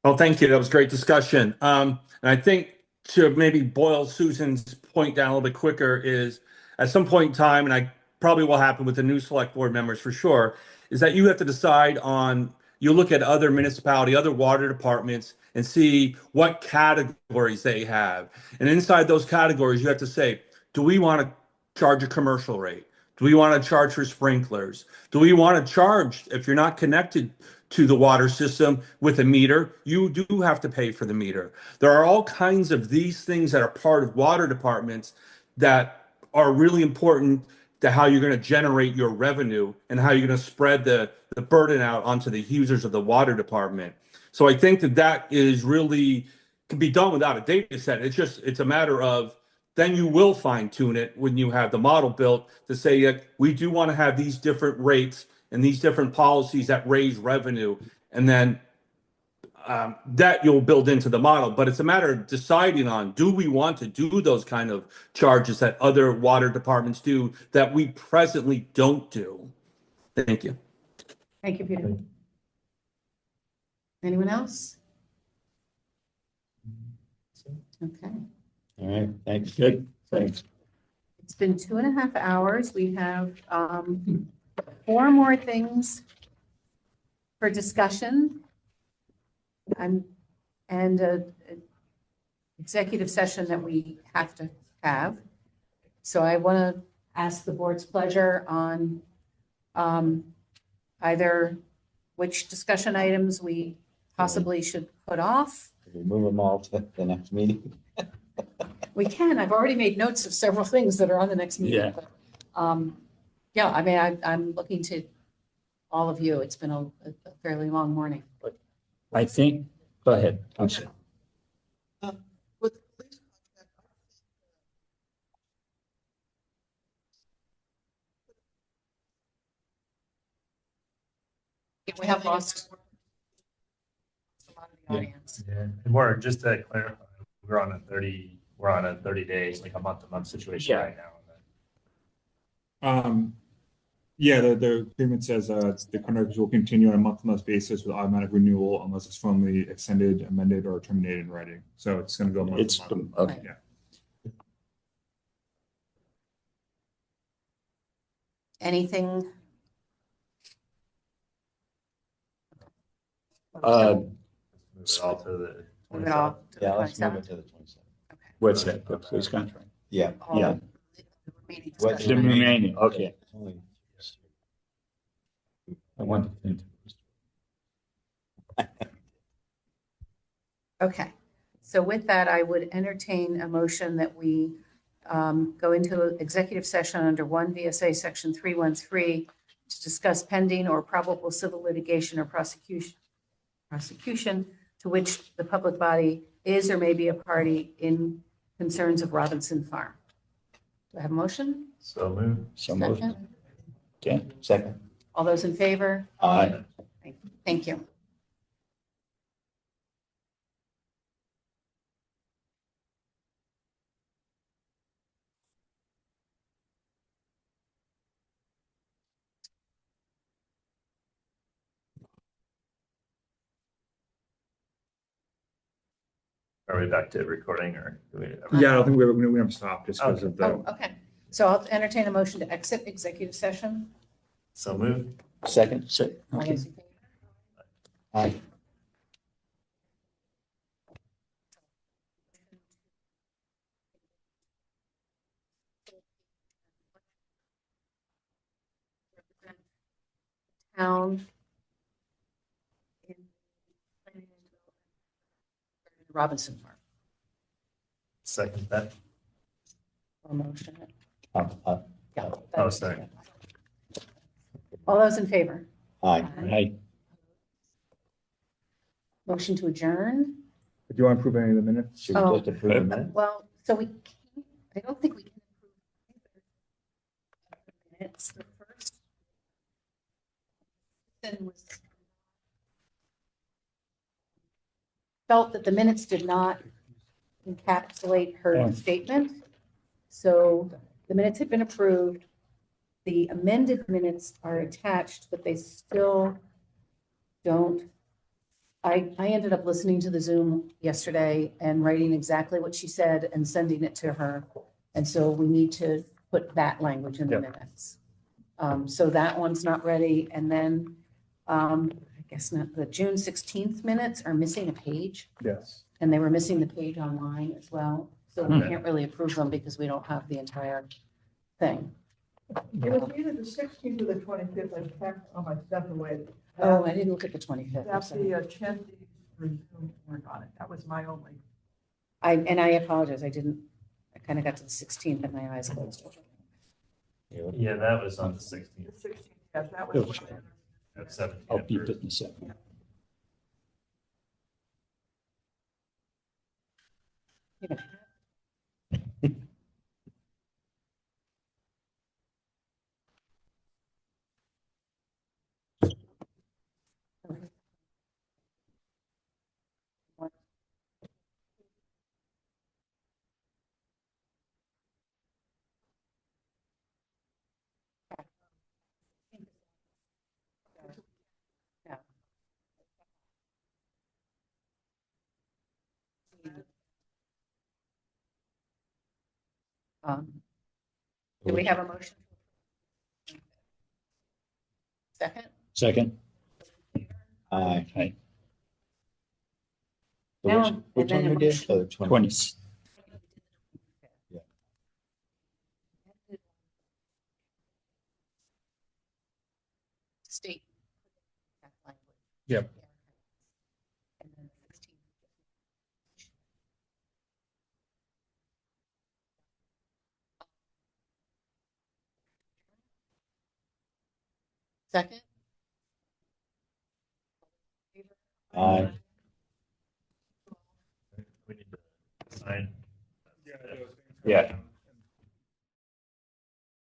Well, thank you. That was great discussion. And I think to maybe boil Susan's point down a little bit quicker is at some point in time, and I probably will happen with the new select board members for sure, is that you have to decide on, you look at other municipality, other water departments and see what categories they have. And inside those categories, you have to say, do we want to charge a commercial rate? Do we want to charge for sprinklers? Do we want to charge, if you're not connected to the water system with a meter, you do have to pay for the meter. There are all kinds of these things that are part of water departments that are really important to how you're going to generate your revenue and how you're going to spread the burden out onto the users of the water department. So I think that is really, can be done without a data set. It's a matter of, then you will fine tune it when you have the model built to say that we do want to have these different rates and these different policies that raise revenue. And then that you'll build into the model. But it's a matter of deciding on, do we want to do those kind of charges that other water departments do that we presently don't do? Thank you. Thank you, Peter. Anyone else? Okay. All right, thanks. Good, thanks. It's been 2.5 hours. We have 4 more things for discussion. And an executive session that we have to have. So I want to ask the board's pleasure on either which discussion items we possibly should put off. We move them all to the next meeting. We can. I've already made notes of several things that are on the next meeting. Yeah. But, yeah, I mean, I'm looking to all of you. It's been a fairly long morning. I think, go ahead. I'm sorry. We have lost a lot of the audience. Yeah, and more just to clarify, we're on a 30 days, like a month-to-month situation right now. Yeah, the agreement says the contracts will continue on a month-to-month basis with automatic renewal unless it's formally extended, amended, or terminated in writing. So it's going to go month to month. Okay. Yeah. Anything? Move it all to the Move it all 27th. to the Yeah, let's move 27th? it to the 27th. What's that, the police contract? Yeah. All Yeah. the remaining What- The discussion. remaining, okay. Only- I want to. Okay, so with that, I would entertain a motion that we go into executive session under 1 VSA Section 313 to discuss pending or probable civil litigation or prosecution to which the public body is or may be a party in concerns of Robinson Farm. Do I have a motion? So move. So moved. Second? Okay. Second. All those in favor? Aye. Thank you. Are we back to recording or do we? Yeah, I don't think we never stopped just because of the. Oh, okay. So I'll entertain a motion to exit executive session. So move. Second. All Okay. those in favor? Aye. Town. in Robinson Farm. Second that. Or motion it. Yeah. Oh, sorry. All those in favor? Aye. Aye. Motion to adjourn? Do you want to approve any of the minutes? Should we Oh. just approve the minute? Well, so we can't, I don't think we can approve either. It's the first. Then was felt that the minutes did not encapsulate her Yeah. statement. So the minutes have been approved. The amended minutes are attached, but they still don't. I ended up listening to the Zoom yesterday and writing exactly what she said and sending it to her. And so we need to put that language in the minutes. So that one's not ready. And then, I guess not, the June 16th minutes are missing a page. Yes. And they were missing the page online as well. So we Okay. can't really approve them because we don't have the entire thing. It was either the 16th or the 25th. I packed all my stuff away. Oh, I didn't look at the 25th. I'm That's sorry. the attendees resume weren't on it. That was my only. And I apologize. I kind of got to the 16th and my eyes closed. Yeah, that was on the 16th. The 16th, yes, that was. Okay. one. At 7. I'll beep it in a second. Yeah. Do we have a motion? Second? Second. Aye. Aye. So Now, which, and which then one a we did? motion. Oh, the 20. 20. State. Yep. And then 16. Second? Aye. We need to sign. Yeah.